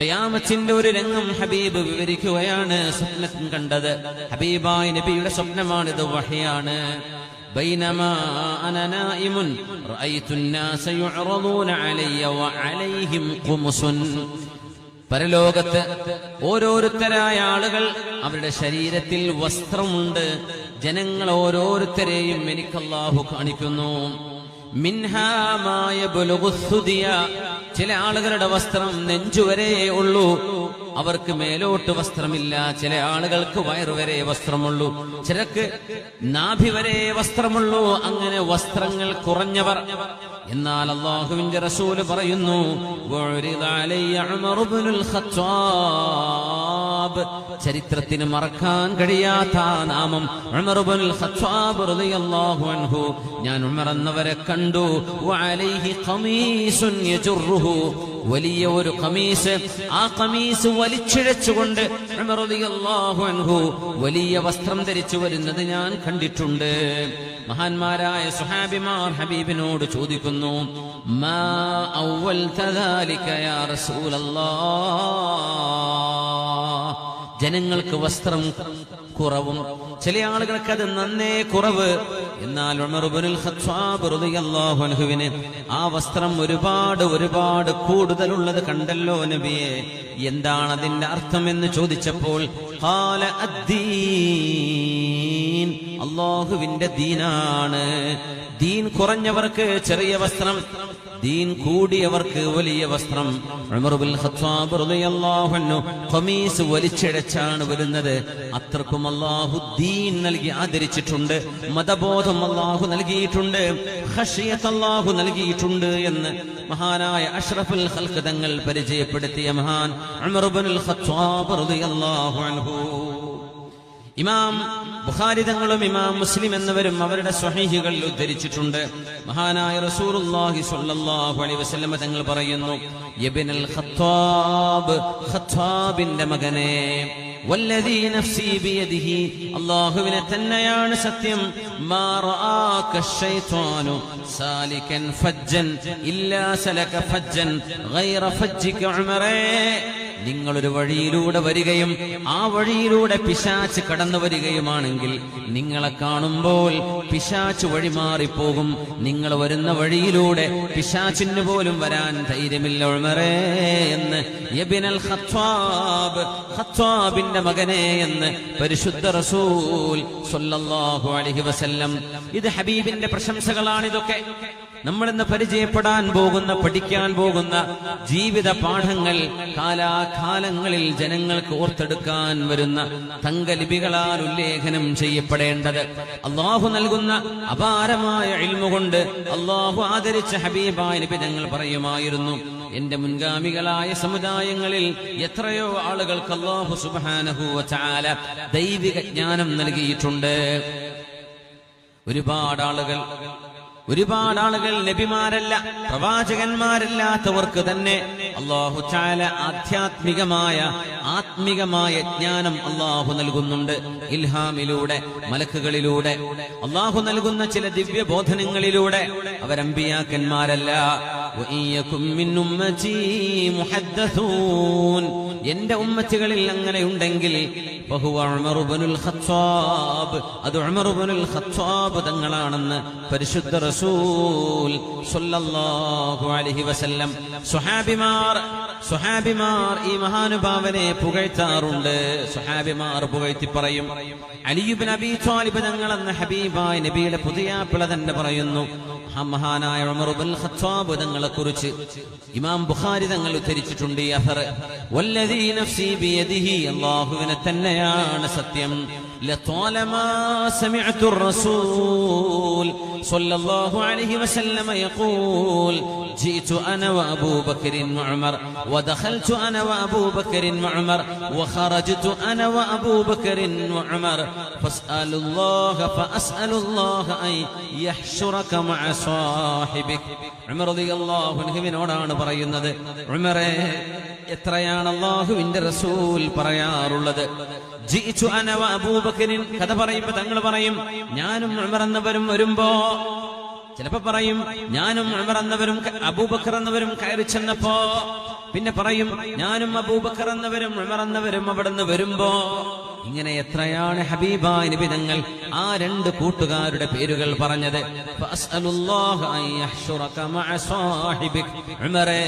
ഖിയാമത്തിന്റെ ഒരു രംഗം ഹബീബ് വിവരിക്കുകയാണ്. സ്വപ്നം കണ്ടത് ഹബീബായ നബിയുടെ സ്വപ്നമാണിത്, വഹയാണ്. ബൈനമാ അന നായിമുൻ റഅയ്തു الناس يعرضون علي وعليهم قمص. പരലോകത്ത് ഓരോരുത്തരായ ആളുകൾ, അവരുടെ ശരീരത്തിൽ വസ്ത്രമുണ്ട്. ജനങ്ങൾ ഓരോരുത്തരെയും എനിക്ക് അല്ലാഹു കാണിക്കുന്നു. മിൻഹാ മാ യബ്ലുഗു സുദിയ. ചില ആളുകളുടെ വസ്ത്രം നെഞ്ചുവരെ ഉള്ളൂ, അവർക്ക് മേലോട്ട് വസ്ത്രമില്ല. ചില ആളുകൾക്ക് വയറുവരെ വസ്ത്രമുള്ളൂ, ചിലർക്ക് നാഭി വരെ വസ്ത്രമുള്ളൂ. അങ്ങനെ വസ്ത്രങ്ങൾ കുറഞ്ഞവർ. എന്നാൽ അല്ലാഹുവിന്റെ റസൂല് പറയുന്നു, ചരിത്രത്തിന് മറക്കാൻ കഴിയാത്ത നാമം ഉമർ ഇബ്നുൽ ഖത്താബ് റളിയല്ലാഹു അൻഹു. ഞാൻ ഉമർ എന്നവരെ കണ്ടു. വഅലൈഹി ഖമീസുൻ യജറുഹു. വലിയ ഒരു ഖമീസ്, ആ ഖമീസ് വലിച്ചിഴച്ചുകൊണ്ട് ഉമർ റളിയല്ലാഹു അൻഹു വലിയ വസ്ത്രം ധരിച്ചു വരുന്നത് ഞാൻ കണ്ടിട്ടുണ്ട്. മഹാന്മാരായ സ്വഹാബിമാർ ഹബീബിനോട് ചോദിക്കുന്നു, മാ അവ്വൽത ദാലിക യാ റസൂലല്ലാഹ്. ജനങ്ങൾക്ക് വസ്ത്രം കുറവും, ചില ആളുകൾക്ക് അത് നന്നേ കുറവ്. എന്നാൽ ഉമർ ഇബ്നുൽ ഖത്താബ് റളിയല്ലാഹു അൻഹുവിന് ആ വസ്ത്രം ഒരുപാട് കൂടുതലുള്ളത് കണ്ടല്ലോ നബിയെ. എന്താണ് അതിന്റെ അർത്ഥം എന്ന് ചോദിച്ചപ്പോൾ ഖാല അദ്ദീൻ, അല്ലാഹുവിന്റെ ദീനാണ്. ദീൻ കുറഞ്ഞവർക്ക് ചെറിയ വസ്ത്രം, ദീൻ കൂടിയവർക്ക് വലിയ വസ്ത്രം. ഉമർ ഇബ്നുൽ ഖത്താബ് റളിയല്ലാഹു അൻഹു ഖമീസ് വലിച്ചിഴച്ചാണ് വരുന്നത്. അത്രക്കും അല്ലാഹു ദീൻ നൽകി ആദരിച്ചിട്ടുണ്ട്, മതബോധം അല്ലാഹു നൽകിയിട്ടുണ്ട്, ഖശിയത്ത് അല്ലാഹു നൽകിയിട്ടുണ്ട് എന്ന് മഹാനായ അഷ്റഫുൽ ഖൽഖ് തങ്ങൾ പരിചയപ്പെടുത്തിയ മഹാൻ ഉമർ ഇബ്നുൽ ഖത്താബ് റളിയല്ലാഹു അൻഹു. ഇമാം ബുഖാരി തങ്ങളും ഇമാം മുസ്ലിം എന്നിവരും അവരുടെ സ്വഹീഹുകളിൽ ഉദ്ധരിച്ചിട്ടുണ്ട്. മഹാനായ റസൂലുള്ളാഹി സ്വല്ലല്ലാഹു അലൈഹി വസല്ലം തങ്ങൾ പറയുന്നു, ഇബ്നുൽ ഖത്താബ്, ഖത്താബിന്റെ മകനെ, വല്ലദീ നഫ്സി ബിയദിഹി, അല്ലാഹുവിനെ തന്നെയാണ് സത്യം, മാ റആക ശൈത്വാനു സാലികൻ ഫജ്ജൻ ഇല്ലാ സലക ഫജ്ജൻ ഗൈറ ഫജ്ജിക ഉമറേ. നിങ്ങളൊരു വഴിയിലൂടെ വരികയും ആ വഴിയിലൂടെ പിശാച്ച് കടന്നു വരികയുമാണെങ്കിൽ നിങ്ങളെ കാണുമ്പോൾ പിശാച്ച് വഴിമാറിപ്പോകും. നിങ്ങൾ വരുന്ന വഴിയിലൂടെ പിശാച്ചിന് പോലും വരാൻ ധൈര്യമില്ല ഉമറേ എന്ന് ഇബ്നുൽ ഖത്താബ്, ഖത്താബിന്റെ മകനെ എന്ന് പരിശുദ്ധ റസൂൽ സ്വല്ലല്ലാഹു അലൈഹി വസല്ലം. ഇത് ഹബീബിന്റെ പ്രശംസകളാണ്. ഇതൊക്കെ നമ്മളിന്ന് പരിചയപ്പെടാൻ പോകുന്ന, പഠിക്കാൻ പോകുന്ന ജീവിത പാഠങ്ങൾ, കാലാകാലങ്ങളിൽ ജനങ്ങൾക്ക് ഓർത്തെടുക്കാൻ വരുന്ന തങ്കലിപികളാൽ ഉല്ലേഖനം ചെയ്യപ്പെടേണ്ടത്. അള്ളാഹു നൽകുന്ന അപാരമായ ഇൽമു കൊണ്ട് അള്ളാഹു ആദരിച്ച ഹബീബായ നബി തങ്ങൾ പറയുമായിരുന്നു, എന്റെ മുൻഗാമികളായ സമുദായങ്ങളിൽ എത്രയോ ആളുകൾക്ക് അല്ലാഹു സുബ്ഹാനഹു വ തആല ദൈവിക ജ്ഞാനം നൽകിയിട്ടുണ്ട്. ഒരുപാട് ആളുകൾ നബിമാരല്ല, പ്രവാചകന്മാരല്ലാത്തവർക്ക് തന്നെ അല്ലാഹു തആല ആത്മികമായ ജ്ഞാനം അല്ലാഹു നൽകുന്നുണ്ട്. ഇൽഹാമിലൂടെ, മലക്കുകളിലൂടെ, അല്ലാഹു നൽകുന്ന ചില ദിവ്യബോധനങ്ങളിലൂടെ. അവരമ്പിയാക്കന്മാരല്ല. വഇയ്യകും മിൻ ഉമ്മതി മുഹദ്ദസൂൻ, എന്റെ ഉമ്മത്തികളിൽ അങ്ങനെയുണ്ടെങ്കിൽ ഫഹുവ ഉമർ ഇബ്നുൽ ഖത്താബ്, അത് ഉമർ ഇബ്നുൽ ഖത്താബ് തങ്ങളാണെന്ന് പരിശുദ്ധ റസൂൽ സ്വല്ലല്ലാഹു അലൈഹി വസല്ലം. സ്വഹാബിമാർ ഈ മഹാനുഭാവനെ പുകഴ്ത്താറുണ്ട്. സ്വഹാബിമാർ പുകഴ്ത്തി പറയും. അലി ഇബ്നു അബീ ത്വാലിബ് തങ്ങളെന്ന ഹബീബായ നബിയുടെ പുതിയാപ്പിള തന്നെ പറയുന്നു, മഹാനായ ഉമർ ഇബ്നുൽ ഖത്താബ് തങ്ങളെ കുറിച്ച് ഇമാം ബുഖാരി തങ്ങൾ ഉദ്ധരിച്ചിട്ടുണ്ട് ഈ അഥർ. വല്ലദീ നഫ്സി ബിയദിഹി, അല്ലാഹുവിനെ തന്നെയാണ് സത്യം, ലത്വാലമാ സമിഅതു الرسول صلى الله عليه وسلم يقول جئت أنا وأبو بكر وعمر ودخلت أنا وأبو بكر وعمر وخرجت أنا وأبو بكر وعمر فاسأل الله أن يحشرك مع صاحبك. ഉമർ റളിയല്ലാഹു അൻഹുവിനോടാണ് പറയുന്നത്, ഉമറേ, എത്രയാണ് അല്ലാഹുവിന്റെ റസൂൽ പറയാറുള്ളത്, ജിഇതു അന വ അബൂബക്കറിൻ. കഥ പറയുമ്പോൾ തങ്ങൾ പറയും, ഞാനും ഉമർ എന്നവരും വരുമ്പോ, ചിലപ്പോ പറയും ഞാനും ഉമർ എന്നവരും അബൂബക്കർ എന്നവരും കയറി ചെന്നപ്പോ പിന്നെ പറയും ഞാനും അബൂബക്കർ എന്നവരും ഉമർ എന്നവരും അവിടുന്ന് വരുമ്പോ. ഇങ്ങനെ എത്രയാണ് ഹബീബായ നബി തങ്ങൾ ആ രണ്ട് കൂട്ടുകാരുടെ പേരുകൾ പറഞ്ഞത്. ഫഅസ്അലുല്ലാഹ അൻ യഹ്ശുറക മഅ സാഹിബിക് ഉമറേ,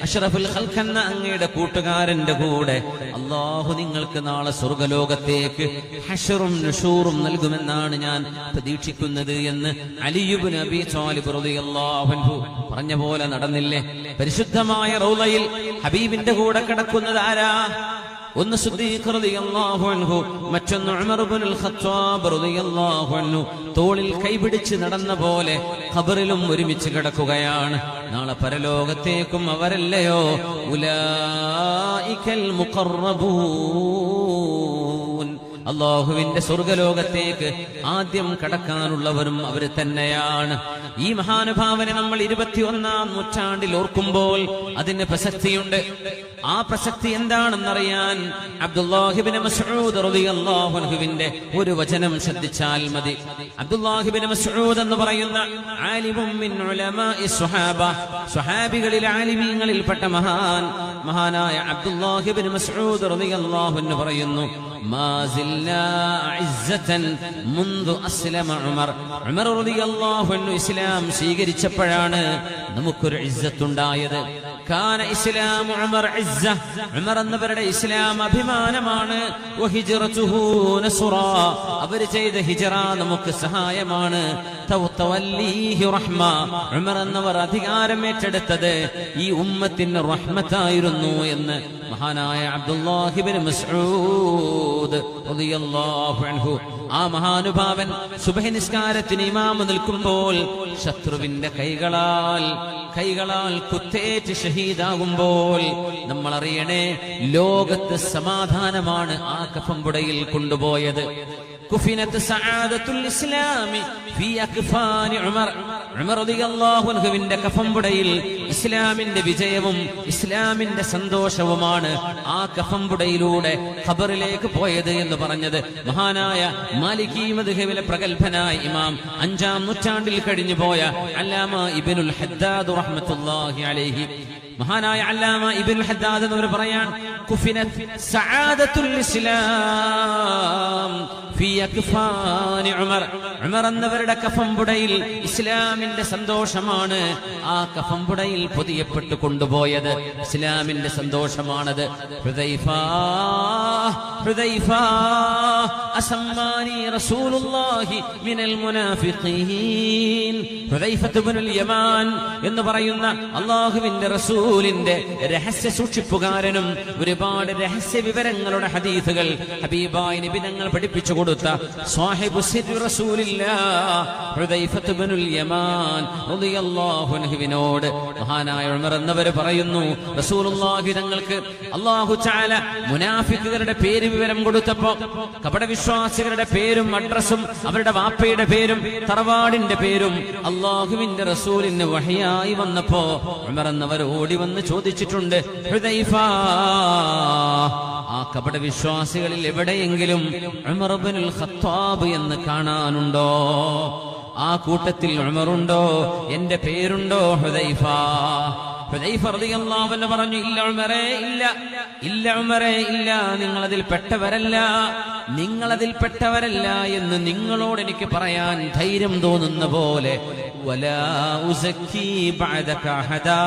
അഷ്റഫുൽ ഖൽഖ് എന്ന അങ്ങയുടെ കൂട്ടുകാരന്റെ കൂടെ അല്ലാഹു നിങ്ങൾക്ക് നാളെ സ്വർഗ്ഗലോകത്തേക്ക് ഹശ്റും നുശൂറും നൽകുമെന്നാണ് ഞാൻ പ്രതീക്ഷിക്കുന്നത് എന്ന് അലി ഇബ്നു അബീ ത്വാലിബ് റളിയല്ലാഹു അൻഹു പറഞ്ഞ പോലെ നടന്നില്ലേ? പരിശുദ്ധമായ റൗളയിൽ ഹബീബിന്റെ കൂടെ കിടക്കുന്നത് ആരാ? ഒന്ന് സിദ്ദീഖ് റളിയല്ലാഹു അൻഹു, മറ്റൊന്ന് ഉമർ ഇബ്നുൽ ഖത്താബ് റളിയല്ലാഹു അൻഹു. തോളിൽ കൈപിടിച്ച് നടന്ന പോലെ ഖബറിലും ഒരുമിച്ച് കിടക്കുകയാണ്. നാളെ പരലോകത്തേക്കും അവരല്ലയോ ഉലൈകൽ മുഖറബൂൻ, അല്ലാഹുവിന്റെ സ്വർഗ്ഗലോകത്തേക്ക് ആദ്യം കടക്കാനുള്ളവരും അവർ തന്നെയാണ്. ഈ മഹാനുഭാവനെ നമ്മൾ 21-ാം നൂറ്റാണ്ടിൽ ഓർക്കുമ്പോൾ അതിന് പ്രസക്തിയുണ്ട്. ആ പ്രസക്തി എന്താണെന്നറിയാൻ അബ്ദുല്ലാഹി ഇബ്നു മസ്ഊദ് റളിയല്ലാഹു അൻഹുവിന്റെ ഒരു വചനം ശ്രദ്ധിച്ചാൽ മതി. അബ്ദുല്ലാഹി ഇബ്നു മസ്ഊദ് എന്ന് പറയുന്ന ആലിമും മിൻ ഉലമാഇ സ്വഹാബ, സ്വഹാബികളിലെ ആലിമീങ്ങളിൽപ്പെട്ട മഹാനായ അബ്ദുല്ലാഹി ഇബ്നു മസ്ഊദ് റളിയല്ലാഹു അൻഹു പറയുന്നു, മാ സിൽനാ ഇസ്സതൻ മുൻദു അസ്ലമ ഉമർ. ഉമർ റളിയല്ലാഹു അൻഹു ഇസ്ലാം സ്വീകരിച്ചപ്പോഴാണ് നമുക്കൊരു ഇസ്സത്തുണ്ടായത്. കാന ഇസ്ലാമു ഉമർ ഇസ്സ, ഉമർ എന്നവരുടെ ഇസ്ലാം അഭിമാനമാണ്. വഹിജ്റതുഹു നസ്റാ, അവർ ചെയ്ത ഹിജ്റ നമുക്ക് സഹായമാണ്. തവല്ലീഹി റഹ്മ, ഉമർ എന്നവർ അധികാരം ഏറ്റെടുത്തത് ഈ ഉമ്മത്തിന് റഹ്മത്തായിരുന്നു എന്ന് മഹാനായ അബ്ദുല്ലാഹി ഇബ്നു മസ്ഊദ് റളിയല്ലാഹു അൻഹു. ആ മഹാനുഭാവൻ സുബ്ഹി നിസ്കാരത്തിന് ഇമാം നിൽക്കുമ്പോൾ ശത്രുവിന്റെ കൈകളാൽ കുത്തേറ്റ് ഷഹീദാകുമ്പോൾ നമ്മൾ അറിയണേ, ലോകത്ത് സമാധാനമാണ് ആ കഫംപുടയിൽ കൊണ്ടുപോയത്. കുഫിനത്ത് സആദത്തുൽ ഇസ്ലാമി ഫീ അക്ഫാനി ഉമർ. ഉമർ റളിയല്ലാഹു അൻഹുവിന്റെ കഫംപുടയിൽ ഇസ്ലാമിന്റെ വിജയവും ഇസ്ലാമിന്റെ സന്തോഷവുമാണ് ആ കഫംപുടയിലൂടെ ഖബറിലേക്ക് പോയത് എന്ന് പറഞ്ഞത് മഹാനായ മാലികി മദ്ഹബിലെ പ്രഗൽഭനായ ഇമാം 5-ാം നൂറ്റാണ്ടിൽ കഴിഞ്ഞു പോയ അല്ലാമ ഇബ്നുൽ ഹദ്ദാദ് റഹ്മത്തുള്ളാഹി അലൈഹി. മഹാനായ അല്ലാമ ഇബ്നുൽ ഹദ്ദാദ് എന്നവർ പറയാൻ, കുഫിനത്ത് സആദത്തുൽ ഇസ്ലാം ഫീ അക്ഫാനി ഉമർ. ഉമർ എന്നവരുടെ കഫംപുടയിൽ ഇസ്ലാമിന്റെ സന്തോഷമാണ് ആ കഫംപുടയിൽ പൊതിയപ്പെട്ടു കൊണ്ടുപോയത്. ഇസ്ലാമിന്റെ സന്തോഷമാണത്. ഹുദൈഫ അസമ്മാനി റസൂലുള്ളാഹി മിനൽ മുനാഫിഖീൻ. ഹുദൈഫത്ത് ഇബ്നുൽ യമാൻ എന്ന് പറയുന്ന അല്ലാഹുവിന്റെ റസൂലിന്റെ രഹസ്യ സൂക്ഷിപ്പുകാരനും ഒരുപാട് രഹസ്യ വിവരങ്ങളുടെ ഹദീസുകൾ ഹബീബായ നബി തങ്ങൾ പഠിപ്പിച്ചു കൊടുത്ത സാഹിബു സിർ റസൂലില്ലാഹ് ഹുദൈഫത്ത് ഇബ്നുൽ യമാൻ റളിയല്ലാഹു അൻഹുവിനോട് മഹാനായ ഉമർ എന്നവർ പറയുന്നു, റസൂലുള്ളാഹി തങ്ങൾക്ക് അല്ലാഹു തആല മുനാഫിക്കുകളുടെ പേര് വിവരം കൊടുത്തപ്പോ കപടവിശ്വാസികളുടെ പേരും അഡ്രസ്സും അവരുടെ വാപ്പയുടെ പേരും തറവാടിന്റെ പേരും അല്ലാഹുവിന്റെ റസൂലിന് വഹയായി വന്നപ്പോ ഉമർ എന്നവർ ഓടി വന്ന് ചോദിച്ചിട്ടുണ്ട്, ഹുദൈഫ, ആ കപടവിശ്വാസികളിൽ എവിടെയെങ്കിലും ഉമർ ഇബ്നുൽ ഖത്താബ് എന്ന് കാണാനുണ്ടോ? ആ കൂട്ടത്തിൽ ഉമറുണ്ടോ? എന്റെ പേരുണ്ടോ ഹുദൈഫ? ഹുദൈഫ റളിയല്ലാഹു അൻഹു പറഞ്ഞു, ഇല്ല ഉമറേ, ഇല്ല ഉമറേ, ഇല്ല, നിങ്ങളതിൽ പെട്ടവരല്ല എന്ന് നിങ്ങളോട് എനിക്ക് പറയാൻ ധൈര്യം തോന്നുന്ന പോലെ, വലാ ഉസക്കി ബഅദക അഹദാ,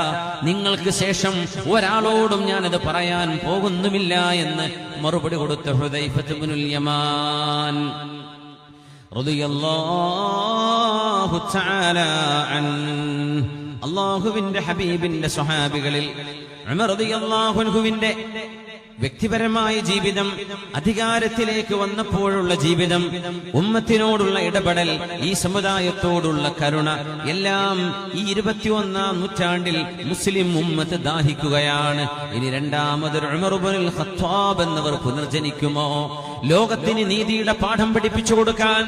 നിങ്ങൾക്ക് ശേഷം ഒരാളോടും ഞാനത് പറയാൻ പോകുന്നുമില്ല എന്ന് മറുപടി കൊടുത്ത ഹുദൈഫത്ത് ഇബ്നുൽ യമാൻ റളിയല്ലാഹു തആല അൻഹു. അല്ലാഹുവിന്റെ ഹബീബിന്റെ സ്വഹാബികളിൽ ഉമർ റളിയല്ലാഹു അൻഹുവിന്റെ വ്യക്തിപരമായ ജീവിതം, അധികാരത്തിലേക്ക് വന്നപ്പോഴുള്ള ജീവിതം, ഉമ്മത്തിനോടുള്ള ഇടപെടൽ, ഈ സമുദായത്തോടുള്ള കരുണ എല്ലാം ഈ 21-ാം നൂറ്റാണ്ടിൽ മുസ്ലിം ഉമ്മത്ത് ദാഹിക്കുകയാണ്. ഇനി രണ്ടാമതൊരു ഉമർ ഇബ്നുൽ ഖത്താബ് എന്നവർ പുനർജനിക്കുമോ? ലോകത്തിന് നീതിയുടെ പാഠം പഠിപ്പിച്ചു കൊടുക്കാൻ,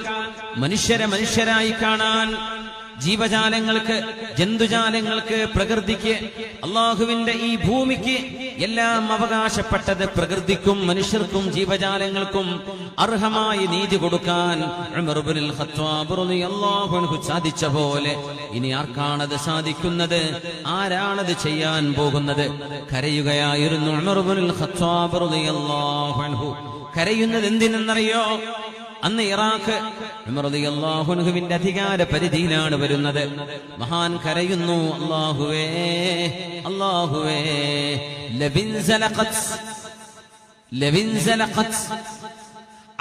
മനുഷ്യരെ മനുഷ്യരായി കാണാൻ, ജീവജാലങ്ങൾക്ക്, ജന്തുജാലങ്ങൾക്ക്, പ്രകൃതിക്ക്, അള്ളാഹുവിന്റെ ഈ ഭൂമിക്ക് എല്ലാം അവകാശപ്പെട്ടത് പ്രകൃതിക്കും മനുഷ്യർക്കും ജീവജാലങ്ങൾക്കും അർഹമായി നീതി കൊടുക്കാൻ ഉമർ ഇബ്നുൽ ഖത്താബ് റളിയല്ലാഹു അൻഹു സാധിച്ച പോലെ ഇനി ആർക്കാണത് സാധിക്കുന്നത്? ആരാണത് ചെയ്യാൻ പോകുന്നത്? കരയുകയായിരുന്നു ഉമർ ഇബ്നുൽ ഖത്താബ് റളിയല്ലാഹു അൻഹു. കരയുന്നത് എന്തിനെന്നറിയോ? അന്ന് ഇറാഖ് ഉമർ റളിയല്ലാഹു അൻഹുവിന്റെ അധികാര പരിധിയിലാണ് വരുന്നത്. മഹാൻ കരയുന്നു, അല്ലാഹുവേ അല്ലാഹുവേ, ലവിൻ സലഖത്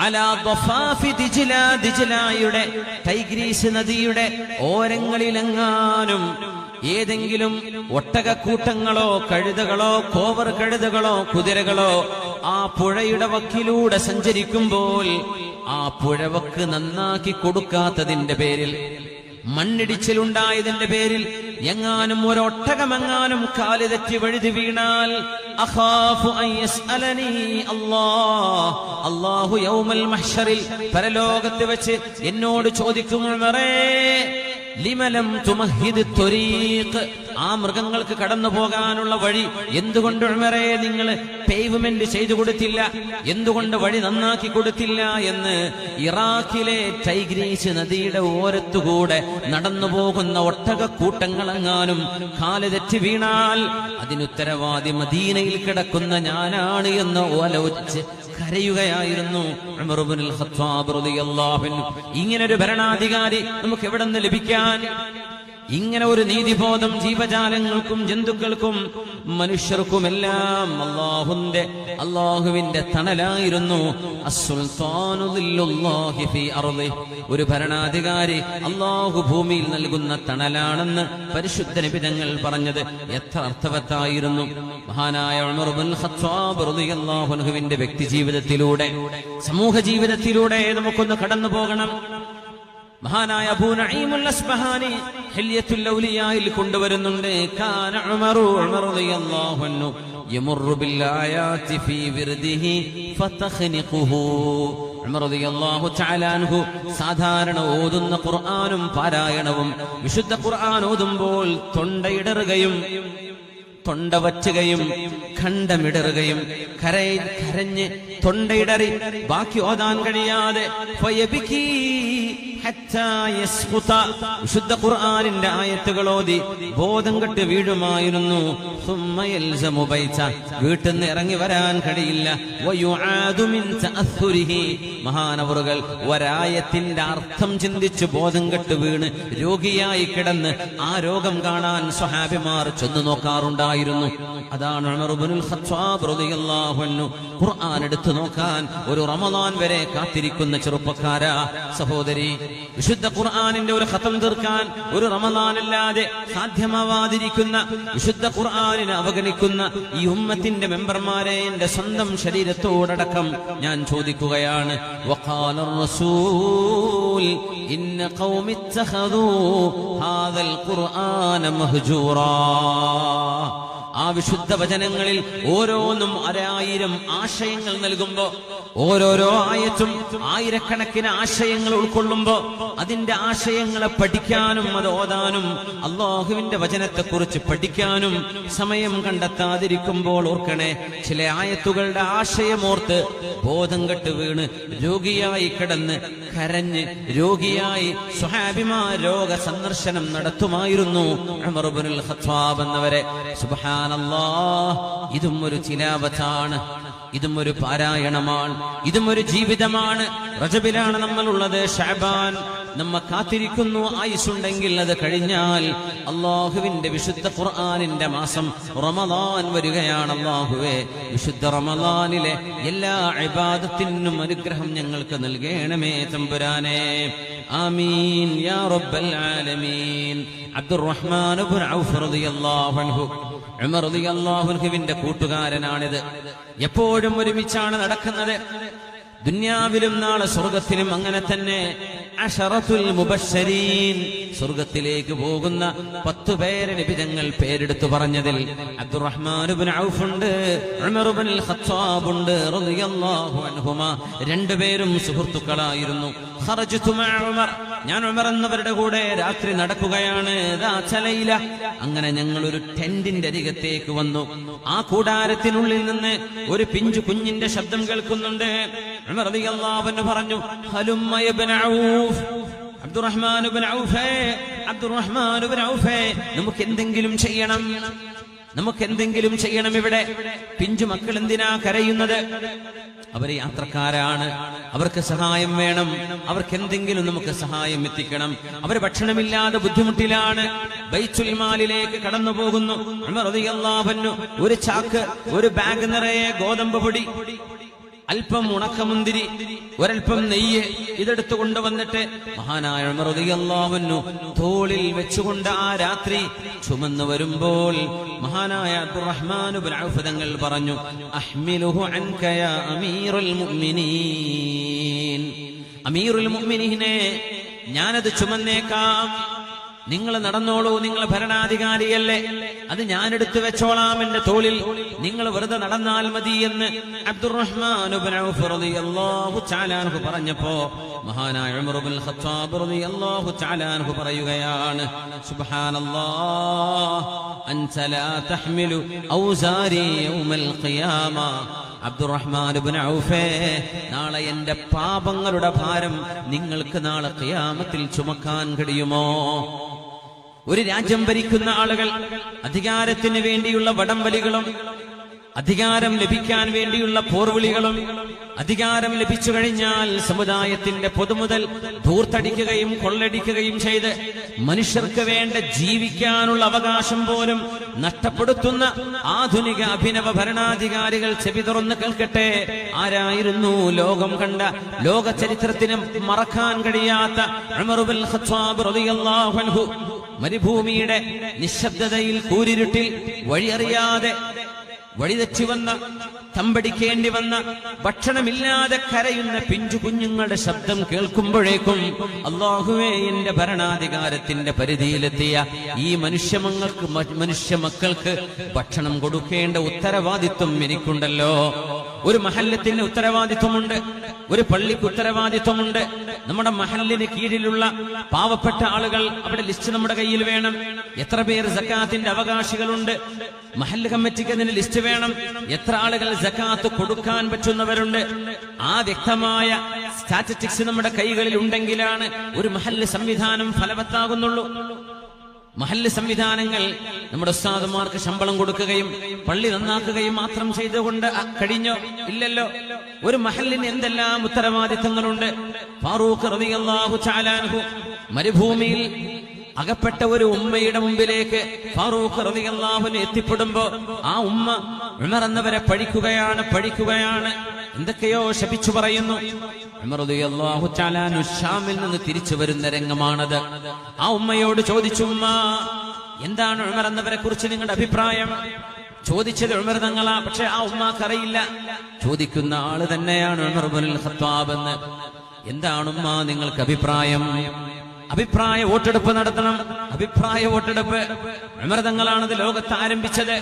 അലാ ضفاف ദിജ്ല, ദിജ്ലയുടെ ടൈഗ്രീസ് നദിയുടെ ഓരങ്ങളിലെങ്ങാനും ഏതെങ്കിലും ഒട്ടകക്കൂട്ടങ്ങളോ കഴുതകളോ കോവർ കഴുതകളോ കുതിരകളോ ആ പുഴയുടെ വക്കിലൂടെ സഞ്ചരിക്കുമ്പോൾ ആ പുഴവക്ക് നന്നാക്കി കൊടുക്കാത്തതിന്റെ പേരിൽ, മണ്ണിടിച്ചിലുണ്ടായതിന്റെ പേരിൽ എങ്ങാനും ഒരൊട്ടകമെങ്ങാനും കാല് തെറ്റി വഴുതി വീണാൽ അഖാഫു അൻ യസ്അലനി അല്ലാഹു യൗമൽ മഹ്ശറിൽ, പരലോകത്ത് വെച്ച് എന്നോട് ചോദിക്കും, ഉമറേ ലിമലം തുമഹിദ് ത്വരീഖ്, ആ മൃഗങ്ങൾക്ക് കടന്നു പോകാനുള്ള വഴി എന്തുകൊണ്ട് ഉമറേ നിങ്ങൾ പേവ്മെന്റ് ചെയ്തു കൊടുത്തില്ല, എന്തുകൊണ്ട് വഴി നന്നാക്കി കൊടുത്തില്ല എന്ന് ഇറാഖിലെ ടൈഗ്രീസ് നദിയുടെ ഓരത്തുകൂടെ നടന്നു പോകുന്ന ഒട്ടകക്കൂട്ടങ്ങളെങ്ങാനും കാല് തെറ്റി വീണാൽ അതിനുത്തരവാദി മദീനയിൽ കിടക്കുന്ന ഞാനാണ് എന്ന് ആലോചിച്ച് കരയുകയായിരുന്നു ഉമർ ഇബ്നുൽ ഖത്താബ് റളിയല്ലാഹു അൻഹു. ഇങ്ങനൊരു ഭരണാധികാരി നമുക്ക് എവിടെ നിന്ന് ലഭിക്കാൻ? ഇങ്ങനെ ഒരു നീതിബോധം ജീവജാലങ്ങൾക്കും ജന്തുക്കൾക്കും മനുഷ്യർക്കുമെല്ലാം അള്ളാഹുവിന്റെ തണലായിരുന്നു. അസ്സുൽത്താനു ദില്ലുല്ലാഹി ഫീ അർളിഹി, ഒരു ഭരണാധികാരി അള്ളാഹു ഭൂമിയിൽ നൽകുന്ന തണലാണെന്ന് പരിശുദ്ധ നബി തങ്ങൾ പറഞ്ഞത് എത്ര അർത്ഥവത്തായിരുന്നു. മഹാനായ ഉമർ ഇബ്നുൽ ഖത്താബ് റളിയല്ലാഹു അൻഹുവിന്റെ വ്യക്തി ജീവിതത്തിലൂടെ, സമൂഹ ജീവിതത്തിലൂടെ നമുക്കൊന്ന് കടന്നു പോകണം. മഹാനായ അബൂ നഈമുൽ അസ്ബഹാനി ഹില്യത്തുൽ ഔലിയായിൽ കൊണ്ടുവരുന്നുണ്ട്, കാന ഉമർ റളിയല്ലാഹു അൻഹു യമുറു ബിൽ ആയാതി ഫീ വിർദിഹി ഫതഖ്നിഖുഹു. ഉമർ റളിയല്ലാഹു തആല അൻഹു സാധാരണ ഓതുന്ന ഖുർആനും പാരായണവും, വിശുദ്ധ ഖുർആൻ ഓതുമ്പോൾ തൊണ്ടയിടറുകയും തൊണ്ട വറ്റുകയും ഖണ്ഡമിടറുകയും കരഞ്ഞ് തൊണ്ടയിടറി ബാക്കി ഓതാൻ കഴിയാതെ വിശുദ്ധ ഖുർആനിന്റെ ആയത്തുകൾ ഓതി ബോധം കെട്ട് വീഴുമായിരുന്നു. വീട്ടിൽ നിന്ന് ഇറങ്ങി വരാൻ കഴിയില്ല. മഹാനവറുകൾ ഒരായത്തിന്റെ അർത്ഥം ചിന്തിച്ച് ബോധം കെട്ട് വീണ് രോഗിയായി കിടന്ന് ആ രോഗം കാണാൻ സ്വഹാബിമാർ ചെന്നു നോക്കാറുണ്ടായിരുന്നു. അതാണ് ഉമർ ഇബ്നുൽ ഖത്താബ് റളിയല്ലാഹു അൻഹു. ഖുർആൻ എടുത്തു നോക്കാൻ ഒരു റമദാൻ വരെ കാത്തിരിക്കുന്ന ചെറുപ്പക്കാരാ, സഹോദരി, വിശുദ്ധ ഖുർആനിന്റെ ഒരു ഖതം തീർക്കാൻ ഒരു റമദാനല്ലാതെ സാധ്യമാവാതിരിക്കുന്ന, വിശുദ്ധ ഖുർആനിനെ അവഗണിക്കുന്ന ഈ ഉമ്മത്തിന്റെ മെമ്പർമാരെ എന്റെ സ്വന്തം ശരീരത്തോടടക്കം ഞാൻ ചോദിക്കുകയാണ്. വഖാലർ റസൂൽ ഇന്ന ഖൗമി ഇത്തഖദൂ ഹാദൽ ഖുർആന മഹ്ജൂറാ. ആ വിശുദ്ധ വചനങ്ങളിൽ ഓരോന്നും 1000 ആശയങ്ങൾ നൽകുമ്പോ, ഓരോരോ ആയത്തും ആയിരക്കണക്കിന് ആശയങ്ങൾ ഉൾക്കൊള്ളുമ്പോ അതിന്റെ ആശയങ്ങളെ പഠിക്കാനും അത് ഓതാനും അള്ളാഹുവിന്റെ വചനത്തെക്കുറിച്ച് പഠിക്കാനും സമയം കണ്ടെത്താതിരിക്കുമ്പോൾ ഓർക്കണേ, ചില ആയത്തുകളുടെ ആശയമോർത്ത് ബോധം കെട്ട് വീണ് രോഗിയായി കിടന്ന് കരഞ്ഞ് രോഗിയായി സ്വഹാബിമാർ രോഗ സന്ദർശനം നടത്തുമായിരുന്നു ഉമർ ഇബ്നുൽ ഖത്താബ് എന്നവരെ. സുബ്ഹാനല്ലാഹ്, ഇതും ഒരു തിലാവത്താണ്, ഇതും ഒരു പാരായണമാണ്, ഇതും ഒരു ജീവിതമാണ്. റജബിലാണ് നമ്മളുള്ളത്, ശഅബാൻ നമ്മെ കാത്തിരിക്കുന്നു. ആയുസ്സുണ്ടെങ്കിൽ അത് കഴിഞ്ഞാൽ അള്ളാഹുവിന്റെ വിശുദ്ധ ഖുർആനിന്റെ മാസം റമദാൻ വരികയാണ്. അള്ളാഹുവേ, വിശുദ്ധ റമദാനിലെ എല്ലാ ഇബാദത്തിനും അനുഗ്രഹം ഞങ്ങൾക്ക് നൽകണമേ തമ്പുരാനെ. ആമീൻ യാ റബ്ബൽ ആലമീൻ. അബ്ദുറഹ്മാൻ ഇബ്നു ഔഫ് റളിയല്ലാഹു അൻഹു, ഉമർ റളിയല്ലാഹു അൻഹുവിന്റെ കൂട്ടുകാരനാണിത്. എപ്പോഴും ഒരുമിച്ചാണ് നടക്കുന്നത്. ദുനിയാവിലും നാളെ സ്വർഗത്തിലും അങ്ങനെ തന്നെ. അശറത്തുൽ മുബശ്ശരീൻ, സ്വർഗത്തിലേക്ക് പോകുന്ന 10 പേരെ നബി തങ്ങൾ പേരെടുത്തു പറഞ്ഞതിൽ അബ്ദുറഹ്മാൻ ഇബ്നു ഔഫ് ഉണ്ട്, ഉമർ ഇബ്നുൽ ഖത്താബ് ഉണ്ട് റളിയല്ലാഹു അൻഹുമാ. രണ്ടുപേരും സുഹൃത്തുക്കളായിരുന്നു. ഖറജ്തു മഅ ഉമർ, ഞാൻ ഉമർ എന്നവരുടെ കൂടെ രാത്രി നടക്കുകയാണ്. അങ്ങനെ ഞങ്ങൾ ഒരു ടെന്റിന്റെ അരികത്തേക്ക് വന്നു. ആ കൂടാരത്തിനുള്ളിൽ നിന്ന് ഒരു പിഞ്ചു കുഞ്ഞിന്റെ ശബ്ദം കേൾക്കുന്നുണ്ട്. ഉമർ റളിയല്ലാഹു അൻഹു പറഞ്ഞു, ഹലുമ്മ ഇബ്നു ഔഫ്, അബ്ദുറഹ്മാൻ ഇബ്നു ഔഫ്, അബ്ദുറഹ്മാൻ ഇബ്നു ഔഫ്, നമുക്ക് എന്തെങ്കിലും ചെയ്യണം, നമുക്കെന്തെങ്കിലും ചെയ്യണം. ഇവിടെ പിഞ്ചു മക്കൾ എന്തിനാ കരയുന്നത്? അവര് യാത്രക്കാരാണ്, അവർക്ക് സഹായം വേണം, അവർക്ക് എന്തെങ്കിലും നമുക്ക് സഹായം എത്തിക്കണം. അവര് ഭക്ഷണമില്ലാതെ ബുദ്ധിമുട്ടിലാണ്. ബൈത്തുൽ മാലിലേക്ക് കടന്നു പോകുന്നു. ഉമർ റളിയല്ലാഹു അൻഹു ഒരു ചാക്ക്, ഒരു ബാഗ് നിറയെ ഗോതമ്പ് പൊടി, അല്പം ഉണക്കമുന്തിരി, ഒരൽപ്പം നെയ്യ് ഇതെടുത്തു കൊണ്ടുവന്നിട്ട് മഹാനായ ഉമർ റളിയല്ലാഹു അൻഹു തോളിൽ വെച്ചുകൊണ്ട് ആ രാത്രി ചുമന്നു വരുമ്പോൾ മഹാനായ അബ്ദുറഹ്മാൻ ഇബ്നു ഔഫ് തങ്ങൾ പറഞ്ഞു, അഹ്മിലുഹു അൻക യാ അമീറുൽ മുഅ്മിനീൻ, അമീറുൽ മുഅ്മിനീനെ ഞാനത് ചുമന്നേക്കാം, നിങ്ങൾ നടന്നോളൂ, നിങ്ങൾ ഭരണാധികാരിയല്ലേ, അത് ഞാൻ എടുത്തു വെച്ചോളാം എന്റെ തോളിൽ, നിങ്ങൾ വെറുതെ നടന്നാൽ മതി എന്ന് അബ്ദുറഹ്മാൻ ഇബ്നു ഔഫ് റളിയല്ലാഹു തആല അൻഹു പറഞ്ഞപ്പോ മഹാനായ ഉമർ ഇബ്നുൽ ഖത്താബ് റളിയല്ലാഹു തആല അൻഹു പറയുകയാണ്, സുബ്ഹാനല്ലാഹ് അൻത ലാ തഹ്മിലു ഔസാരി യൗമൽ ഖിയാമ. അബ്ദുറഹ്മാൻ ഇബ്നു ഔഫ്, നാളെ എന്റെ പാപങ്ങളുടെ ഭാരം നിങ്ങൾക്ക് നാളെ ഖിയാമത്തിൽ ചുമക്കാൻ കഴിയുമോ? ഒരു രാജ്യം ഭരിക്കുന്ന ആളുകൾ അധികാരത്തിന് വേണ്ടിയുള്ള വടംവലികളും അധികാരം ലഭിക്കാൻ വേണ്ടിയുള്ള പോർവിളികളും അധികാരം ലഭിച്ചു കഴിഞ്ഞാൽ സമുദായത്തിന്റെ പൊതുമുതൽ ധൂർത്തടിക്കുകയും കൊള്ളടിക്കുകയും ചെയ്ത് മനുഷ്യർക്ക് വേണ്ട ജീവിക്കാനുള്ള അവകാശം പോലും നഷ്ടപ്പെടുത്തുന്ന ആധുനിക അഭിനവ ഭരണാധികാരികൾ ചെവി തുറന്ന് കേൾക്കട്ടെ. ആരായിരുന്നു ലോകം കണ്ട, ലോക ചരിത്രത്തിന് മറക്കാൻ കഴിയാത്ത ഉമർ ഇബ്നുൽ ഖത്താബ് റളിയല്ലാഹു അൻഹു? മരുഭൂമിയുടെ നിശബ്ദതയിൽ കൂരിരുട്ടിൽ വഴിയറിയാതെ വഴിതെറ്റി വന്ന, തമ്പടിക്കേണ്ടി വന്ന, ഭക്ഷണമില്ലാതെ കരയുന്ന പിഞ്ചു കുഞ്ഞുങ്ങളുടെ ശബ്ദം കേൾക്കുമ്പോഴേക്കും അല്ലാഹുവേ, എന്റെ ഭരണാധികാരത്തിന്റെ പരിധിയിലെത്തിയ ഈ മനുഷ്യ മക്കൾക്ക് ഭക്ഷണം കൊടുക്കേണ്ട ഉത്തരവാദിത്വം എനിക്കുണ്ടല്ലോ. ഒരു മഹല്ലത്തിന് ഉത്തരവാദിത്വമുണ്ട്, ഒരു പള്ളിക്ക് ഉത്തരവാദിത്വമുണ്ട്. നമ്മുടെ മഹല്ലിന് കീഴിലുള്ള പാവപ്പെട്ട ആളുകൾ, അവിടെ ലിസ്റ്റ് നമ്മുടെ കയ്യിൽ വേണം. എത്ര പേർ സക്കാത്തിന്റെ അവകാശികളുണ്ട്? മഹല്ല് കമ്മിറ്റിക്ക് അതിന് ലിസ്റ്റ് വേണം. എത്ര ആളുകൾ സക്കാത്ത് കൊടുക്കാൻ പറ്റുന്നവരുണ്ട്? ആ വ്യക്തമായ സ്റ്റാറ്റിസ്റ്റിക്സ് നമ്മുടെ കൈകളിൽ ഉണ്ടെങ്കിലാണ് ഒരു മഹല്ല് സംവിധാനം ഫലവത്താകുന്നുള്ളൂ. മഹല്ല് സംവിധാനങ്ങൾ നമ്മുടെ ഉസ്താദുമാർക്ക് ശമ്പളം കൊടുക്കുകയും പള്ളി നന്നാക്കുകയും മാത്രം ചെയ്തുകൊണ്ട് കഴിഞ്ഞോ? ഇല്ലല്ലോ. ഒരു മഹല്ലിന് എന്തെല്ലാം ഉത്തരവാദിത്തങ്ങളുണ്ട്. ഫാറൂഖ് റളിയല്ലാഹു തആല അൻഹു മരുഭൂമിയിൽ അകപ്പെട്ട ഒരു ഉമ്മയുടെ മുമ്പിലേക്ക് ഫാറൂഖ് റളിയല്ലാഹു അൻഹു എത്തിപ്പെടുമ്പോ ആ ഉമ്മ ഉമർ എന്നവരെ പഴിക്കുകയാണ്, എന്തൊക്കെയോ ശപിച്ചു പറയുന്നു. ഉമർ റളിയല്ലാഹു തആല അൻഹു ഷാമിൽ നിന്ന് തിരിച്ചു വരുന്ന രംഗമാണത്. ആ ഉമ്മയോട് ചോദിച്ചു, ഉമ്മ, എന്താണ് ഉമർ എന്നവരെ കുറിച്ച് നിങ്ങളുടെ അഭിപ്രായം? ചോദിച്ചത് ഉമർ തങ്ങളാ, പക്ഷെ ആ ഉമ്മാക്കറിയില്ല ചോദിക്കുന്ന ആള് തന്നെയാണ് ഉമർ ഇബ്നുൽ ഖത്താബ് എന്ന്. എന്താണ് ഉമ്മ നിങ്ങൾക്ക് അഭിപ്രായം? അഭിപ്രായ വോട്ടെടുപ്പ് നടത്തണം. അഭിപ്രായ വോട്ടെടുപ്പ് ഉമർ തങ്ങളാണത് ലോകത്ത് ആരംഭിച്ചത്.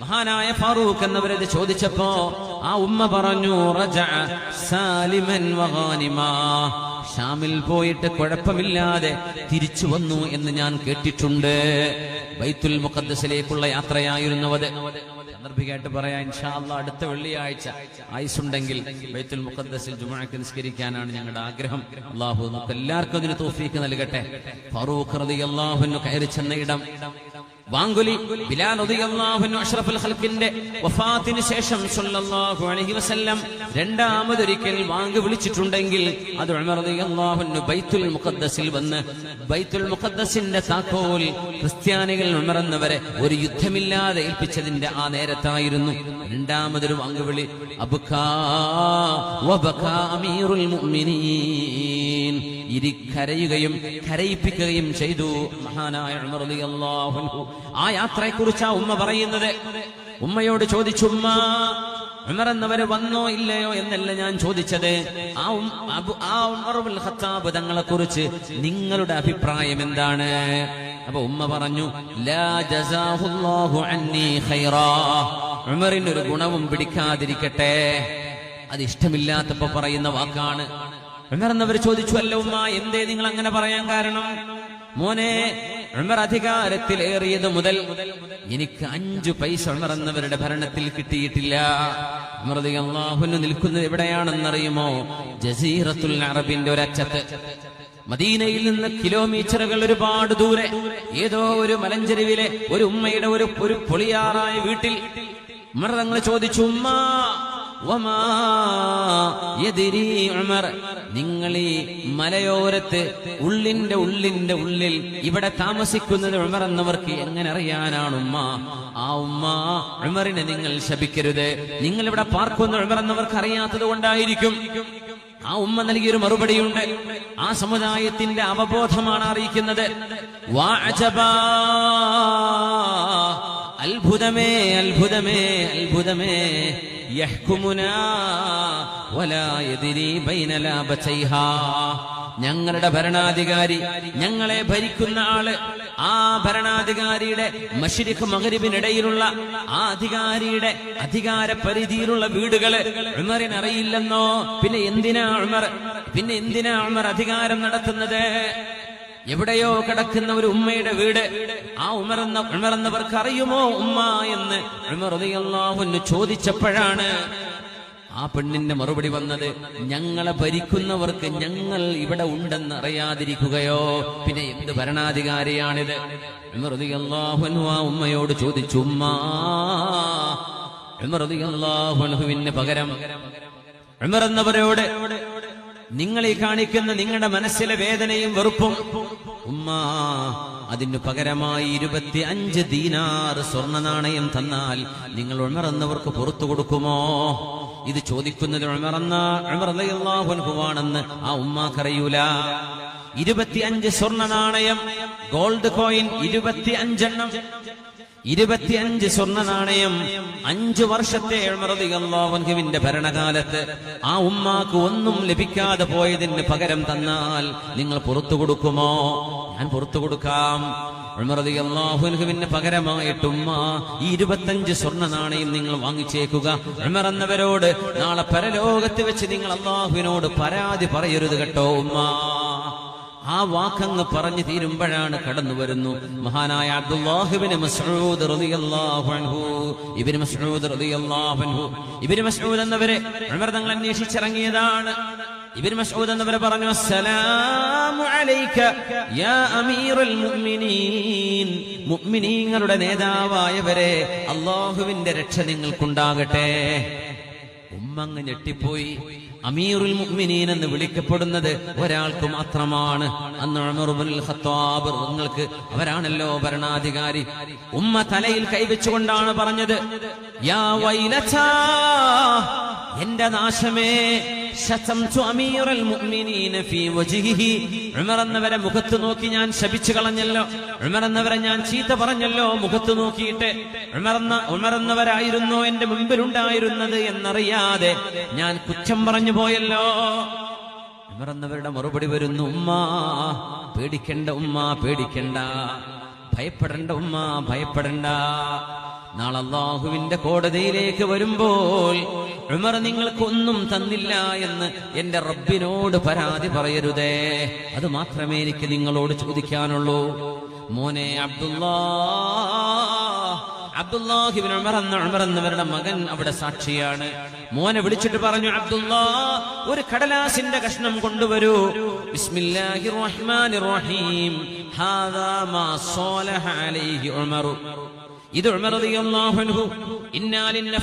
മഹാനായ ഫാറൂഖ് എന്നവരത് ചോദിച്ചപ്പോ ആ ഉമ്മ പറഞ്ഞു, റജഅ സാലിമൻ വഗാനിമാ, ഷാമിൽ പോയിട്ട് കുഴപ്പമില്ലാതെ തിരിച്ചു വന്നു എന്ന് ഞാൻ കേട്ടിട്ടുണ്ട്. ബൈത്തുൽ മുഖദ്ദസിലേക്കുള്ള യാത്രയായിരുന്നു അത്. സന്ദർഭികമായിട്ട് പറയാം, ഇൻഷാ അല്ലാഹ് അടുത്ത വെള്ളിയാഴ്ച ആയുസുണ്ടെങ്കിൽ ബൈത്തുൽ മുഖദ്ദസിൽ ജുമുഅക്ക് നിസ്കരിക്കാനാണ് ഞങ്ങളുടെ ആഗ്രഹം. അല്ലാഹു നമുക്ക് എല്ലാവർക്കും അതിന് തൗഫീഖ് നൽകട്ടെ. ഫാറൂഖ് റളിയല്ലാഹു അൻഹു കയറി ചെന്ന ഇടം വാങ്കുലി ബിലാൽ റളിയല്ലാഹു അൻഹു അഷ്റഫുൽ ഖൽഖിന്റെ വഫാത്തിന് ശേഷം സല്ലല്ലാഹു അലൈഹി വസല്ലം രണ്ടാമതൊരിക്കൽ വാങ്ക് വിളിച്ചിട്ടുണ്ടെങ്കിൽ അത് ഉമർ റളിയല്ലാഹു അൻഹു ബൈത്തുൽ മുഖദ്ദസിൽ വന്ന് ബൈത്തുൽ മുഖദ്ദസിന്റെ താക്കോൽ ക്രിസ്ത്യാനികൾ ഉമർ എന്നവരെ ഒരു യുദ്ധമില്ലാതെ ഏൽപ്പിച്ചതിന്റെ ആ നേരത്തായിരുന്നു രണ്ടാമതൊരു വാങ്ക് വിളി. അബ്കാ വബകാ അമീറുൽ മുഅ്മിനീൻ, കരയുകയും കരയിപ്പിക്കുകയും ചെയ്തു മഹാനായ ഉമർ റളിയല്ലാഹു അൻഹു. ആ യാത്രയെക്കുറിച്ച് ആ ഉമ്മ പറയുന്നത്. ഉമ്മയോട് ചോദിച്ചു, ഉമ്മ, ഉമർ എന്നവര് വന്നോ ഇല്ലയോ എന്നല്ല ഞാൻ ചോദിച്ചത്, ആ ഉമർ ഇബ്നുൽ ഖത്താബ് തങ്ങളെ കുറിച്ച് നിങ്ങളുടെ അഭിപ്രായം എന്താണ്? അപ്പൊ ഉമ്മ പറഞ്ഞു, ലാ ജസാഹുല്ലാഹു അന്നി ഖൈറാ, ഉമറിനൊരു ഗുണവും പിടിക്കാതിരിക്കട്ടെ. അത് ഇഷ്ടമില്ലാത്തപ്പോ പറയുന്ന വാക്കാണ്. ഉമർ എന്നവർ ചോദിച്ചു, അല്ല ഉമ്മ, എന്തേ നിങ്ങൾ അങ്ങനെ പറയാൻ കാരണം? മോനെ, ഉമർ അധികാരത്തിലേറിയത് മുതൽ എനിക്ക് 5 പൈസ ഉമർ എന്നവരുടെ ഭരണത്തിൽ കിട്ടിയിട്ടില്ല. ഉമർ റളിയല്ലാഹു അൻഹു നിൽക്കുന്നത് എവിടെയാണെന്നറിയുമോ? ജസീറത്തുൽ അറബിന്റെ ഒരറ്റത്ത്. മദീനയിൽ നിന്ന് കിലോമീറ്ററുകൾ ഒരുപാട് ദൂരെ ഏതോ ഒരു മലഞ്ചെരുവിലെ ഒരു ഉമ്മയുടെ ഒരു പൊളിയാറായ വീട്ടിൽ ഉമർ തങ്ങൾ ചോദിച്ചു, ഉമ്മ വമാ യദ്രി ഉമർ, നിങ്ങൾ ഈ മലയോരത്ത് ഉള്ളിന്റെ ഉള്ളിൽ ഇവിടെ താമസിക്കുന്നത് ഉമർ എന്നവർക്ക് എങ്ങനെ അറിയാനാണ് ഉമ്മ? ആ ഉമ്മ, ഉമറിനെ നിങ്ങൾ ശപിക്കരുത്. നിങ്ങൾ ഇവിടെ പാർക്കുന്ന ഉമർ എന്നവർക്ക് അറിയാത്തത് കൊണ്ടായിരിക്കും. ആ ഉമ്മ നൽകിയൊരു മറുപടിയുണ്ട്. ആ സമുദായത്തിന്റെ അവബോധമാണ് അറിയിക്കുന്നത്. വഅജബാ, അത്ഭുതമേ അത്ഭുതമേ അത്ഭുതമേ, യഹ്കുമുനാ വലാ യദ്രി ബൈന ലാബതൈഹാ, ഞങ്ങളുടെ ഭരണാധികാരി, ഞങ്ങളെ ഭരിക്കുന്ന ആള്, ആ ഭരണാധികാരിയുടെ മശ്രിഖ് മഗ്രിബിനിടയിലുള്ള ആ അധികാരിയുടെ അധികാര പരിധിയിലുള്ള വീടുകള് ഉമറിന് അറിയില്ലെന്നോ? പിന്നെ എന്തിനാ ഉമർ അധികാരം നടത്തുന്നത്? എവിടെയോ കിടക്കുന്ന ഒരു ഉമ്മയുടെ വീട് ആ ഉമർ എന്നവർക്ക് അറിയുമോ ഉമ്മ എന്ന് ഉമർ റളിയല്ലാഹു അൻഹു ചോദിച്ചപ്പോഴാണ് ആ പെണ്ണിന്റെ മറുപടി വന്നത്, ഞങ്ങളെ ഭരിക്കുന്നവർക്ക് ഞങ്ങൾ ഇവിടെ ഉണ്ടെന്ന് അറിയാതിരിക്കുകയോ? പിന്നെ എന്ത് ഭരണാധികാരിയാണിത്? ഉമർ റളിയല്ലാഹു അൻഹു ആ ഉമ്മയോട് ചോദിച്ചു, ഉമ്മ, ഉമർ റളിയല്ലാഹു അൻഹുവിന് പകരം ഉമർ എന്നവരോട് നിങ്ങൾ ഈ കാണിക്കുന്ന നിങ്ങളുടെ മനസ്സിലെ വേദനയും വെറുപ്പും, ഉമ്മ, അതിനു പകരമായി 25 ദീനാർ സ്വർണ്ണ നാണയം തന്നാൽ നിങ്ങൾ ഉമർ എന്നവർക്ക് പുറത്തു കൊടുക്കുമോ? ഇത് ചോദിക്കുന്നത് ഉമർ റളിയല്ലാഹു അൻഹു ആണെന്ന് ആ ഉമ്മാക്കറിയൂല. 25 സ്വർണ്ണ നാണയം, ഗോൾഡ് കോയിൻ 25 എണ്ണം, 25 സ്വർണ്ണ നാണയം 5 വർഷത്തെ ഉമർ റളിയല്ലാഹു അൻഹുവിന്റെ ഭരണകാലത്ത് ആ ഉമ്മാക്ക് ഒന്നും ലഭിക്കാതെ പോയതിന് പകരം തന്നാൽ നിങ്ങൾ പുറത്തു കൊടുക്കുമോ? ഞാൻ പുറത്തു കൊടുക്കാം. ഉമർ റളിയല്ലാഹു അൻഹുവിന് പകരമായിട്ട് ഉമ്മ ഈ 25 സ്വർണ്ണ നാണയം നിങ്ങൾ വാങ്ങിച്ചേക്കുക. ഉമർ എന്നവരോട് നാളെ പരലോകത്ത് വെച്ച് നിങ്ങൾ അല്ലാഹുവിനോട് പരാതി പറയരുത് കേട്ടോ ഉമ്മ. ആ വാക്കങ്ങ് പറഞ്ഞു തീരുമ്പോഴാണ് കടന്നു വരുന്നു മഹാനായ അബ്ദുല്ലാഹ് ഇബ്നു മസ്ഊദ് റളിയല്ലാഹു അൻഹു. ഇബ്നു മസ്ഊദ് റളിയല്ലാഹു അൻഹു, ഇബ്നു മസ്ഊദ് എന്നവരെ ഉമർ തങ്ങൾ അന്വേഷിച്ചിറങ്ങിയതാണ്. ഇബ്നു മസ്ഊദ് എന്നവരെ പറഞ്ഞു, അസ്സലാമു അലൈക യാ അമീറുൽ മുഅ്മിനീൻ, മുഅ്മിനീങ്ങളുടെ നേതാവായവരെ, അല്ലാഹുവിന്റെ രക്ഷ നിങ്ങൾക്കുണ്ടാകട്ടെ. ഉമ്മങ്ങ് ഞെട്ടിപ്പോയി. അമീറുൽ മുഅ്മിനീൻ എന്ന് വിളിക്കപ്പെടുന്നത് ഒരാൾക്ക് മാത്രമാണ്. അന്ന് ഉമർ ഇബ്നുൽ ഖത്താബ് നിങ്ങൾക്ക് അവരാണല്ലോ ഭരണാധികാരി. ഉമ്മ തലയിൽ കൈവച്ചുകൊണ്ടാണ് പറഞ്ഞത്, യാ വൈലതാ, എന്റെ നാശമേ, ശതംതു അമീറുൽ മുഅ്മിനീന ഫീ വജ്ഹിഹി, ഉമർ എന്നവരെ മുഖത്ത് നോക്കി ഞാൻ ശപിച്ചു കളഞ്ഞല്ലോ, ഉമർ എന്നവരെ ഞാൻ ചീത്ത പറഞ്ഞല്ലോ മുഖത്ത് നോക്കിയിട്ട്. ഉമർ എന്നവരായിരുന്നു എന്റെ മുമ്പിലുണ്ടായിരുന്നത് എന്നറിയാതെ ഞാൻ കുറ്റം പറഞ്ഞു പോയല്ലോ. ഉമർ എന്നവരുടെ മറുപടി വരുന്നു, ഉമ്മ പേടിക്കണ്ട, ഉമ്മ പേടിക്കണ്ട, ഭയപ്പെടണ്ട ഉമ്മ, ഭയപ്പെടണ്ട. നാളെ അല്ലാഹുവിന്റെ കോടതിയിലേക്ക് വരുമ്പോൾ ഉമർ നിങ്ങൾക്കൊന്നും തന്നില്ല എന്ന് എന്റെ റബ്ബിനോട് പരാതി പറയരുതേ. അത് മാത്രമേ എനിക്ക് നിങ്ങളോട് ചോദിക്കാനുള്ളൂ. മോനെ അബ്ദുല്ലാഹ് ഇബ്നു ഉമർ എന്നവരുടെ മകൻ അവിടെ സാക്ഷിയാണ്. മോനെ വിളിച്ചിട്ട് പറഞ്ഞു, അബ്ദുല്ലാഹ്, ഒരു കടലാസിന്റെ കഷ്ണം കൊണ്ടുവരൂ. ബിസ്മില്ലാഹിർ റഹ്മാനിർ റഹീം, ഹാദാ മാ സാലഹ അലൈഹി ഉമർ. ഇത് ഉമർ റളിയല്ലാഹു അൻഹു ഇന്നാലിന്ന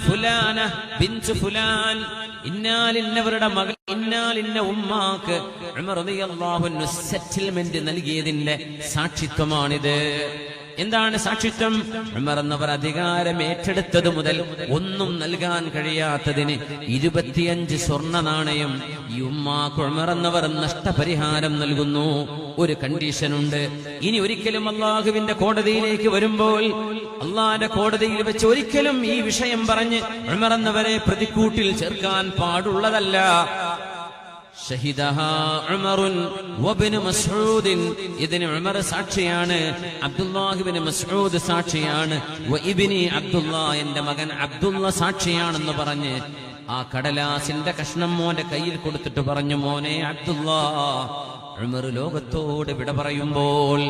ഫുലാന ബിൻത് ഫുലാൻ, ഇന്നാലിന്നവരുടെ മകൾ, ഇന്നാലിന്ന ഉമ്മാക്ക് ഉമർ റളിയല്ലാഹു അൻഹു സെറ്റിൽമെന്റ് നൽകിയതിന്റെ സാക്ഷിത്വമാണിത്. എന്താണ് സാക്ഷിത്വം? ഉമർ എന്നവർ അധികാരം ഏറ്റെടുത്തത് മുതൽ ഒന്നും നൽകാൻ കഴിയാത്തതിന് 25 സ്വർണ്ണ നാണയം ഈ ഉമ്മാക്ക് ഉമർ എന്നവർ നഷ്ടപരിഹാരം നൽകുന്നു. ഒരു കണ്ടീഷനുണ്ട്, ഇനി ഒരിക്കലും അല്ലാഹുവിന്റെ കോടതിയിലേക്ക് വരുമ്പോൾ, അല്ലാഹുവിന്റെ കോടതിയിൽ വെച്ച് ഒരിക്കലും ഈ വിഷയം പറഞ്ഞ് ഉമർ എന്നവരെ പ്രതിക്കൂട്ടിൽ ചേർക്കാൻ പാടുള്ളതല്ല. ഷഹിദഹാ ഉമറുൻ വബ്നു മസ്ഊദിൻ, ഇതിന് ഉമർ സാക്ഷിയാണ്, അബ്ദുല്ലാഹ് ഇബ്നു മസ്ഊദ് സാക്ഷിയാണ്, വഇബ്നി അബ്ദുല്ലാഹ്, എന്റെ മകൻ അബ്ദുല്ല സാക്ഷിയാണെന്ന് പറഞ്ഞ് ആ കടലാസിന്റെ കഷ്ണം മോന്റെ കയ്യിൽ കൊടുത്തിട്ട് പറഞ്ഞു, മോനെ അബ്ദുല്ലാ, ഉമർ ലോകത്തോട് വിട പറയുമ്പോൾ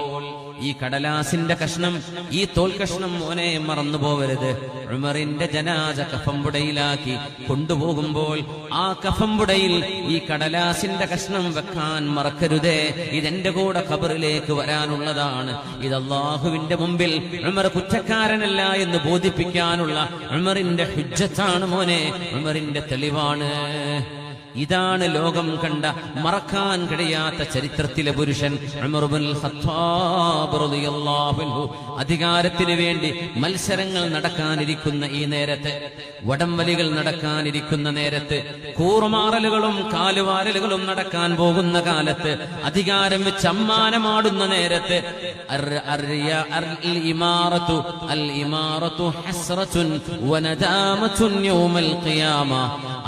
ഈ കടലാസിന്റെ കഷ്ണം, ഈ തോൽ കഷ്ണം മോനെ മറന്നു പോവരുത്. ഉമറിന്റെ ജനാസ കഫംപുടയിലാക്കി കൊണ്ടുപോകുമ്പോൾ ആ കഫംപുടയിൽ ഈ കടലാസിന്റെ കഷ്ണം വെക്കാൻ മറക്കരുതേ. ഇതെന്റെ കൂടെ ഖബറിലേക്ക് വരാനുള്ളതാണ്. ഇത് അല്ലാഹുവിന്റെ മുമ്പിൽ ഉമർ കുറ്റക്കാരനല്ല എന്ന് ബോധിപ്പിക്കാനുള്ള ഉമറിന്റെ ഹുജ്ജത്താണ് മോനെ, ഉമറിന്റെ തെളിവാണ്. ഇതാണ് ലോകം കണ്ട മറക്കാൻ കഴിയാത്ത ചരിത്രത്തിലെ പുരുഷൻ ഉമർ ഇബ്നുൽ ഖത്താബ് റളിയല്ലാഹു അൻഹു. അധികാരത്തിന് വേണ്ടി മത്സരങ്ങൾ നടക്കാനിരിക്കുന്ന ഈ നേരത്ത്, വടംവലികൾ നടക്കാനിരിക്കുന്ന നേരത്ത്, കൂറുമാറലുകളും കാലുവാരലുകളും നടക്കാൻ പോകുന്ന കാലത്ത്, അധികാരം വെച്ച് അമ്മാനമാടുന്ന നേരത്ത്,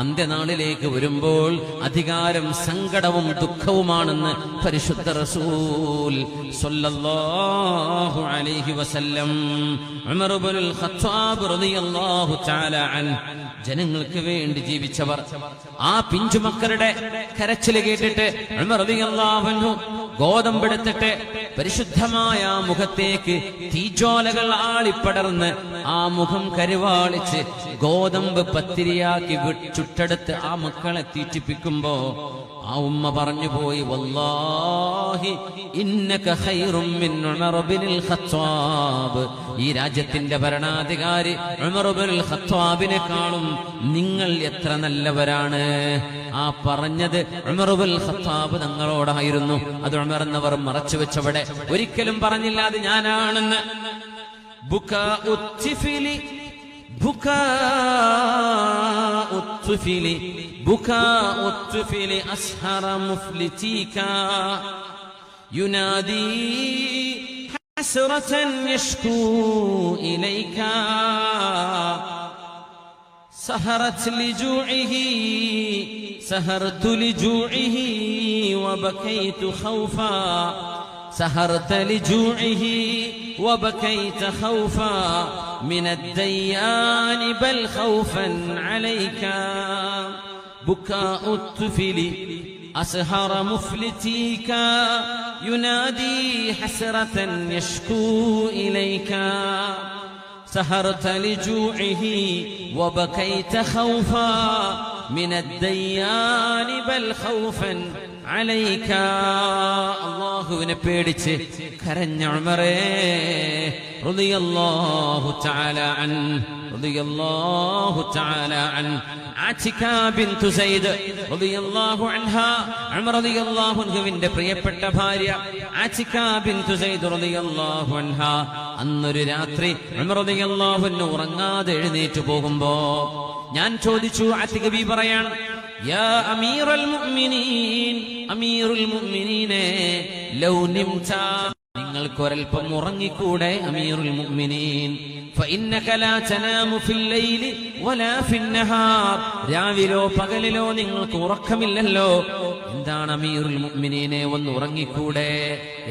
അന്ത്യനാളിലേക്ക് വരുമ്പോൾ അധികാരം സങ്കടവും ദുഃഖവുമാണെന്ന് പരിശുദ്ധ റസൂൽ സ്വല്ലല്ലാഹു അലൈഹി വസല്ലം. ഉമർ ഇബ്നുൽ ഖത്താബ് റളിയല്ലാഹു തആല അൻഹു ജനങ്ങൾക്ക് വേണ്ടി ജീവിച്ചവർ. ആ പിഞ്ചുമക്കളുടെ കരച്ചിൽ കേട്ടിട്ട് ഉമർ റളിയല്ലാഹു അൻഹു ഗോതമ്പെടുത്തിട്ട് പരിശുദ്ധമായ മുഖത്തേക്ക് തീജ്വാലകൾ ആളിപ്പടർന്ന് ആ മുഖം കരുവാളിച്ച് ഗോതമ്പ് പത്തിരിയാക്കി ചുട്ടെടുത്ത് ആ മക്കളെ തീറ്റിപ്പിക്കുമ്പോ ആ ഉമ്മ പറഞ്ഞു പോയി, വല്ലാഹി ഇന്നക ഖൈറും മിൻ ഉമർ ഇബ്നുൽ ഖത്താബ്. ഈ രാജ്യത്തിന്റെ ഭരണാധികാരി ഉമർ ഇബ്നുൽ ഖത്താബിനെക്കാളും നിങ്ങൾ എത്ര നല്ലവരാണ്. ആ പറഞ്ഞത് ഉമർ ഇബ്നുൽ ഖത്താബ് തങ്ങളോടായിരുന്നു. അത് ഉമർ എന്നവർ മറച്ചു വെച്ചവിടെ ഒരിക്കലും പറഞ്ഞില്ല അത് ഞാനാണെന്ന്. ബുകാഉ ത്ഫിലി بكاء الطفل بكاء الطفل أسهر مفلتيكا ينادي حسرة يشكو إليك سهرت لجوعه سهرت لجوعه وبكيت خوفا سهرت لجوعه وبكيت خوفا من الديان بل خوفا عليك بكاء الطفل أسهر مفلتيك ينادي حسرة يشكو إليك سهرت لجوعه وبكيت خوفا من الديان بل خوفا عليك അല്ലാഹുവിനെ പേടിച്ച് കരഞ്ഞ ഉമറേ റളിയല്ലാഹു തആല അൻ ആതിക ബിൻതു സൈദ് റളിയല്ലാഹു അൻഹാ ഉമർ റളിയല്ലാഹു അൻഹുവിന്റെ പ്രിയപ്പെട്ട ഭാര്യ ആതിക ബിൻതു സൈദ് റളിയല്ലാഹു അൻഹാ അന്നൊരു രാത്രി ഉമർ റളിയല്ലാഹു അൻഹു ഉറങ്ങാതെ എഴുന്നേറ്റ് പോകുമ്പോ ഞാൻ ചോദിച്ചു, ആതിക ബി പറയാണ്, യാ അമീറുൽ മുഅ്മിനീൻ, അമീറുൽ മുഅ്മിനീനെ ലൗ നിംത, നിങ്ങൾക്കൊരൽപ്പം ഉറങ്ങിക്കൂടെ അമീറുൽ മുഅ്മിനീൻ? فإنك لا تنام في الليل ولا في النهار, രാവിലോ പകലിലോ നിങ്ങൾക്ക് ഉറക്കമില്ലല്ലോ. എന്താണ് അമീറുൽ മുഅ്മിനീനെ, ഒന്ന് ഉറങ്ങിക്കൂടെ?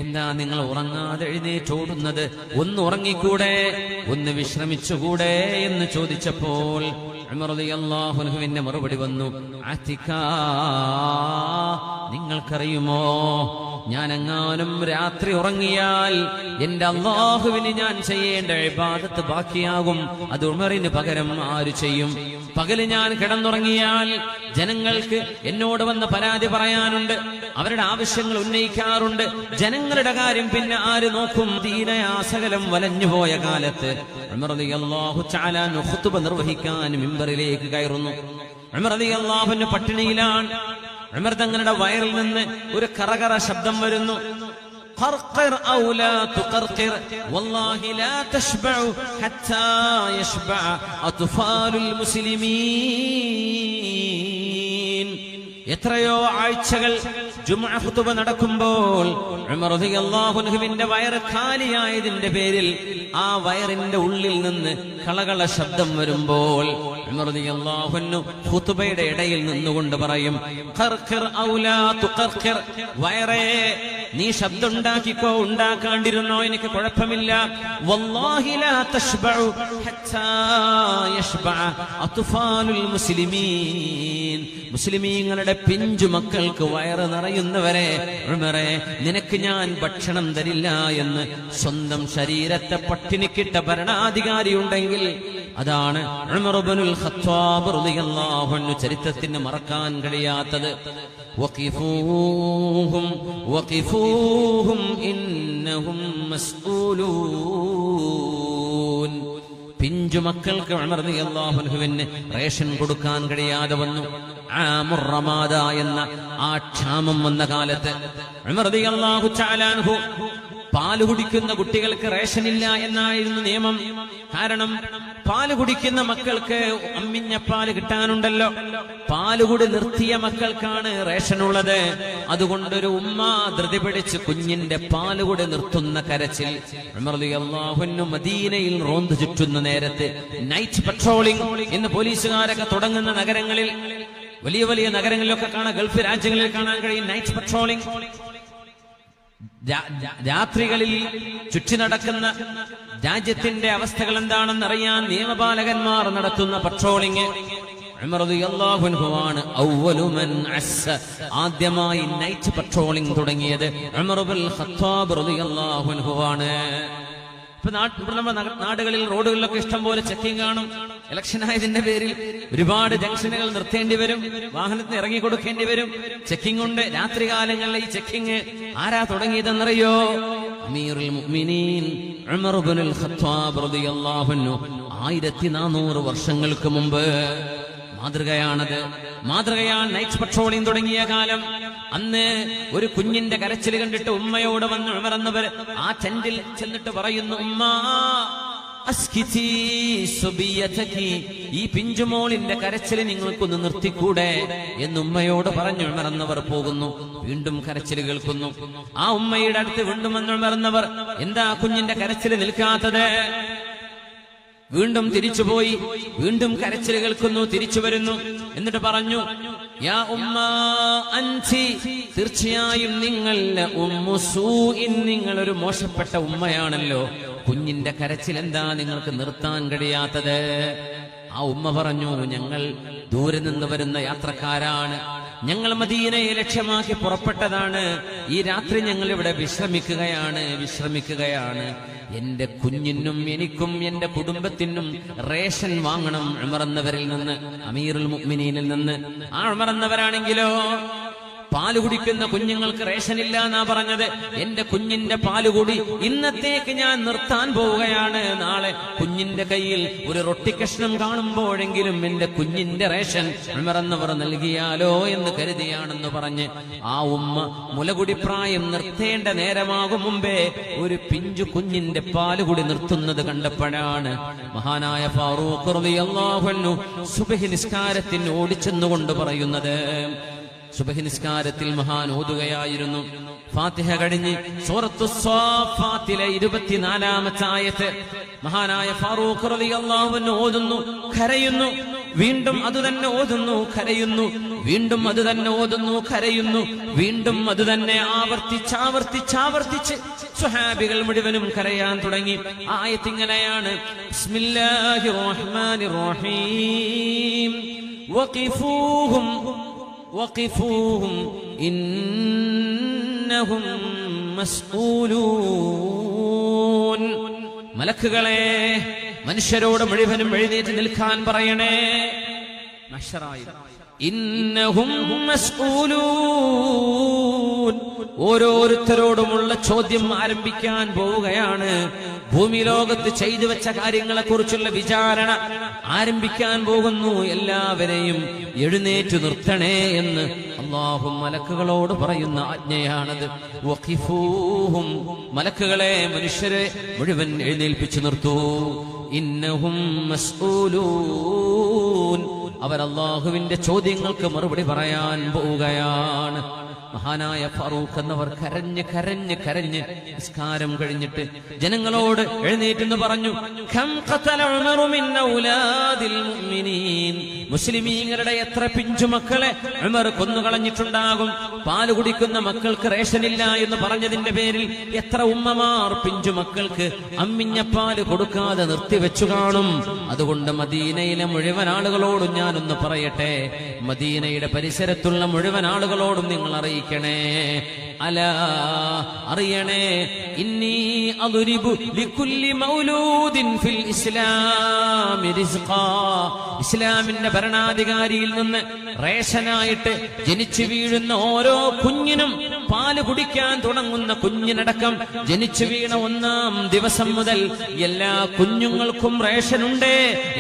എന്താ നിങ്ങൾ ഉറങ്ങാതെ എഴുന്നേറ്റോടുന്നത്? ഒന്ന് ഉറങ്ങിക്കൂടെ, ഒന്ന് വിശ്രമിച്ചുകൂടെ എന്ന് ചോദിച്ചപ്പോൾ ഉമർ റളിയല്ലാഹു അൻഹുവിന്റെ മറുപടി വന്നു, ആതിക, നിങ്ങൾക്കറിയുമോ, ഞാനെങ്ങാനും രാത്രി ഉറങ്ങിയാൽ എന്റെ അല്ലാഹുവിന് ഞാൻ ചെയ്യേണ്ട ഇബാദത്ത് ബാക്കിയാകും. അത് ഉമറിന് പകരം ആര് ചെയ്യും? പകല് ഞാൻ കിടന്നുറങ്ങിയാൽ ജനങ്ങൾക്ക് എന്നോട് വന്ന് പരാതി പറയാനുണ്ട്, അവരുടെ ആവശ്യങ്ങൾ ഉന്നയിക്കാറുണ്ട്. ജനങ്ങളുടെ കാര്യം പിന്നെ ആര് നോക്കും? ദീനയാസകലം വലഞ്ഞുപോയ കാലത്ത് ഉമർ റളിയല്ലാഹു തആല ഖുതുബ നിർവഹിക്കാൻ മിമ്പറിലേക്ക് കയറുന്നു. ഉമർ റളിയല്ലാഹു അൻഹു പട്ടിണിയിലാണ്. ഉമർ തങ്ങളുടെ വയറിൽ നിന്ന് ഒരു കറകറ ശബ്ദം വരുന്നു. قرقر أو لا تقرقر والله لا تشبع حتى يشبع أطفال المسلمين. എത്രയോ ആഴ്ചകൾ ജുമുഅ ഖുതുബ നടക്കുമ്പോൾ ഉമർ റളിയല്ലാഹു അൻഹുവിന്റെ വയറ് ഖാലിയായതിന്റെ പേരിൽ ആ വയറിന്റെ ഉള്ളിൽ നിന്ന് കളകള ശബ്ദം വരുമ്പോൾ ഉമർ റളിയല്ലാഹു അൻഹു ഖുതുബയുടെ ഇടയിൽ നിന്നുകൊണ്ട് പറയും, ഖർഖിർ ഔ ലാ തുഖർഖിർ, വയറേ നീ ശബ്ദം ഉണ്ടാക്കിക്കോ, ഉണ്ടാക്കാണ്ടിരുന്നോ, എനിക്ക് കുഴപ്പമില്ല. വല്ലാഹി ലാ തശ്ബഉ ഹത്താ യശ്ബഅ അത്ഫാലുൽ മുസ്ലിമീൻ. മുസ്ലിമീങ്ങളുടെ പിഞ്ചു മക്കൾക്ക് വയറ് നിറയുന്നവരെ ഉമറേ നിനക്ക് ഞാൻ ഭക്ഷണം തരില്ല എന്ന് സ്വന്തം ശരീരത്തെ പട്ടിണിക്കിട്ട ഭരണാധികാരി ഉണ്ടെങ്കിൽ അതാണ് ഉമർ ഇബ്നുൽ ഖത്താബ് റളിയല്ലാഹു അൻഹു ചരിത്രത്തിന് മറക്കാൻ കഴിയാത്തത്. വഖിഫൂഹും ഇന്നഹും മസ്ഊലൂൻ. പിഞ്ചു മക്കൾക്ക് ഉമർ റളിയല്ലാഹു അൻഹുവിന് റേഷൻ കൊടുക്കാൻ കഴിയാതെ വന്നു. ആമുർ റമാദ എന്ന ആ ക്ഷാമം വന്ന കാലത്ത് ഉമർ റളിയല്ലാഹു തആല അൻഹു പാല് കുടിക്കുന്ന കുട്ടികൾക്ക് റേഷനില്ല എന്നായിരുന്നു നിയമം. കാരണം പാല് കുടിക്കുന്ന മക്കൾക്ക് അമ്മിഞ്ഞ പാല് കിട്ടാനുണ്ടല്ലോ. പാലുകുടി നിർത്തിയ മക്കൾക്കാണ് റേഷനുള്ളത്. അതുകൊണ്ടൊരു ഉമ്മ ധൃതി പിടിച്ച് കുഞ്ഞിന്റെ പാലുകുടി നിർത്തുന്ന കരച്ചിൽ. ഉമർ റളിയല്ലാഹു അൻഹു മദീനയിൽ റോന്ത് ചുറ്റുന്ന നേരത്ത് നൈറ്റ് പട്രോളിംഗ് ഇന്ന് പോലീസുകാരൊക്കെ തുടങ്ങുന്ന നഗരങ്ങളിൽ, വലിയ വലിയ നഗരങ്ങളിലൊക്കെ കാണാം, ഗൾഫ് രാജ്യങ്ങളിൽ കാണാൻ കഴിയും നൈറ്റ് പട്രോളിംഗ്. രാത്രികളിൽ ചുറ്റി നടക്കുന്ന രാജ്യത്തിന്റെ അവസ്ഥകൾ എന്താണെന്ന് അറിയാൻ നിയമപാലകന്മാർ നടത്തുന്ന പട്രോളിംഗ്. ഉമർ റളിയല്ലാഹു അൻഹുവാണ് അവ്വലു മൻ അസ്സ, ആദ്യമായി നൈറ്റ് പട്രോളിംഗ് തുടങ്ങിയത് ഉമർ ഇബ്നുൽ ഖത്താബ് റളിയല്ലാഹു അൻഹുവാണ്. ഇപ്പൊ നമ്മുടെ നാടുകളിൽ റോഡുകളിലൊക്കെ ഇഷ്ടം പോലെ ചെക്കിംഗ് കാണും. ഇലക്ഷൻ ആയതിന്റെ പേരിൽ ഒരുപാട് ജംഗ്ഷനുകൾ നിർത്തേണ്ടി വരും, വാഹനത്തിന് ഇറങ്ങി കൊടുക്കേണ്ടി വരും. ചെക്കിംഗ് ഉണ്ട്. രാത്രികാലങ്ങളിൽ ഈ ചെക്കിംഗ് ആരാ തുടങ്ങിയതെന്നറിയോ? അമീറുൽ മുഅ്മിനീൻ ഉമർ ഇബ്നുൽ ഖത്താബ് റളിയല്ലാഹു അൻഹു 1400 വർഷങ്ങൾക്ക് മുമ്പ്. മാതൃകയാണത്. മാതൃകയാണ് നൈറ്റ് പട്രോളിംഗ് തുടങ്ങിയ കാലം. അന്ന് ഒരു കുഞ്ഞിന്റെ കരച്ചിൽ കണ്ടിട്ട് ഉമ്മയോട് വന്ന് ഉമർ എന്നവർ ആ ടെന്റിൽ ചെന്നിട്ട് പറയുന്നു, ഉമ്മ അസ്കിതി സുബിയതകി, ഈ പിഞ്ചുമോളിന്റെ കരച്ചിൽ നിങ്ങൾക്കൊന്ന് നിർത്തിക്കൂടെ എന്ന് ഉമ്മയോട് പറഞ്ഞു ഉമർ എന്നവർ പോകുന്നു. വീണ്ടും കരച്ചിൽ കേൾക്കുന്നു. ആ ഉമ്മയുടെ അടുത്ത് വീണ്ടും വന്ന് ഉമർ എന്നവർ, എന്താ കുഞ്ഞിന്റെ കരച്ചിൽ നിൽക്കാത്തത്? വീണ്ടും തിരിച്ചുപോയി. വീണ്ടും കരച്ചിൽ കേൾക്കുന്നു. തിരിച്ചു വരുന്നു. എന്നിട്ട് പറഞ്ഞു, യാ ഉമ്മ അൻതി, തീർച്ചയായും നിങ്ങൾ ഉമ്മു സൂഇൻ, നിങ്ങൾ ഒരു മോശപ്പെട്ട ഉമ്മയാണല്ലോ. കുഞ്ഞിന്റെ കരച്ചിൽ എന്താ നിങ്ങൾക്ക് നിർത്താൻ കഴിയാത്തത്? ആ ഉമ്മ പറഞ്ഞു, ഞങ്ങൾ ദൂരെ നിന്ന് വരുന്ന യാത്രക്കാരാണ്, ഞങ്ങൾ മദീനയെ ലക്ഷ്യമാക്കി പുറപ്പെട്ടതാണ്. ഈ രാത്രി ഞങ്ങൾ ഇവിടെ വിശ്രമിക്കുകയാണ്. എന്റെ കുഞ്ഞിനും എനിക്കും എന്റെ കുടുംബത്തിനും റേഷൻ വാങ്ങണം ഉമർ എന്നവരിൽ നിന്ന്, അമീറുൽ മുഅ്മിനീനിൽ നിന്ന്. ആ ഉമർ എന്നവരാണെങ്കിലോ പാല് കുടിക്കുന്ന കുഞ്ഞുങ്ങൾക്ക് റേഷനില്ല എന്നാ പറഞ്ഞത്. എന്റെ കുഞ്ഞിന്റെ പാലുകൂടി ഇന്നത്തേക്ക് ഞാൻ നിർത്താൻ പോവുകയാണ്. നാളെ കുഞ്ഞിന്റെ കയ്യിൽ ഒരു റൊട്ടി കഷ്ണം കാണുമ്പോഴെങ്കിലും എന്റെ കുഞ്ഞിന്റെ റേഷൻ ഉമർ എന്നവർ നൽകിയാലോ എന്ന് കരുതിയാണെന്ന് പറഞ്ഞ് ആ ഉമ്മ മുലകുടിപ്രായം നിർത്തേണ്ട നേരമാകും മുമ്പേ ഒരു പിഞ്ചു കുഞ്ഞിന്റെ പാലുകൂടി നിർത്തുന്നത് കണ്ടപ്പോഴാണ് മഹാനായ ഫാറൂഖ് റളിയല്ലാഹു അൻഹു സുബ്ഹി നിസ്കാരത്തിന് ഓടിച്ചെന്നുകൊണ്ട് പറയുന്നത്. സുബ്ഹി നിസ്കാരത്തിൽ മഹാൻ ഓതുകയായിരുന്നു. ഫാത്തിഹ കഴിഞ്ഞ് സൂറത്തു സ്വാഫാത്തിലെ 24-ാമത്തെ ആയത്ത് മഹാനായ ഫാറൂഖ് റളിയല്ലാഹു അൻഹു ഓതുന്നു, കരയുന്നു. വീണ്ടും അതുതന്നെ ഓതുന്നു, കരയുന്നു. വീണ്ടും അതുതന്നെ ഓതുന്നു, കരയുന്നു. വീണ്ടും അതുതന്നെ ആവർത്തിച്ച് സ്വഹാബികൾ മുഴുവനും കരയാൻ തുടങ്ങി. ആയത്ത് ഇങ്ങനെയാണ്, ബിസ്മില്ലാഹിർ റഹ്മാനിർ റഹീം വഖിഫൂഹും ഇന്നഹും മസ്ഊലൂൻ. മലക്കുകളെ, മനുഷ്യരോട് മുഴുവനും എഴുന്നേറ്റ് നിൽക്കാൻ പറയണേ. മഹ്ശറായി ഇന്നഹും മസ്ഊലൂൻ, ഓരോരുത്തരോടുമുള്ള ചോദ്യം ആരംഭിക്കാൻ പോവുകയാണ്. ഭൂമി ലോകത്ത് ചെയ്തു വെച്ച കാര്യങ്ങളെ കുറിച്ചുള്ള വിചാരണ ആരംഭിക്കാൻ പോകുന്നു. എല്ലാവരെയും എഴുന്നേറ്റ് നിർത്തണേ എന്ന് അല്ലാഹു മലക്കുകളോട് പറയുന്ന ആജ്ഞയാണത്. വഖിഫൂഹും, മലക്കുകളെ, മനുഷ്യരെ മുഴുവൻ എഴുന്നേൽപ്പിച്ചു നിർത്തൂ. ഇന്നഹും മസ്ഊലൂൻ, അവർ അല്ലാഹുവിന്റെ ചോദ്യങ്ങൾക്ക് മറുപടി പറയാൻ പോവുകയാണ്. മഹാനായ ഫാറൂഖ് എന്നവർ കരഞ്ഞ് കരഞ്ഞ് കരഞ്ഞ് നിസ്കാരം കഴിഞ്ഞിട്ട് ജനങ്ങളോട് എഴുന്നേറ്റെന്ന് പറഞ്ഞു, മുസ്ലിമീങ്ങളുടെ എത്ര പിഞ്ചുമക്കളെ ഉമർ കൊന്നുകളഞ്ഞിട്ടുണ്ടാകും. പാല് കുടിക്കുന്ന മക്കൾക്ക് റേഷനില്ല എന്ന് പറഞ്ഞതിന്റെ പേരിൽ എത്ര ഉമ്മമാർ പിഞ്ചുമക്കൾക്ക് അമ്മിഞ്ഞപ്പാല് കൊടുക്കാതെ നിർത്തിവെച്ചു കാണും. അതുകൊണ്ട് മദീനയിലെ മുഴുവൻ ആളുകളോടും ഞാനൊന്ന് പറയട്ടെ, മദീനയുടെ പരിസരത്തുള്ള മുഴുവൻ ആളുകളോടും നിങ്ങൾ അറിയിക്കണേ, അലാ അറിയണേ, ഇന്നി അദ്രിബു ലികുല്ലി മൗലൂദിൻ ഫിൽ ഇസ്ലാമി റിസ്ഖാ, ഇസ്ലാമിന്റെ ഭരണാധികാരിയിൽ നിന്ന് റേഷനായിട്ട് ജനിച്ചു വീഴുന്ന ഓരോ കുഞ്ഞിനും, പാല് കുടിക്കാൻ തുടങ്ങുന്ന കുഞ്ഞിനടക്കം ജനിച്ചു വീണ 1-ാം ദിവസം മുതൽ എല്ലാ കുഞ്ഞുങ്ങൾക്കും റേഷനുണ്ട്,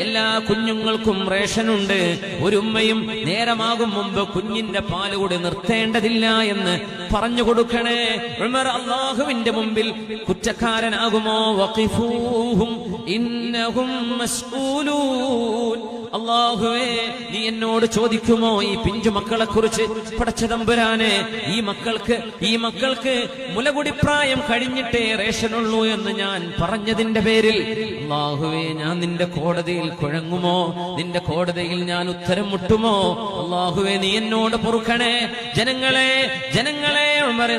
എല്ലാ കുഞ്ഞുങ്ങൾക്കും റേഷനുണ്ട്. ഒരു ഉമ്മയും നേരമാകും മുമ്പ് കുഞ്ഞിന്റെ പാല് കൂടി നിർത്തേണ്ടതില്ല എന്ന് പറഞ്ഞു കൊടുക്കണേ. ഉമർ അല്ലാഹുവിന്റെ മുമ്പിൽ കുറ്റക്കാരനാകുമോ? വഖിഫൂഹും ഇന്നഹും മസ്ഊലൂൻ. അല്ലാഹുവേ, നീ എന്നോട് ചോദിക്കുമോ ഈ പിഞ്ചു മക്കളെ കുറിച്ച്? പടച്ച തമ്പുരാനെ, ഈ മക്കൾക്ക് മുലകുടിപ്രായം കഴിഞ്ഞിട്ടേ റേഷനുള്ളൂ എന്ന് ഞാൻ പറഞ്ഞതിന്റെ പേരിൽ അല്ലാഹുവേ, ഞാൻ നിന്റെ കോടതിയിൽ കുഴങ്ങുമോ? നിന്റെ കോടതിയിൽ ഞാൻ ഉത്തരം മുട്ടുമോ? അല്ലാഹുവേ, നീ എന്നോട് പൊറുക്കണേ. ജനങ്ങളെ ഉമർ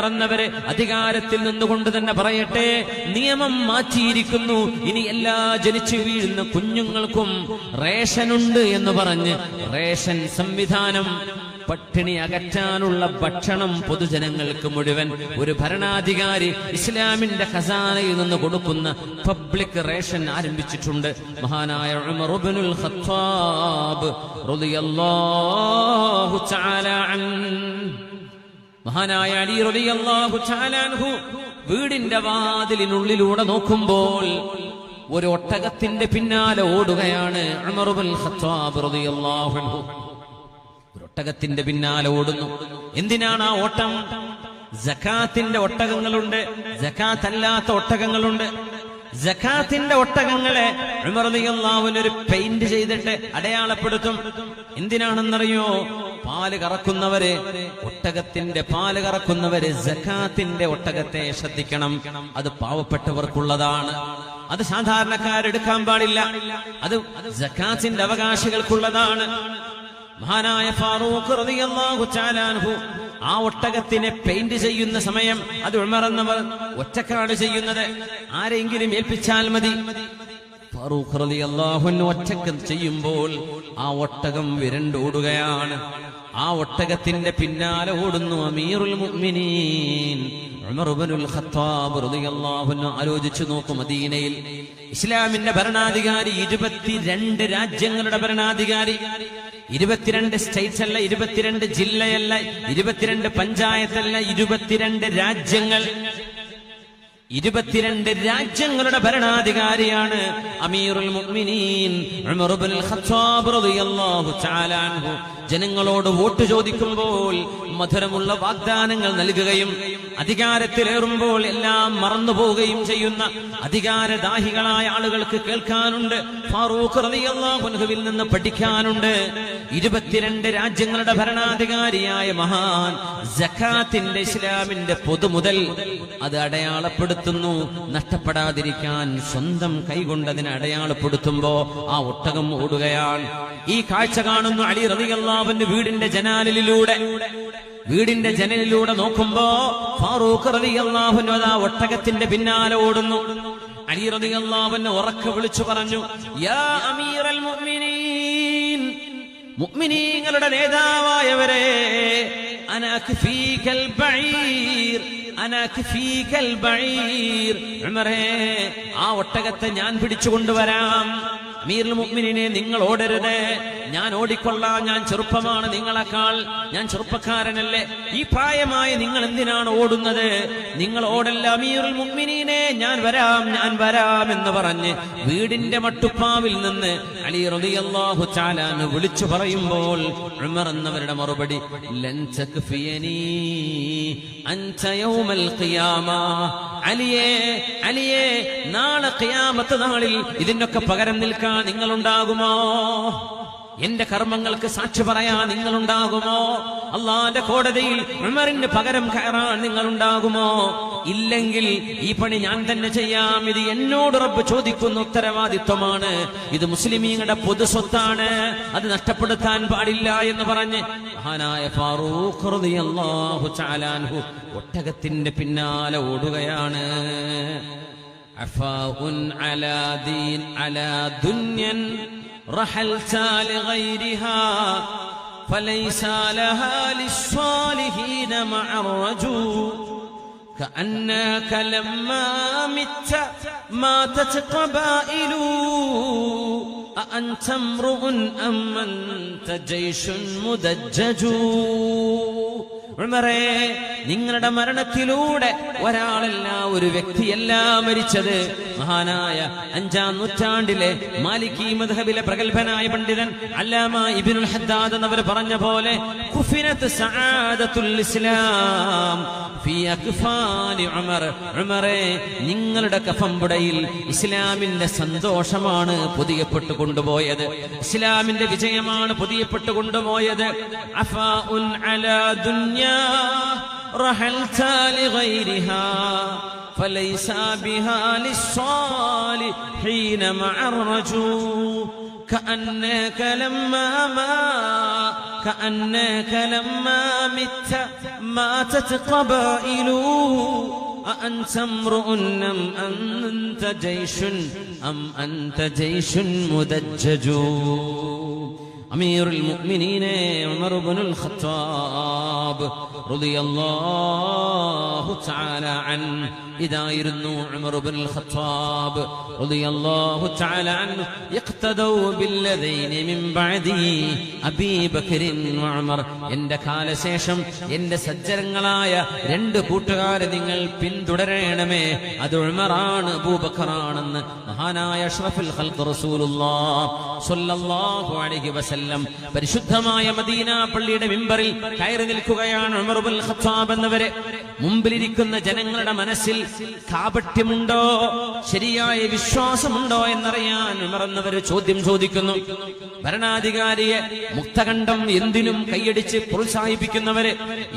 എന്നവര് അധികാരത്തിൽ നിന്നുകൊണ്ട് തന്നെ പറയട്ടെ, നിയമം മാറ്റിയിരിക്കുന്നു. ഇനി എല്ലാ ജനിച്ചു വീഴുന്ന കുഞ്ഞുങ്ങൾക്കും റേഷനുണ്ട് എന്ന് പറഞ്ഞ് റേഷൻ സംവിധാനം, പട്ടിണി അകറ്റാനുള്ള ഭക്ഷണം പൊതുജനങ്ങൾക്ക് മുഴുവൻ ഒരു ഭരണാധികാരി ഇസ്ലാമിന്റെ ഖസാനയിൽ നിന്ന് കൊടുക്കുന്ന പബ്ലിക് റേഷൻ ആരംഭിച്ചിട്ടുണ്ട്. മഹാനായ ഉമർ ഇബ്നുൽ ഖത്താബ് റളിയല്ലാഹു തആല അൻഹു, മഹാനായ അലി റളിയല്ലാഹു തആല അൻഹു വീടിന്റെ വാതിലിനുള്ളിലൂടെ നോക്കുമ്പോൾ ഒരു ഒട്ടകത്തിന്റെ പിന്നാലെ ഓടുകയാണ്. ഉമർ ഇബ്നുൽ ഖത്താബ് റളിയല്ലാഹു അൻഹു ഒരു ഒട്ടകത്തിന്റെ പിന്നാലെ ഓടുന്നു. എന്തിനാണ് ആ ഓട്ടം? സകാത്തിന്റെ ഒട്ടകങ്ങളുണ്ട്, സകാത്ത് അല്ലാത്ത ഒട്ടകങ്ങളുണ്ട്. സകാത്തിന്റെ ഒട്ടകങ്ങളെ ഉമർ റളിയല്ലാഹു അൻഹു ഒരു പെയിന്റ് ചെയ്തിട്ട് അടയാളപ്പെടുത്തും. എന്തിനാണെന്നറിയോ? പാല് കറക്കുന്നവര്, ഒട്ടകത്തിന്റെ പാല് കറക്കുന്നവര് സകാത്തിന്റെ ഒട്ടകത്തെ ശ്രദ്ധിക്കണം. അത് പാവപ്പെട്ടവർക്കുള്ളതാണ്, അത് സാധാരണക്കാരെടുക്കാൻ പാടില്ല, അത് സകാത്തിന്റെ അവകാശികൾക്കുള്ളതാണ്. മഹാനായ ഫാറൂഖ് റളിയല്ലാഹു തആല അൻഹു ആ ഒട്ടകത്തിനെ പെയിന്റ് ചെയ്യുന്ന സമയം അത് ഉമർ എന്നവർ ഒറ്റക്കാണ് ചെയ്യുന്നത്, ആരെങ്കിലും ഏൽപ്പിച്ചാൽ മതി. ഫാറൂഖ് റളിയല്ലാഹു അൻഹു ഒറ്റക്ക് ചെയ്യുമ്പോൾ ആ ഒട്ടകം വിരണ്ടോടുകയാണ്. ആ ഒട്ടകത്തിന്റെ പിന്നാലെ ഓടുന്നു അമീറുൽ മുഅ്മിനീൻ ഉമർ ഇബ്നുൽ ഖത്താബ് റളിയല്ലാഹു അൻഹു. ആലോചിച്ചു നോക്കൂ, മദീനയിൽ ഇസ്ലാമിന്റെ ഭരണാധികാരി, 22 രാജ്യങ്ങളുടെ ഭരണാധികാരി, 22 സ്റ്റേറ്റ്സ് അല്ല, 22 ജില്ലയല്ല, 22 പഞ്ചായത്തല്ല, 22 രാജ്യങ്ങൾ, 22 രാജ്യങ്ങളുടെ ഭരണാധികാരിയാണ് അമീറുൽ മുഅ്മിനീൻ ഉമർ ഇബ്നുൽ ഖത്താബ് റളിയല്ലാഹു തആല അൻഹു. ജനങ്ങളോട് വോട്ട് ചോദിക്കുമ്പോൾ മധുരമുള്ള വാഗ്ദാനങ്ങൾ നൽകുകയും അധികാരത്തിലേറുമ്പോൾ എല്ലാം മറന്നുപോവുകയും ചെയ്യുന്ന അധികാരദാഹികളായ ആളുകൾക്ക് കേൾക്കാനുണ്ട്, ഫാറൂഖ് റളിയല്ലാഹു അൻഹുവിൽ നിന്ന് പഠിക്കാനുണ്ട്. 22 രാജ്യങ്ങളുടെ ഭരണാധികാരിയായ മഹാൻ സകാത്തിന്റെ ഇസ്ലാമിന്റെ പൊതുമുതൽ അത് അടയാളപ്പെടുത്തുന്നു. നഷ്ടപ്പെടാതിരിക്കാൻ സ്വന്തം കൈകൊണ്ടതിനെ അടയാളപ്പെടുത്തുമ്പോ ആ ഒട്ടകം ഓടുകയാണ്. ഈ കാഴ്ച കാണുന്നു അലി റളിയല്ലാഹു അൻഹു വീടിന്റെ ജനലിലൂടെ നോക്കുമ്പോ ഫാറൂഖ് റളിയല്ലാഹു അൻഹു ആ ഒട്ടകത്തിന്റെ പിന്നാലെ ഓടുന്നു. അലി റളിയല്ലാഹു അൻഹു ഉറക്കെ വിളിച്ചു പറഞ്ഞു, യാ അമീറൽ മുഅ്മിനീൻ, മുഅ്മിനീങ്ങളുടെ നേതാവായവരെ, അനാ കഫീകൽ ബഈർ, അനാ കഫീകൽ ബഈർ. ഉമറേ, ആ ഒട്ടകത്തെ ഞാൻ പിടിച്ചുകൊണ്ടുവരാം. അമീറുൽ മുഅ്മിനീനെ, നിങ്ങൾ ഓടരുത്, ഞാൻ ഓടിക്കൊള്ളാം, ഞാൻ ചെറുപ്പമാണ് നിങ്ങളെക്കാൾ, ഞാൻ ചെറുപ്പക്കാരനല്ലേ, ഈ പ്രായമായ നിങ്ങൾ എന്തിനാണ് ഓടുന്നത്? നിങ്ങൾ ഓടല്ല അമീറുൽ മുഅ്മിനീനെ, ഞാൻ വരാം എന്ന് പറഞ്ഞ് വീടിന്റെ മട്ടുപ്പാവിൽ നിന്ന് അലി റളിയല്ലാഹു തആല അൻഹു വിളിച്ചു പറയുമ്പോൾ ഉമർ എന്നവരുടെ മറുപടി, ലൻ തക്ഫിയനി അൻത യൗമൽ ഖിയാമ. അലിയേ, നാളെ ഖിയാമത്ത് നാളിൽ ഇതിനൊക്കെ പകരം നിൽക്കാൻ നിങ്ങൾ ഉണ്ടാകുമോ? എന്റെ കർമ്മങ്ങൾക്ക് സാക്ഷി പറയാൻ നിങ്ങളുണ്ടാകുമോ? അള്ളാന്റെ കോടതിയിൽ ഉമറിന് പകരം കയറാൻ നിങ്ങളുണ്ടാകുമോ? ഇല്ലെങ്കിൽ ഈ പണി ഞാൻ തന്നെ ചെയ്യാം. ഇത് എന്നോട് റബ്ബ് ചോദിക്കുന്ന ഉത്തരവാദിത്വമാണ്. ഇത് മുസ്ലിമീങ്ങളുടെ പൊതു സ്വത്താണ്, അത് നഷ്ടപ്പെടുത്താൻ പാടില്ല എന്ന് പറഞ്ഞ് മഹാനായ ഫാറൂഖ് റളിയല്ലാഹു തആല അൻഹു ഒട്ടകത്തിന്റെ പിന്നാലെ ഓടുകയാണ്. അഫാഉൻ അലാ ദീൻ അലാ ദുന്യൻ رحلت لغيرها فليس لها للصالحين مع الرجو كأنك لما مت ماتت قبائل أأنت امرؤ أم أنت جيش مدجج ഉമറേ, നിങ്ങളുടെ മരണത്തിലൂടെ ഒരാളല്ല, ഒരു വ്യക്തിയല്ല മരിച്ചത്. മഹാനായ 5-ാം നൂറ്റാണ്ടിലെ മാലിക്കി മദ്ഹബിലെ പ്രഗൽഭനായ പണ്ഡിതൻ അല്ലാമ ഇബ്നുൽ ഹദ്ദാദ് എന്നവർ പറഞ്ഞ പോലെ കുഫിനത്ത് സആദത്തുൽ ഇസ്ലാം ഫീ അക്ഫാനി ഉമർ. ഉമറേ, നിങ്ങളുടെ കഫംപുടയിൽ ഇസ്ലാമിന്റെ സന്തോഷമാണ് പൊതിയപ്പെട്ടു കൊണ്ടുപോയത്, ഇസ്ലാമിന്റെ വിജയമാണ് പൊതിയപ്പെട്ടു കൊണ്ടുപോയത്. അഫാഉൻ അലാ ദുനിയ رحلت لغيرها فليس بها للصالحين مع الرجو كأنك لما مت ماتت قبائل أأنت امرؤ أم أنت جيش مدجج. أمير المؤمنين عمر بن الخطاب رضي الله تعالى عنه ഇതായിരുന്നു ഉമർ ഇബ്നുൽ ഖത്താബ് റളിയല്ലാഹു തആല അൻഹു. യഖ്തദൗ ബില്ലദൈനി മിൻ ബഅദി അബീ ബക്കർ വ ഉമർ. എന്റെ കാലശേഷം എന്റെ സജ്ജനങ്ങളായ 2 കൂട്ടുകാരെ നിങ്ങൾ പിന്തുടരണമേ, അത് ഉമറാണ് അബൂബക്കറാണെന്ന് മഹാനായ അഷ്റഫുൽ ഖൽഖ് റസൂലുള്ളാഹ് സ്വല്ലല്ലാഹു അലൈഹി വസല്ലം പരിശുദ്ധമായ മദീന പള്ളിയുടെ മിമ്പറിൽ കയറി നിൽക്കുകയാണ് ഉമർ ഇബ്നുൽ ഖത്താബ് എന്നവരെ. മുമ്പിലിരിക്കുന്ന ജനങ്ങളുടെ മനസ്സിൽ കാപട്യമുണ്ടോ, ശരിയായ വിശ്വാസമുണ്ടോ എന്നറിയാൻ ഉമർ എന്നവര് ചോദ്യം ചോദിക്കുന്നു. ഭരണാധികാരിയെ മുക്തകണ്ഠം എന്തിനും കൈയടിച്ച് പ്രോത്സാഹിപ്പിക്കുന്നവര്,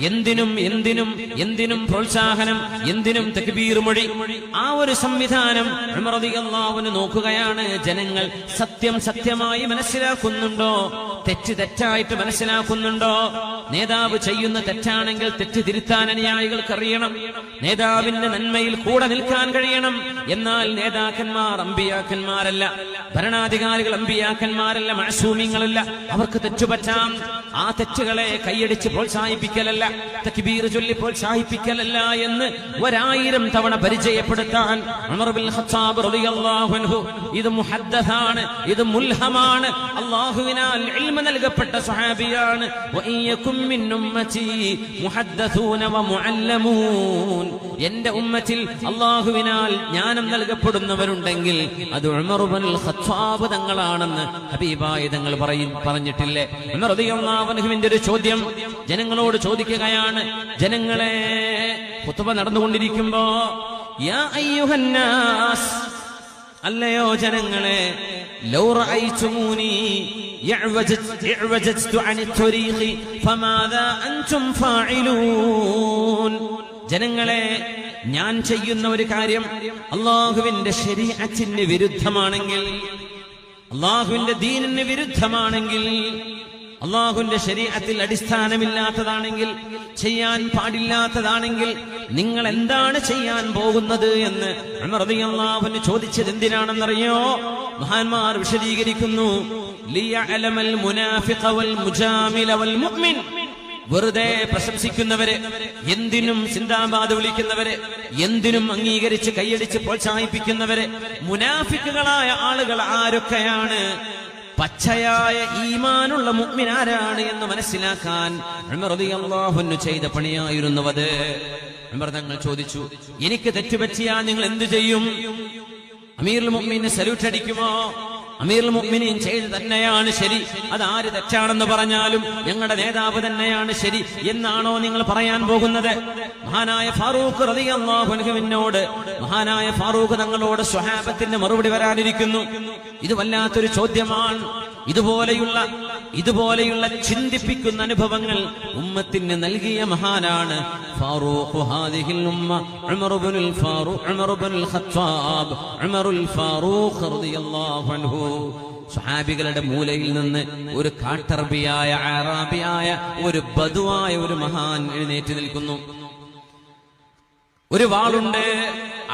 എന്തിനും പ്രോത്സാഹനം, എന്തിനും തക്ബീർ മൊഴി, ആ ഒരു സംവിധാനം ഉമർ റളിയല്ലാഹു അൻഹു നോക്കുകയാണ്. ജനങ്ങൾ സത്യം സത്യമായി മനസ്സിലാക്കുന്നുണ്ടോ, തെറ്റ് തെറ്റായിട്ട് മനസ്സിലാക്കുന്നുണ്ടോ? നേതാവ് ചെയ്യുന്ന തെറ്റാണെങ്കിൽ തെറ്റ് തിരുത്താൻ അനുയായികൾക്കറിയണം, നേതാവിന്റെ നന്മയിൽ കൂടെ നിൽക്കാൻ കഴിയണം. എന്നാൽ നേതാക്കന്മാർ അമ്പിയാക്കന്മാരല്ല, ഭരണാധികാരികൾ അമ്പിയാക്കന്മാരല്ല, മഅസൂമിങ്ങളല്ല. അവർക്ക് തെറ്റുപറ്റാം. ആ തെറ്റുകളെ കൈയടിച്ച് പ്രോത്സാഹിപ്പിക്കലല്ല, തക്ബീർ ചൊല്ലി പ്രോത്സാഹിപ്പിക്കലല്ല എന്ന് 1000 തവണ പരിചയപ്പെടുത്താൻ ഉമർ ഇബ്നുൽ ഖത്താബ് റളിയല്ലാഹു അൻഹു. ഇത് മുഹദ്ദസാണ്, ഇത് മുൽഹമാണ്, അല്ലാഹുവിനാൽ ഇൽമ നൽകപ്പെട്ട സ്വഹാബിയാണ്. വഇയകും മിൻ ഉമ്മതി മുഹദ്ദസൂന വമുഅല്ലമൂൻ. എന്റെ ഉമ്മത്തിൽ അല്ലാഹുവിനാൽ ജ്ഞാനം നൽകപ്പെടുന്നവരുണ്ടെങ്കിൽ അത് ഉമർ ഇബ്നുൽ ഖത്താബ് തങ്ങളാണെന്ന് ഹബീബായ തങ്ങൾ പറഞ്ഞിട്ടില്ലേ? ഉമർ റളിയല്ലാഹു അൻഹുവിന്റെ ഒരു ചോദ്യം ജനങ്ങളോട് ചോദിക്കുകയാണ്. ജനങ്ങളെ, ഖുത്ബ നടന്നുകൊണ്ടിരിക്കുമ്പോ യാ അയ്യുഹന്നാസ്, അല്ലയോ ജനങ്ങളെ, ലൗ റഅയ്തുമൂനി ഇഅ്വജത്തു അനി ത്വരീഖി ഫമാദാ അൻതും ഫാഇലൂൻ. ജനങ്ങളെ, ഞാൻ ചെയ്യുന്ന ഒരു കാര്യം അല്ലാഹുവിന്റെ ശരീഅത്തിന് വിരുദ്ധമാണെങ്കിൽ, അല്ലാഹുവിന്റെ ദീനിന് വിരുദ്ധമാണെങ്കിൽ, അല്ലാഹുവിന്റെ ശരീഅത്തിൽ അടിസ്ഥാനമില്ലാത്തതാണെങ്കിൽ, ചെയ്യാൻ പാടില്ലാത്തതാണെങ്കിൽ നിങ്ങൾ എന്താണ് ചെയ്യാൻ പോകുന്നത് എന്ന് ഉമർ റളിയല്ലാഹു അൻഹു ചോദിച്ചത് എന്തിനാണെന്നറിയോ? മഹാന്മാർ വിശദീകരിക്കുന്നു. ലിയഅലമൽ മുനാഫിഖ വൽ മുജാമില വൽ മുഅ്മിൻ. വെറുതെ പ്രശംസിക്കുന്നവരെ, എന്തിനും സിന്ദാബാദ് വിളിക്കുന്നവരെ, എന്തിനും അംഗീകരിച്ച് കൈയടിച്ച് പ്രോത്സാഹിപ്പിക്കുന്നവരെ, മുനാഫിക്കുകളായ ആളുകൾ ആരൊക്കെയാണ്, പച്ചയായ ഈമാനുള്ള മുഅ്മിൻ ആരാണ് എന്ന് മനസ്സിലാക്കാൻ ഉമർ റളിയല്ലാഹു അൻഹു ചെയ്ത പണിയായിരുന്നു അത്. ഉമർ തങ്ങൾ ചോദിച്ചു, എനിക്ക് തെറ്റുപറ്റിയാൽ നിങ്ങൾ എന്തു ചെയ്യും? അമീറുൽ മുഅ്മിനീന് സല്യൂട്ട് അടിക്കുമോ? അമീറുൽ മുഅ്മിനീൻ ചെയ്ത് തന്നെയാണ് ശരി, അതാര് തെറ്റാണെന്ന് പറഞ്ഞാലും ഞങ്ങളുടെ നേതാവ് തന്നെയാണ് ശരി എന്നാണോ നിങ്ങൾ പറയാൻ പോകുന്നത്? മഹാനായ ഫാറൂഖ് റളിയല്ലാഹു അൻഹുവിനോട് മഹാനായ ഫാറൂഖ് തങ്ങളോട് സ്വഹാബത്തിന്റെ മറുപടി വരാനിരിക്കുന്നു. ഇത് വല്ലാത്തൊരു ചോദ്യമാണ്. ഇതുപോലെയുള്ള ചിന്തിപ്പിക്കുന്ന അനുഭവങ്ങൾ ഉമ്മത്തിന് നൽകിയ മഹാനാണ് ഫാറൂഖ് ഹാദിഹിൽ ഉമ്മ ഉമർ ഇബ്നുൽ ഖത്താബ് ഉമറുൽ ഫാറൂഖ് റളിയല്ലാഹു അൻഹു. സ്വഹാബികളുടെ മൂലയിൽ നിന്ന് ഒരു കാട്ടറബിയായ അറാബിയായ ഒരു ബദുവായ ഒരു മഹാൻ എഴുന്നേറ്റ് നിൽക്കുന്നു. ഒരു വാളുണ്ട്.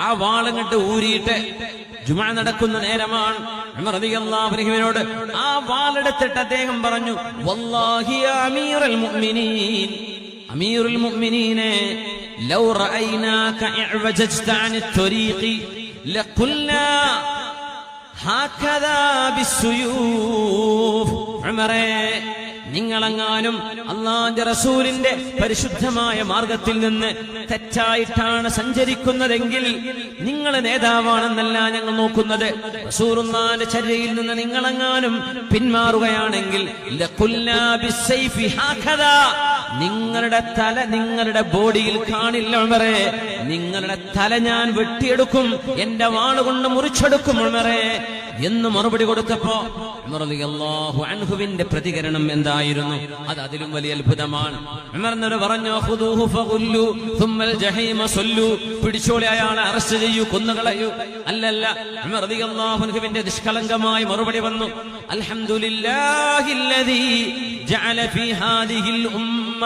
ആ വാളങ്ങട്ട് ഊരിയിട്ട് ജുമുഅ നടക്കുന്ന നേരമാണ്. ഉമർ റളിയല്ലാഹു അൻഹുവിനോട് ആ വാളെടുത്തിട്ട് അദ്ദേഹം പറഞ്ഞു, വല്ലാഹി യാ അമീറുൽ മുഅ്മിനീനെ ലൗ റഅയ്നാക ഇഅ്വജജ്ത അനി ത്വരീഖി ലഖുൽനാ ഹകദാ ബിസ്സുയൂഫ്. ഉമറേ, നിങ്ങളെങ്ങാനും അല്ലാഹുവിന്റെ റസൂലിന്റെ പരിശുദ്ധമായ മാർഗത്തിൽ നിന്ന് തെറ്റായിട്ടാണ് സഞ്ചരിക്കുന്നതെങ്കിൽ നിങ്ങൾ നേതാവാണെന്നല്ല ഞങ്ങൾ നോക്കുന്നത്. റസൂലുള്ളാഹിന്റെ ചര്യയിൽ നിന്ന് നിങ്ങളെങ്ങാനും പിന്മാറുകയാണെങ്കിൽ ലഖുൽനാ ബിസ്സൈഫി ഹകദാ, നിങ്ങളുടെ തല നിങ്ങളുടെ ബോഡിയിൽ കാണില്ല ഉമറേ. നിങ്ങളുടെ തല ഞാൻ വെട്ടിയെടുക്കും, എന്റെ വാളുകൊണ്ട് മുറിച്ചെടുക്കും ഉമറേ എന്ന് മറുപടി കൊടുത്തപ്പോ ഉമർ റളിയല്ലാഹു അൻഹുവിന്റെ പ്രതികരണം എന്തായിരുന്നു? അത് അതിലും വലിയ അത്ഭുതമാണ്. ഉമർ എന്നോട് പറഞ്ഞു, ഖുദൂഹു ഫഗുല്ലു സുമ്മൽ ജഹീമ സല്ലു, പിടിച്ചോളി, അയാളെ അറസ്റ്റ് ചെയ്യൂ, കൊന്നുകളയൂ. അല്ലല്ല, ഉമർ റളിയല്ലാഹു അൻഹുവിന്റെ നിഷ്കളങ്കമായ മറുപടി വന്നു, അൽഹംദുലില്ലാഹില്ലദീ ജഅല ഫീ ഹാദിഹിൽ ഉമ്മ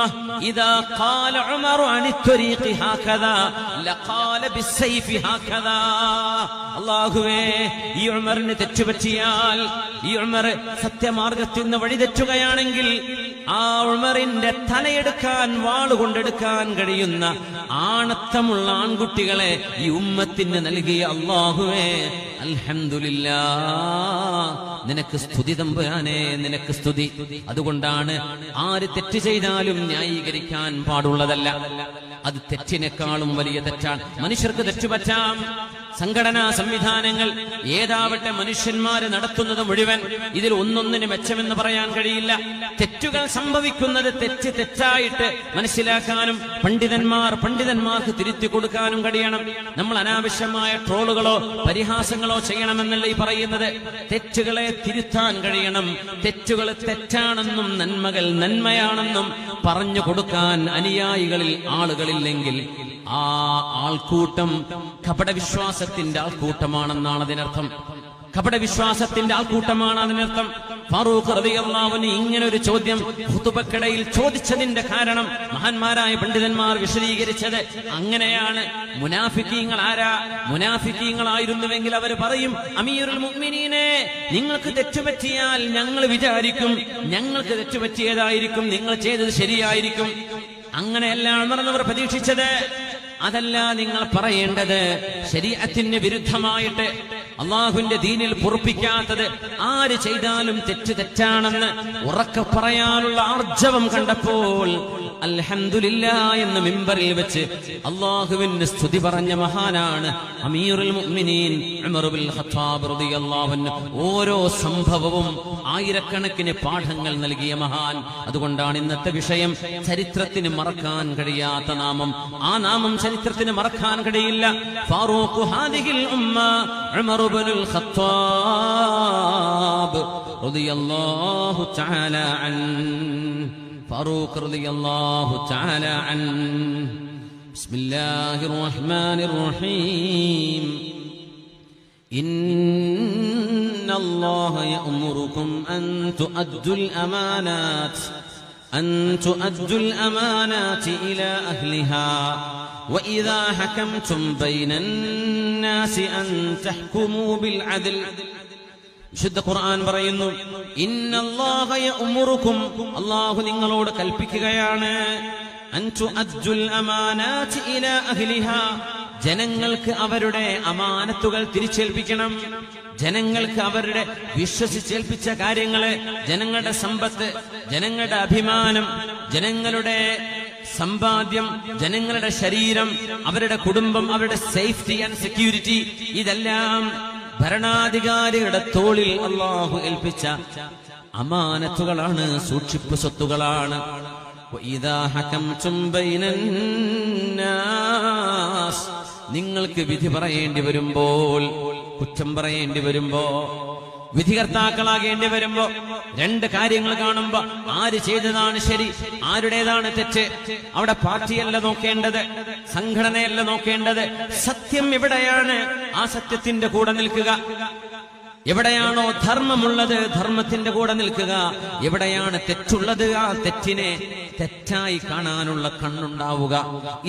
ഇദാ ഖാല ഉമർ അനി ത്വരീഖി ഹകദാ ലഖാല ബിസ്സൈഫി ഹകദാ. അല്ലാഹുവേ, ഈ ഉമറിന് തെറ്റുപറ്റിയാൽ, ഈ ഉമർ സത്യമാർഗത്തിൽ നിന്ന് വഴിതെറ്റുകയാണെങ്കിൽ ആ ഉമറിന്റെ തലയെടുക്കാൻ വാളുകൊണ്ടെടുക്കാൻ കഴിയുന്ന ആണത്തമുള്ള ആൺകുട്ടികളെ ഈ ഉമ്മത്തിന് നൽകിയ അല്ലാഹുവേ, അൽഹംദുലില്ലാഹ്, നിനക്ക് സ്തുതി തമ്പുരാനേ, നിനക്ക് സ്തുതി. അതുകൊണ്ടാണ് ആര് തെറ്റ് ചെയ്താലും ന്യായീകരിക്കാൻ പാടുള്ളതല്ല. അത് തെറ്റിനേക്കാളും വലിയ തെറ്റാണ്. മനുഷ്യർക്ക് തെറ്റുപറ്റാം. സംഘടനാ സംവിധാനങ്ങൾ ഏതാവട്ടെ മനുഷ്യന്മാര് നടത്തുന്നത് മുഴുവൻ ഇതിൽ ഒന്നൊന്നിന് മെച്ചമെന്ന് പറയാൻ കഴിയില്ല. തെറ്റുകൾ സംഭവിക്കുന്നത് തെറ്റായിട്ട് മനസ്സിലാക്കാനും പണ്ഡിതന്മാർക്ക് തിരുത്തി കൊടുക്കാനും കഴിയണം. നമ്മൾ അനാവശ്യമായ ട്രോളുകളോ പരിഹാസങ്ങളോ ചെയ്യണമെന്നല്ല ഈ പറയുന്നത്. തെറ്റുകളെ തിരുത്താൻ കഴിയണം. തെറ്റുകൾ തെറ്റാണെന്നും നന്മകൾ നന്മയാണെന്നും പറഞ്ഞു കൊടുക്കാൻ അനുയായികളിൽ ആളുകളില്ലെങ്കിൽ ആ ആൾക്കൂട്ടം കപടവിശ്വാസത്തിന്റെ ആൾക്കൂട്ടമാണെന്നാണ് അതിനർത്ഥം. കപടവിശ്വാസത്തിന്റെ ആൾക്കൂട്ടമാണ് അതിനർത്ഥം. ഫാറൂഖ് റളിയല്ലാഹു അൻഹു ഇങ്ങനെ ഒരു ചോദ്യം ഖുതുബക്കിടയിൽ ചോദിച്ചതിന്റെ കാരണം മഹാന്മാരായ പണ്ഡിതന്മാർ വിശദീകരിച്ചത് അങ്ങനെയാണ്. മുനാഫിക്കീങ്ങൾ ആരാ? മുനാഫിക്കീങ്ങളായിരുന്നുവെങ്കിൽ അവർ പറയും, അമീറുൽ മുഅ്മിനീനെ, നിങ്ങൾക്ക് തെറ്റുപറ്റിയാൽ ഞങ്ങൾ വിചാരിക്കും ഞങ്ങൾക്ക് തെറ്റുപറ്റിയതായിരിക്കും, നിങ്ങൾ ചെയ്തത് ശരിയായിരിക്കും. അങ്ങനെയല്ല ഉമർ പ്രതീക്ഷിച്ചത്. അതല്ല നിങ്ങൾ പറയേണ്ടത്. ശരീഅത്തിന് വിരുദ്ധമായിട്ട് അള്ളാഹുവിന്റെ ദീനിൽ പൊറുപ്പിക്കാത്തത് ആര് ചെയ്താലും തെറ്റാണെന്ന് ഉറക്കെ പറയാനുള്ള ആർജവം കണ്ടപ്പോൾ അൽഹംദുലില്ലാഹ് എന്ന് മിമ്പറിൽ വെച്ച് അള്ളാഹുവിന് സ്തുതി പറഞ്ഞ മഹാനാണ് അമീറുൽ മുഅ്മിനീൻ ഉമർ ഇബ്നുൽ ഖത്താബ് റളിയല്ലാഹു അൻഹു. ഓരോ സംഭവവും ആയിരക്കണക്കിന് പാഠങ്ങൾ നൽകിയ മഹാൻ. അതുകൊണ്ടാണ് ഇന്നത്തെ വിഷയം ചരിത്രത്തിന് മറക്കാൻ കഴിയാത്ത നാമം. ആ നാമം ചരിത്രത്തിന് മറക്കാൻ കഴിയില്ല. ഫാറൂഖ് ഹാദിഹിൽ ഉമ്മ ഉമർ ഇബ്നുൽ ഖത്താബ് റളിയല്ലാഹു തആല അൻഹു. ഫാറൂഖ് റളിയല്ലാഹു തആല അൻഹു. ബിസ്മില്ലാഹിർ റഹ്മാനിർ റഹീം. ഇന്നല്ലാഹ യഅ്മുറുകും അൻ തുഅദ്ദുൽ അമാനാതി ഇലാ അഹ്ലിഹാ വഇദാ ഹകംതും ബൈനൻ നാസി അൻ തഹ്കുമൂ ബിൽ അദ്ൽ. വിശുദ്ധ ഖുർആൻ പറയുന്നു, ഇന്നല്ലാഹ യഅ്മുറുകും, അല്ലാഹു നിങ്ങളോട് കൽപ്പിക്കുകയാണ്, അൻ തുഅദ്ദുൽ അമാനാതി ഇലാ അഹ്ലിഹാ, ജനങ്ങൾക്ക് അവരുടെ അമാനത്തുകൾ തിരിച്ചേൽപ്പിക്കണം. ജനങ്ങൾക്ക് അവരുടെ വിശ്വസിച്ചേൽപ്പിച്ച കാര്യങ്ങള്, ജനങ്ങളുടെ സമ്പത്ത്, ജനങ്ങളുടെ അഭിമാനം, ജനങ്ങളുടെ സമ്പാദ്യം, ജനങ്ങളുടെ ശരീരം, അവരുടെ കുടുംബം, അവരുടെ സേഫ്റ്റി ആൻഡ് സെക്യൂരിറ്റി, ഇതെല്ലാം ഭരണാധികാരികളുടെ തോളിൽ അല്ലാഹു ഏൽപ്പിച്ച അമാനത്തുകളാണ്, സൂക്ഷിപ്പ് സ്വത്തുകളാണ്. വഇദാ ഹകംതും ബൈനന്നാസ്, നിങ്ങൾക്ക് വിധി പറയേണ്ടി വരുമ്പോൾ, കുറ്റം പറയേണ്ടി വരുമ്പോ, വിധികർത്താക്കളാകേണ്ടി വരുമ്പോ രണ്ട് കാര്യങ്ങൾ കാണുമ്പോ ആര് ചെയ്തതാണ് ശരി, ആരുടേതാണ് തെറ്റ്, അവിടെ പാർട്ടിയല്ല നോക്കേണ്ടത്, സംഘടനയല്ല നോക്കേണ്ടത്. സത്യം എവിടെയാണ് ആ സത്യത്തിന്റെ കൂടെ നിൽക്കുക, എവിടെയാണോ ധർമ്മമുള്ളത് ധർമ്മത്തിന്റെ കൂടെ നിൽക്കുക, എവിടെയാണ് തെറ്റുള്ളത് ആ തെറ്റിനെ തെറ്റായി കാണാനുള്ള കണ്ണുണ്ടാവുക.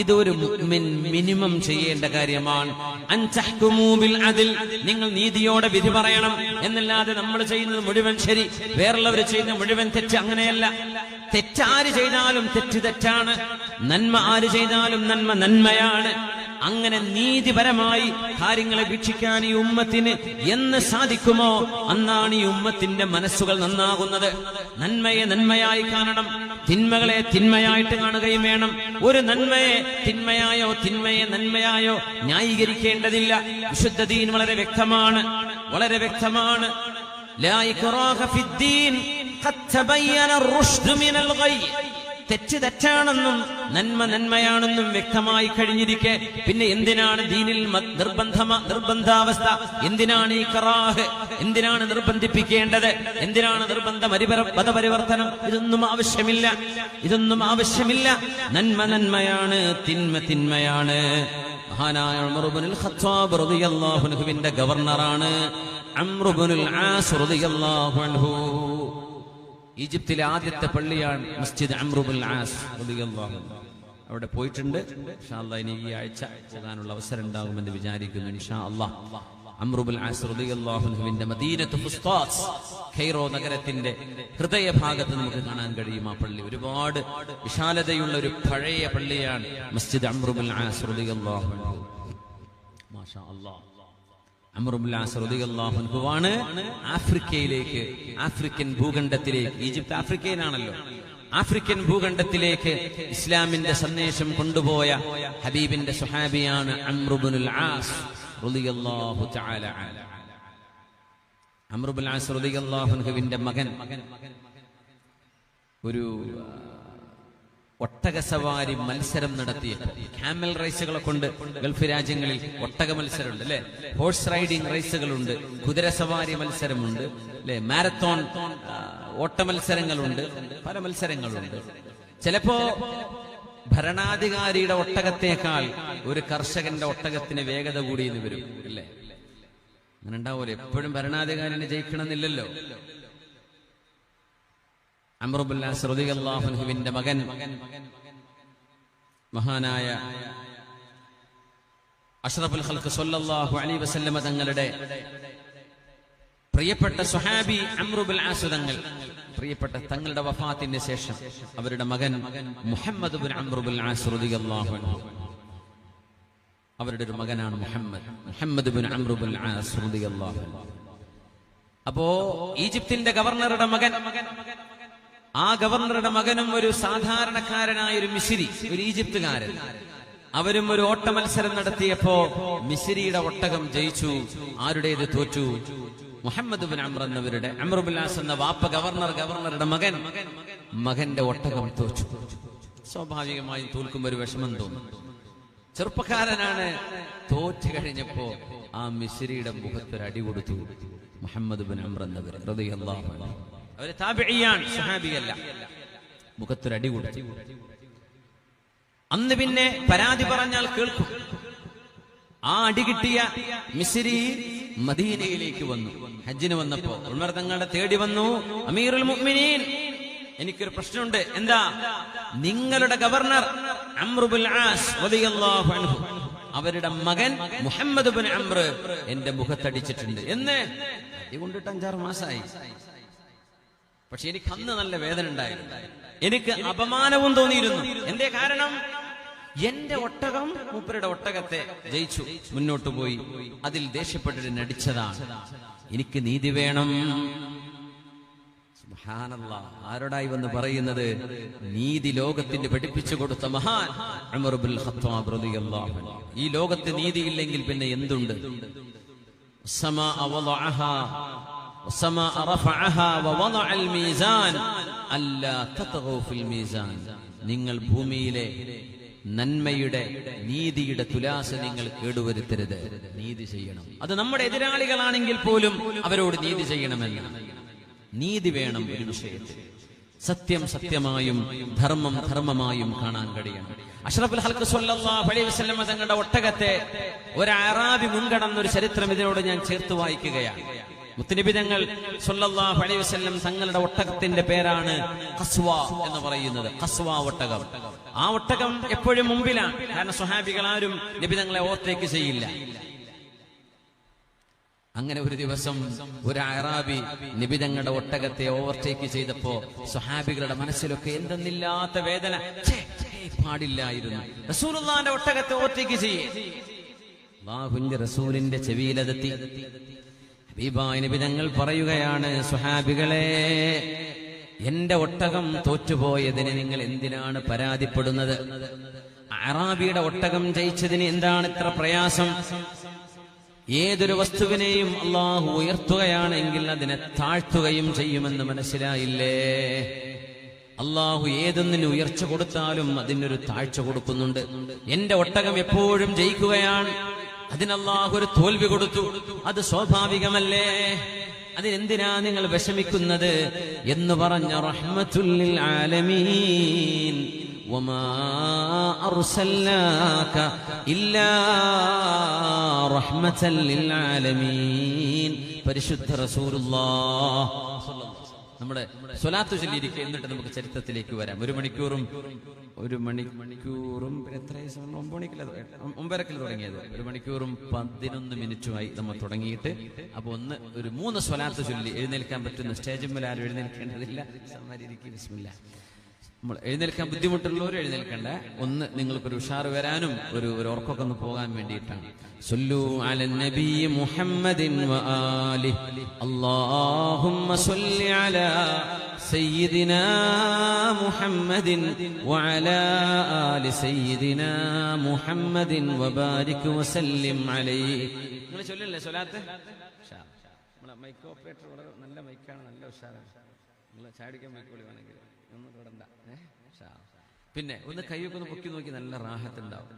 ഇതൊരു മുഅ്മിൻ മിനിമം ചെയ്യേണ്ട കാര്യമാണ്. അൻതഹ്കുമൂ ബിൽ അദ്ൽ, നിങ്ങൾ നീതിയോടെ വിധി പറയണം എന്നല്ലാതെ നമ്മൾ ചെയ്യുന്നത് മുഴുവൻ ശരി, വേറുള്ളവർ ചെയ്യുന്നത് മുഴുവൻ തെറ്റ്. അങ്ങനെയല്ല. തെറ്റാര് ചെയ്താലും തെറ്റ് തെറ്റാണ്, നന്മ ആര് ചെയ്താലും നന്മ നന്മയാണ്. അങ്ങനെ നീതിപരമായി കാര്യങ്ങളെ വീക്ഷിക്കാൻ ഈ ഉമ്മത്തിന് എന്ന് സാധിക്കുമോ അന്നാണ് ഈ ഉമ്മത്തിന്റെ മനസ്സുകൾ നന്നാകുന്നത്. നന്മയെ നന്മയായി കാണണം, തിന്മകളെ തിന്മയായിട്ട് കാണുകയും വേണം. ഒരു നന്മയെ തിന്മയായോ തിന്മയെ നന്മയായോ ന്യായീകരിക്കേണ്ടതില്ല. വിശുദ്ധ ദീൻ വളരെ വ്യക്തമാണ്, വളരെ വ്യക്തമാണ്. ലാ ഇക്റാഹ ഫിദ്ദീൻ ഖദ് തബയ്യന അർ-റുശ്ദു മിനൽ ഗയ്. തെറ്റ് തെറ്റാണെന്നും നന്മ നന്മയാണെന്നും വ്യക്തമായി കഴിഞ്ഞിരിക്കെ പിന്നെ എന്തിനാണ് ദീനിൽ നിർബന്ധാവസ്ഥ? എന്തിനാണ് ഈ കറാഹ്? എന്തിനാണ് നിർബന്ധിപ്പിക്കേണ്ടത്? എന്തിനാണ് നിർബന്ധ മതപരിവർത്തനം? ഇതൊന്നും ആവശ്യമില്ല, ഇതൊന്നും ആവശ്യമില്ല. നന്മ നന്മയാണ്, തിന്മ തിന്മയാണ്. മഹാനായ ഉമർ ഇബ്നുൽ ഖത്താബ് റളിയല്ലാഹു അൻഹുവിന്റെ ഗവർണറാണ് അംർ ഇബ്നുൽ ആസ് റളിയല്ലാഹു അൻഹു. ഈജിപ്തിലെ ആദ്യത്തെ പള്ളിയാണ് മസ്ജിദ് അംർ ഇബ്നുൽ ആസ് റളിയല്ലാഹു അൻഹു. അവിടെ പോയിട്ടുണ്ട്. ഇൻഷാ അല്ലാഹ് ഇനി ഈ ആഴ്ച പോകാനുള്ള അവസരം ഉണ്ടാകുമെന്ന് വിചാരിക്കുന്നു. ഇൻഷാ അല്ലാഹ് അംർ ഇബ്നുൽ ആസ് റളിയല്ലാഹു അൻഹുവിന്റെ മദീനത്തു ഫുസ്താസ്, കൈറോ നഗരത്തിന്റെ ഹൃദയഭാഗത്ത് നമുക്ക് കാണാൻ കഴിയും ആ പള്ളി. ഒരുപാട് വിശാലതയുള്ള ഒരു പഴയ പള്ളിയാണ് മസ്ജിദ് അംർ ഇബ്നുൽ ആസ് റളിയല്ലാഹു അൻഹു. മാഷാ അല്ലാഹ്. അംർ ഇബ്നുൽ ആസ് റളിയല്ലാഹു അൻഹുവാണ് ആഫ്രിക്കയിലേക്ക്, ആഫ്രിക്കൻ ഭൂഖണ്ഡത്തിലേക്ക്, ഈജിപ്ത് ആഫ്രിക്കയിലാണല്ലോ, ആഫ്രിക്കൻ ഭൂഖണ്ഡത്തിലേക്ക് ഇസ്ലാമിന്റെ സന്ദേശം കൊണ്ടുപോയ ഹബീബിന്റെ സ്വഹാബിയാണ് അംർ ഇബ്നുൽ ആസ് റളിയല്ലാഹു തആല അൻഹു. അംർ ഇബ്നുൽ ആസ് റളിയല്ലാഹു അൻഹുവിന്റെ മകൻ ഒരു ഒട്ടകസവാരി മത്സരം നടത്തിയപ്പോൾ, ക്യാമൽ റേസുകളെ കൊണ്ട് ഗൾഫ് രാജ്യങ്ങളിൽ ഒട്ടക മത്സരമുണ്ട് അല്ലെ, ഹോഴ്സ് റൈഡിംഗ് റേസുകളുണ്ട്, കുതിരസവാരി മത്സരമുണ്ട് അല്ലെ, മാരത്തോൺ ഓട്ട മത്സരങ്ങളുണ്ട്, പല മത്സരങ്ങളുണ്ട്. ചിലപ്പോ ഭരണാധികാരിയുടെ ഒട്ടകത്തേക്കാൾ ഒരു കർഷകന്റെ ഒട്ടകത്തിന് വേഗത കൂടിയെന്ന് വരും അല്ലേ. അങ്ങനെ ഉണ്ടാവൂലേ, എപ്പോഴും ഭരണാധികാരിനെ ജയിക്കണമെന്നില്ലല്ലോ. അംർ ഇബ്നുൽ ആസ് റളിയല്ലാഹു അൻഹുവിന്റെ മകൻ മഹാനായ അഷ്റഫുൽ ഖൽഖ് സ്വല്ലല്ലാഹു അലൈഹി വസല്ലമ തങ്ങളുടെ പ്രിയപ്പെട്ട സ്വഹാബി അംർ ഇബ്നുൽ ആസ് തങ്ങൾ, പ്രിയപ്പെട്ട തങ്ങളുടെ വഫാത്തിന് ശേഷം അവരുടെ മകൻ മുഹമ്മദ് ഇബ്നു അംർ ഇബ്നുൽ ആസ് റളിയല്ലാഹു അൻഹു, അവരുടെ ഒരു മകനാണ് മുഹമ്മദ് ഇബ്നു അംർ ഇബ്നുൽ ആസ് റളിയല്ലാഹു അൻഹു. അപ്പോ ഈജിപ്തിന്റെ ഗവർണറുടെ മകൻ, ആ ഗവർണറുടെ മകനും ഒരു സാധാരണക്കാരനായ ഒരു മിസ്രി, ഒരു ഈജിപ്തുകാരൻ. അവരും ഒരു ഓട്ട മത്സരം നടത്തിയപ്പോ മിസ്രിയുടെ ഒട്ടകം ജയിച്ചു. ആരുടേത് തോറ്റു? മുഹമ്മദ് ഇബ്നു അംർ എന്നവരുടെ, അംർ ഇബ്നുൽ ആസ് എന്ന വാപ്പ ഗവർണറുടെ മകന്റെ ഒട്ടകം തോറ്റു. സ്വാഭാവികമായും തോൽക്കുമ്പോ ഒരു വിഷമം തോന്നും. ചെറുപ്പക്കാരനാണ്. തോറ്റു കഴിഞ്ഞപ്പോ ആ മിസ്രിയുടെ മുഖത്തൊരു അടി കൊടുത്തു മുഹമ്മദ് ഇബ്നു അംർ എന്നവർ റളിയല്ലാഹു അൻഹു. അവര് താബിഈയാണ്, സ്വഹാബിയല്ല. മുഖത്തൊരടി കൊടുത്തു. അന്ന് പിന്നെ പരാതി പറഞ്ഞാൽ കേൾക്കും. ആ അടി കിട്ടിയ മിസ്രി മദീനയിലേക്ക് വന്നു. ഹജ്ജിന് വന്നപ്പോ ഉമർ തങ്ങളുടെ തേടി വന്നു. അമീറുൽ മുഅ്മിനീൻ, എനിക്കൊരു പ്രശ്നമുണ്ട്. എന്താ? നിങ്ങളുടെ ഗവർണർ അംർ ഇബ്നുൽ ആസ് റളിയല്ലാഹു അൻഹു, അവരുടെ മകൻ മുഹമ്മദ് ഇബ്നു അംർ എന്റെ മുഖത്തടിച്ചിട്ടുണ്ട് എന്ന്. ഇതുകൊണ്ടിട്ട് 5-6 മാസമായി. പക്ഷെ എനിക്ക് അന്ന് നല്ല വേദന ഉണ്ടായിരുന്നു, എനിക്ക് അപമാനവും തോന്നിയിരുന്നു. എന്തേ കാരണം? എന്റെ ഒട്ടകം മൂപ്പരുടെ ഒട്ടകത്തെ ജയിച്ചു, മുന്നോട്ട് പോയി, അതിൽ ദേഷ്യപ്പെട്ടിട്ട് നടിച്ചതാണ്. എനിക്ക് നീതി വേണം. സുബ്ഹാനല്ലാഹ്. ആരോടായി വന്ന് പറയുന്നത്? നീതി ലോകത്തിന് പഠിപ്പിച്ചു കൊടുത്ത മഹാൻ ഉമർ ഇബ്നുൽ ഖത്താബ് റളിയല്ലാഹു അൻഹു. ഈ ലോകത്ത് നീതിയില്ലെങ്കിൽ പിന്നെ എന്തുണ്ട്? സമാഅ വളഅഹാ വസമാഅ റഫഅഹാ വവളഅൽ മീസാൻ അല്ലാ തത്ഗൂ ഫിൽ മീസാൻ. നിങ്ങൾ ഭൂമിയിലെ നന്മയുടെ നീതിയുടെ തുലാസ് നിങ്ങൾ കേടുവരുത്തരുത്. നീതി ചെയ്യണം. അത് നമ്മുടെ എതിരാളികളാണെങ്കിൽ പോലും അവരോട് നീതി ചെയ്യണമെന്നാണ്. നീതി വേണം ഒരു വിഷയത്തിൽ. സത്യം സത്യമായും ധർമ്മം ധർമ്മമായും കാണാൻ കഴിയണം. അഷ്റഫുൽ ഹൽഖ് സ്വല്ലല്ലാഹു അലൈഹി വസല്ലം തങ്ങളുടെ ഒട്ടകത്തെ ഒരു അറാബി മുൻകടന്നൊരു ചരിത്രം ഇതിനോട് ഞാൻ ചേർത്ത് വായിക്കുകയാണ്. മുത്തുനബി തങ്ങൾ സ്വല്ലല്ലാഹു അലൈഹി വസല്ലം തങ്ങളുടെ ഒട്ടകത്തിന്റെ പേരാണ് ഖസ്വ എന്ന് പറയുന്നത്. ഖസ്വ ഒട്ടകം. ആ ഒട്ടകം എപ്പോഴും മുമ്പിലാണ്. കാരണം സ്വഹാബികൾ ആരും നബി തങ്ങളെ ഓവർടേക്ക് ചെയ്യില്ല. അങ്ങനെ ഒരു ദിവസം ഒരു അറാബി നബി തങ്ങളുടെ ഒട്ടകത്തെ ഓവർടേക്ക് ചെയ്തപ്പോ സ്വഹാബികളുടെ മനസ്സിലൊക്കെ എന്തെന്നില്ലാത്ത വേദന. പാടില്ലായിരുന്നു. റസൂലുള്ളാഹിന്റെ ഒട്ടകത്തെ ഓവർടേക്ക് ചെയ്യേ. അല്ലാഹുവിന്റെ റസൂലിന്റെ ചെവിയിലതെത്തി. ഹബീബായ നബി തങ്ങൾ പറയുകയാണ്, സ്വഹാബികളെ, എന്റെ ഒട്ടകം തോറ്റുപോയതിന് നിങ്ങൾ എന്തിനാണ് പരാതിപ്പെടുന്നത്? അറാബിയുടെ ഒട്ടകം ജയിച്ചതിന് എന്താണ് ഇത്ര പ്രയാസം? ഏതൊരു വസ്തുവിനെയും അള്ളാഹു ഉയർത്തുകയാണെങ്കിൽ അതിനെ താഴ്ത്തുകയും ചെയ്യുമെന്ന് മനസ്സിലായില്ലേ? അള്ളാഹു ഏതൊന്നിന് ഉയർച്ച കൊടുത്താലും അതിനൊരു താഴ്ച കൊടുക്കുന്നുണ്ട്. എന്റെ ഒട്ടകം എപ്പോഴും ജയിക്കുകയാണ്, അതിനല്ലാഹു ഒരു തോൽവി കൊടുത്തു. അത് സ്വാഭാവികമല്ലേ? അതിനെന്തിനാ നിങ്ങൾ വിഷമിക്കുന്നത് എന്ന് പറഞ്ഞ റഹ്മത്തുൽ ലിൽ ആലമീൻ വമാ അർസൽനാക ഇല്ലാ റഹ്മത്തൽ ലിൽ ആലമീൻ. പരിശുദ്ധ റസൂലുള്ളാഹ് നമ്മുടെ സ്വലാത്ത് ചൊല്ലിയിരിക്കുക. എന്നിട്ട് നമുക്ക് ചരിത്രത്തിലേക്ക് വരാം. ഒരു മണിക്കൂറും എത്ര 9:30 തുടങ്ങിയത്. 1 മണിക്കൂറും 11 മിനിറ്റുമായി നമ്മൾ തുടങ്ങിയിട്ട്. അപ്പൊ ഒരു 3 സ്വലാത്ത് ചൊല്ലി എഴുന്നേൽക്കാൻ പറ്റുന്ന, സ്റ്റേജിന്മേൽ ആരും എഴുന്നേൽക്കേണ്ടതില്ല. ബിസ്മില്ലാ. നമ്മൾ എഴുന്നേൽക്കാൻ ബുദ്ധിമുട്ടുള്ളവരും എഴുന്നേൽക്കണ്ട. ഒന്ന് നിങ്ങൾക്കൊരു ഉഷാറ് വരാനും ഒരു ഉറക്കൊക്കെ ഒന്ന് പോകാൻ വേണ്ടിയിട്ടാണ്. സല്ലു അലൻ നബി മുഹമ്മദിൻ വആലിഹി അല്ലാഹുമ്മ സല്ലി അലാ സയ്യിദിനാ മുഹമ്മദിൻ വഅലാ ആലി സയ്യിദിനാ മുഹമ്മദിൻ വബാരിക് വസല്ലിം അലൈഹി. നിങ്ങൾ ചൊല്ലില്ലേ സ്വലാത്ത്? നമ്മളെ മൈക്ക് ഓപ്പറേറ്റർ വളരെ നല്ല മൈക്കാണ്, നല്ല ഉഷാറാണ്. നിങ്ങൾ ചാടിക്കാൻ മൈക്കോളി വേണമെങ്കിൽ ഒന്നും തുടണ്ട. പിന്നെ ഒന്ന് കൈയൊക്കെ ഒന്ന് പൊക്കി നോക്കി, നല്ല റാഹത്ത് ഉണ്ടാവും.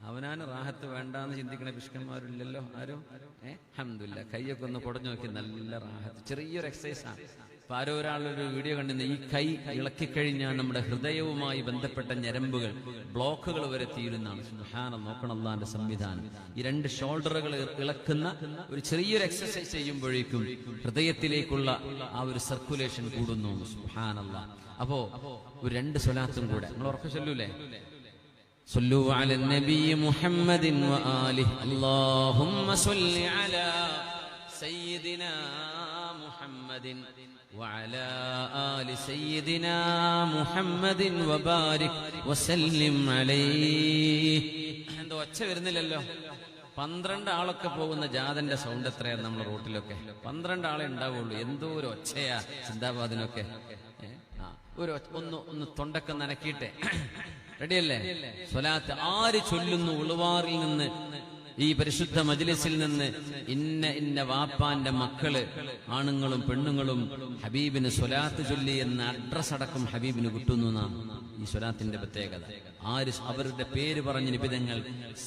അവനാണ് റാഹത്ത് വേണ്ടാന്ന് ചിന്തിക്കണ പിഷ്കന്മാരില്ലല്ലോ ആരും. അൽഹംദുലില്ലാഹ്. കൈയൊക്കെ ഒന്ന് പൊടഞ്ഞു നോക്കി, നല്ല റാഹത്ത്. ചെറിയൊരു എക്സസൈസാണ്. ഇപ്പൊ ആരോ ഒരാളൊരു വീഡിയോ കണ്ടിരുന്ന ഈ കൈ ഇളക്കിക്കഴിഞ്ഞാൽ നമ്മുടെ ഹൃദയവുമായി ബന്ധപ്പെട്ട ഞരമ്പുകൾ, ബ്ലോക്കുകൾ വരെ തീരുന്നതാണ്. സുബ്ഹാനല്ലാഹ്. നോക്കണം അല്ലാഹുവിന്റെ സംവിധാനം. ഈ 2 ഷോൾഡറുകൾ ഇളക്കുന്ന ഒരു ചെറിയൊരു എക്സസൈസ് ചെയ്യുമ്പോഴേക്കും ഹൃദയത്തിലേക്കുള്ള ആ ഒരു സർക്കുലേഷൻ കൂടുന്നു. സുബ്ഹാനല്ലാഹ്. അപ്പോ ഒരു 2 സ്വലാത്തും കൂടെ നിങ്ങൾ ഉറക്കെ ചൊല്ലൂലേ? സല്ലു അലൻ നബി മുഹമ്മദിൻ വആലിഹി അല്ലാഹുമ്മ സല്ലി അലാ സയ്യിദിനാ മുഹമ്മദിൻ വഅലാ ആലി സയ്യിദിനാ മുഹമ്മദിൻ വബാരിക് വസല്ലിം അലൈഹി. എന്തോ ഒച്ച വരുന്നില്ലല്ലോ. 12 ആളൊക്കെ പോകുന്ന ജാഥന്റെ സൗണ്ട് എത്രയാണ് നമ്മുടെ റോട്ടിലൊക്കെ? 12 ആളെ ഉണ്ടാവുള്ളൂ. എന്തോ ഒരു ഒച്ചയാ സിന്ദാബാദിനൊക്കെ. ഒന്ന് തൊണ്ടൊക്കെ നനക്കിട്ടെ. റെഡിയല്ലേ? സ്വലാത്ത് ആര് ചൊല്ലുന്നു ഉളുവാറിൽ നിന്ന്, ഈ പരിശുദ്ധ മജ്ലിസിൽ നിന്ന്, ഇന്ന വാപ്പാന്റെ മക്കള്, ആണുങ്ങളും പെണ്ണുങ്ങളും ഹബീബിന് സ്വലാത്ത് ചൊല്ലി എന്ന അഡ്രസ് അടക്കം ഹബീബിന് കിട്ടുന്നു എന്നാണ് ഈ സ്വലാത്തിന്റെ പ്രത്യേകത. അവരുടെ പേര് പറഞ്ഞ് നിബിതങ്ങൾ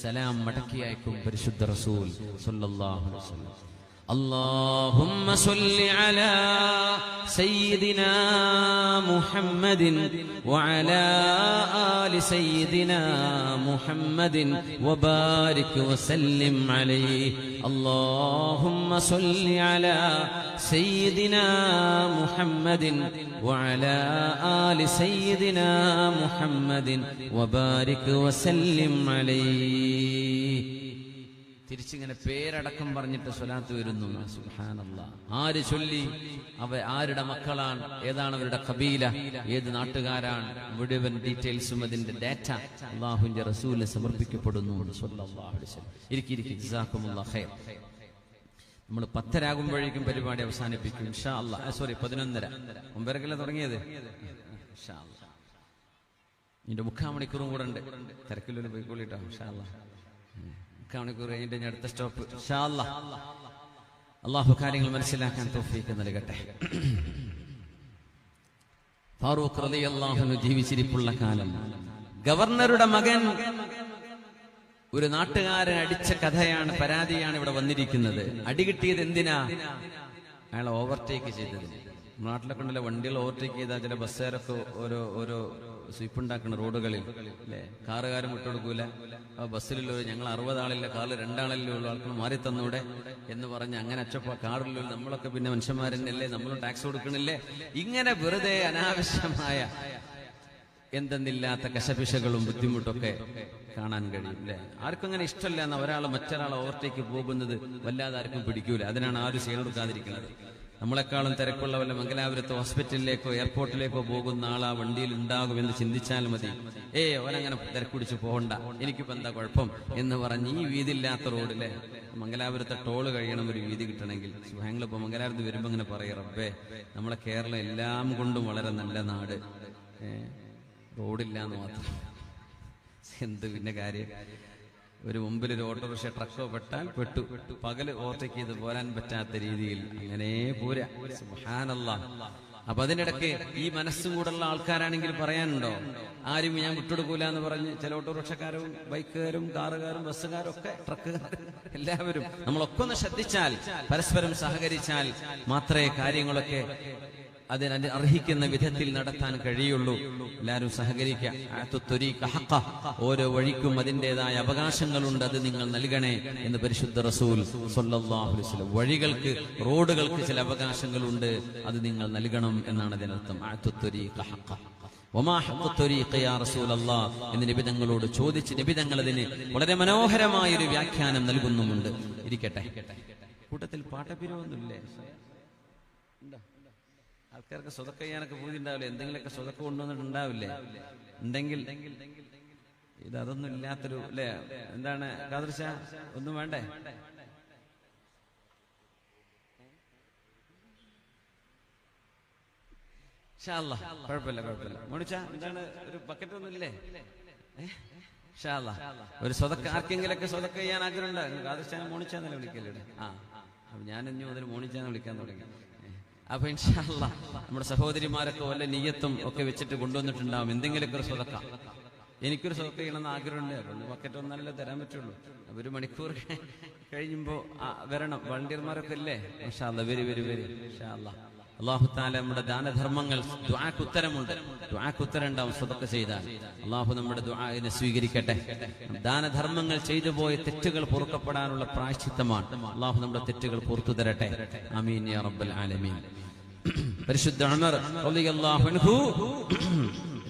സലാം മടക്കി അയക്കും പരിശുദ്ധ റസൂൽ സ്വല്ലല്ലാഹു അലൈഹി വസല്ലം. اللهم صل على سيدنا محمد وعلى آل سيدنا محمد وبارك وسلم عليه. اللهم صل على سيدنا محمد وعلى آل سيدنا محمد وبارك وسلم عليه. തിരിച്ചിങ്ങനെ പേരടക്കം പറഞ്ഞിട്ട് സ്വലാത്ത് വരുന്നു. സുബ്ഹാനല്ലാഹ്. ആര് ചൊല്ലി, ആരുടെ മക്കളാണ്, ഏതാണ് അവരുടെ ഖബീല, ഏത് നാട്ടുകാരാണ്, മുഴുവൻ ഡീറ്റെയിൽസും അതിന്റെ ഡാറ്റ അല്ലാഹുവിന്റെ റസൂലിന് സമർപ്പിക്കപ്പെടുന്നു. സ്വല്ലല്ലാഹു അലൈഹി വസല്ലം. ഇരിക്കി ജസാക്കുമുല്ലാഹ് ഖൈർ. നമ്മൾ 10 ആകുമ്പോഴേക്കും പരിപാടി അവസാനിപ്പിക്കും ഇൻഷാ അല്ലാഹ്. സോറി 11:30. 9:30 തുടങ്ങിയത്. ഇൻഷാ അല്ലാഹ്. ഇതിന്റെ 3/4 മണിക്കൂറും കൂടെ ഉണ്ട്. തിരക്കിലൊരു പോയിക്കോളിട്ടോ. ഇൻഷാ അല്ലാഹ്. 3/4 മണിക്കൂർ കഴിഞ്ഞിട്ട് ഞാൻ അടുത്ത സ്റ്റോപ്പ്. ഇൻഷാ അല്ലാഹ്. അല്ലാഹു കാര്യങ്ങൾ മനസ്സിലാക്കാൻ തൗഫീഖ് നൽകട്ടെ. ഫാറൂഖ് റളിയല്ലാഹു അൻഹു ജീവിച്ചിരിപ്പുള്ള കാലം ഗവർണറുടെ മകൻ ഒരു നാട്ടുകാരൻ അടിച്ച കഥയാണ്, പരാതിയാണ് ഇവിടെ വന്നിരിക്കുന്നത്. അടി കിട്ടിയത് എന്തിനാ? അയാൾ ഓവർടേക്ക് ചെയ്തത്. നാട്ടിലൊക്കെ ഉണ്ടല്ലോ, വണ്ടികൾ ഓവർടേക്ക് ചെയ്താൽ ചില ബസ്സുകാരൊക്കെ ഓരോ സ്വീപ്പുണ്ടാക്കുന്ന റോഡുകളിൽ അല്ലെ, കാറുകാരും വിട്ടുകൊടുക്കൂല. ബസ്സിലുള്ള ഞങ്ങൾ 60 ആളില്ല, കാറിൽ 2 ആളല്ലേ ഉള്ള ആൾക്കാർ മാറി തന്നൂടെ എന്ന് പറഞ്ഞ് അങ്ങനെ അച്ചപ്പോ കാറിലുള്ള നമ്മളൊക്കെ പിന്നെ മനുഷ്യന്മാരെന്നല്ലേ, നമ്മളും ടാക്സ് കൊടുക്കണില്ലേ, ഇങ്ങനെ വെറുതെ അനാവശ്യമായ എന്തെന്നില്ലാത്ത കശപിശകളും ബുദ്ധിമുട്ടൊക്കെ കാണാൻ കഴിയും അല്ലെ. ആർക്കും അങ്ങനെ ഇഷ്ടമല്ല എന്ന് ഒരാൾ മറ്റൊരാളെ ഓവർടേക്ക് പോകുന്നത് വല്ലാതെ ആർക്കും പിടിക്കൂല. അതിനാണ് ആരും ചെയ്ത് കൊടുക്കാതിരിക്കുന്നത്. നമ്മളെക്കാളും തിരക്കുള്ള വല്ല മംഗലാപുരത്ത് ഹോസ്പിറ്റലിലേക്കോ എയർപോർട്ടിലേക്കോ പോകുന്ന ആൾ ആ വണ്ടിയിൽ ഉണ്ടാകുമെന്ന് ചിന്തിച്ചാൽ മതി. ഓനങ്ങനെ തിരക്കുടിച്ച് പോകണ്ട, എനിക്കിപ്പോ എന്താ കുഴപ്പം എന്ന് പറഞ്ഞ് ഈ വീതിയില്ലാത്ത റോഡിലെ മംഗലാപുരത്തെ ടോള് കഴിയണം ഒരു വീതി കിട്ടണമെങ്കിൽ. ഞങ്ങളിപ്പോ മംഗലാപുരത്ത് വരുമ്പോ അങ്ങനെ പറയും, റബ്ബേ നമ്മളെ കേരളം എല്ലാം കൊണ്ടും വളരെ നല്ല നാട്, റോഡില്ലാന്ന് മാത്രം. എന്ത് പിന്നെ കാര്യം? ഒരു മുമ്പിൽ ഒരു ഓട്ടോറിക്ഷ ട്രക്കോ പെട്ടാൽ പെട്ടു, പകല് ഓവർടേക്ക് ചെയ്ത് പോരാൻ പറ്റാത്ത രീതിയിൽ അങ്ങനെ പോരാ. സുബ്ഹാനല്ലാഹ്. അപ്പൊ അതിനിടയ്ക്ക് ഈ മനസ്സും കൂടുള്ള ആൾക്കാരാണെങ്കിൽ പറയാനുണ്ടോ? ആരും ഞാൻ വിട്ടുകൊടുക്കൂല എന്ന് പറഞ്ഞ് ചില ഓട്ടോറിക്ഷക്കാരും ബൈക്കുകാരും കാറുകാരും ബസ്സുകാരും ഒക്കെ ട്രക്കുകാരും എല്ലാവരും നമ്മളൊക്കെ ഒന്ന് ശ്രദ്ധിച്ചാൽ, പരസ്പരം സഹകരിച്ചാൽ മാത്രമേ കാര്യങ്ങളൊക്കെ അതിന് അർഹിക്കുന്ന വിധത്തിൽ നടത്താൻ കഴിയുള്ളൂ. എല്ലാവരും സഹകരിക്കുക. ഓരോ വഴിക്കും അതിൻ്റെതായ അവകാശങ്ങളുണ്ട്, അത് നിങ്ങൾ നൽകണേ എന്ന് പരിശുദ്ധ റസൂൽ സ്വല്ലല്ലാഹു അലൈഹി വസല്ലം. വഴികൾക്ക്, റോഡുകൾക്ക് ചില അവകാശങ്ങളുണ്ട്, അത് നിങ്ങൾ നൽകണം എന്നാണ് അതിനർത്ഥം. എന്ന് നബി തങ്ങളോട് ചോദിച്ച് നബി തങ്ങൾ അതിന് വളരെ മനോഹരമായൊരു വ്യാഖ്യാനം നൽകുന്നുമുണ്ട്. ഇരിക്കട്ടെ, കൂട്ടത്തിൽ പാട്ടപ്പിരിവൊന്നുമില്ലേ? ആൾക്കാർക്ക് സ്വതക്ക ചെയ്യാനൊക്കെ പൂതി ഉണ്ടാവില്ലേ? എന്തെങ്കിലുമൊക്കെ സ്വതക്ക കൊണ്ടുവന്നിട്ടുണ്ടാവില്ലേ? ഉണ്ടെങ്കിൽ ഇതൊന്നും ഇല്ലാത്തൊരു അല്ലേ, എന്താണ് കാദർശ, ഒന്നും വേണ്ടേ? കുഴപ്പമില്ല. മോണിച്ച എന്താണ്, ഒരു ബക്കറ്റ് ഒന്നും ഇല്ലേ? ഒരു സ്വതക്ക, ആർക്കെങ്കിലൊക്കെ സ്വതക്ക ചെയ്യാൻ ആഗ്രഹമുണ്ട്? കാദർശാനെ മോണിച്ചാന്നല്ലേ വിളിക്കല്ലേ? അപ്പൊ ഞാൻ ഇനി മുതൽ മോണിച്ചാന്ന് വിളിക്കാൻ തുടങ്ങി. അപ്പൊ ഇൻഷാ അല്ലാഹ് നമ്മുടെ സഹോദരിമാരൊക്കെ വല്ല നിയ്യത്തും ഒക്കെ വെച്ചിട്ട് കൊണ്ടുവന്നിട്ടുണ്ടാവും എന്തെങ്കിലുമൊക്കെ ഒരു സ്വതക്ക. എനിക്കൊരു സ്വതക്ക ചെയ്യണമെന്ന് ആഗ്രഹമുണ്ട്. അതുകൊണ്ട് ബക്കറ്റ് ഒന്നല്ലേ തരാൻ പറ്റുള്ളൂ. അപ്പൊ 1 മണിക്കൂർ കഴിയുമ്പോ വരണം. വളണ്ടിയർമാരൊക്കെ അല്ലേ? ഇൻഷാ അല്ലാഹ് വരി ഇൻഷാ അല്ലാഹ്. അല്ലാഹു തആല നമ്മുടെ ദാനധർമ്മങ്ങൾ, ദുആക്ക് ഉത്തരമുണ്ട്, ദുആക്ക് ഉത്തരം ഉണ്ടാവും സ്വതക്ക ചെയ്താൽ. അല്ലാഹു നമ്മുടെ ദുആഇനെ സ്വീകരിക്കട്ടെ. ദാനധർമ്മങ്ങൾ ചെയ്തു പോയ തെറ്റുകൾ പൊറുക്കപ്പെടാനുള്ള പ്രായശ്ചിത്തമാണ്. അല്ലാഹു നമ്മുടെ തെറ്റുകൾ പുറത്തു തരട്ടെ. ആമീൻ യാ റബ്ബൽ ആലമീൻ. പരിശുദ്ധ ഉമർ റളിയല്ലാഹു അൻഹു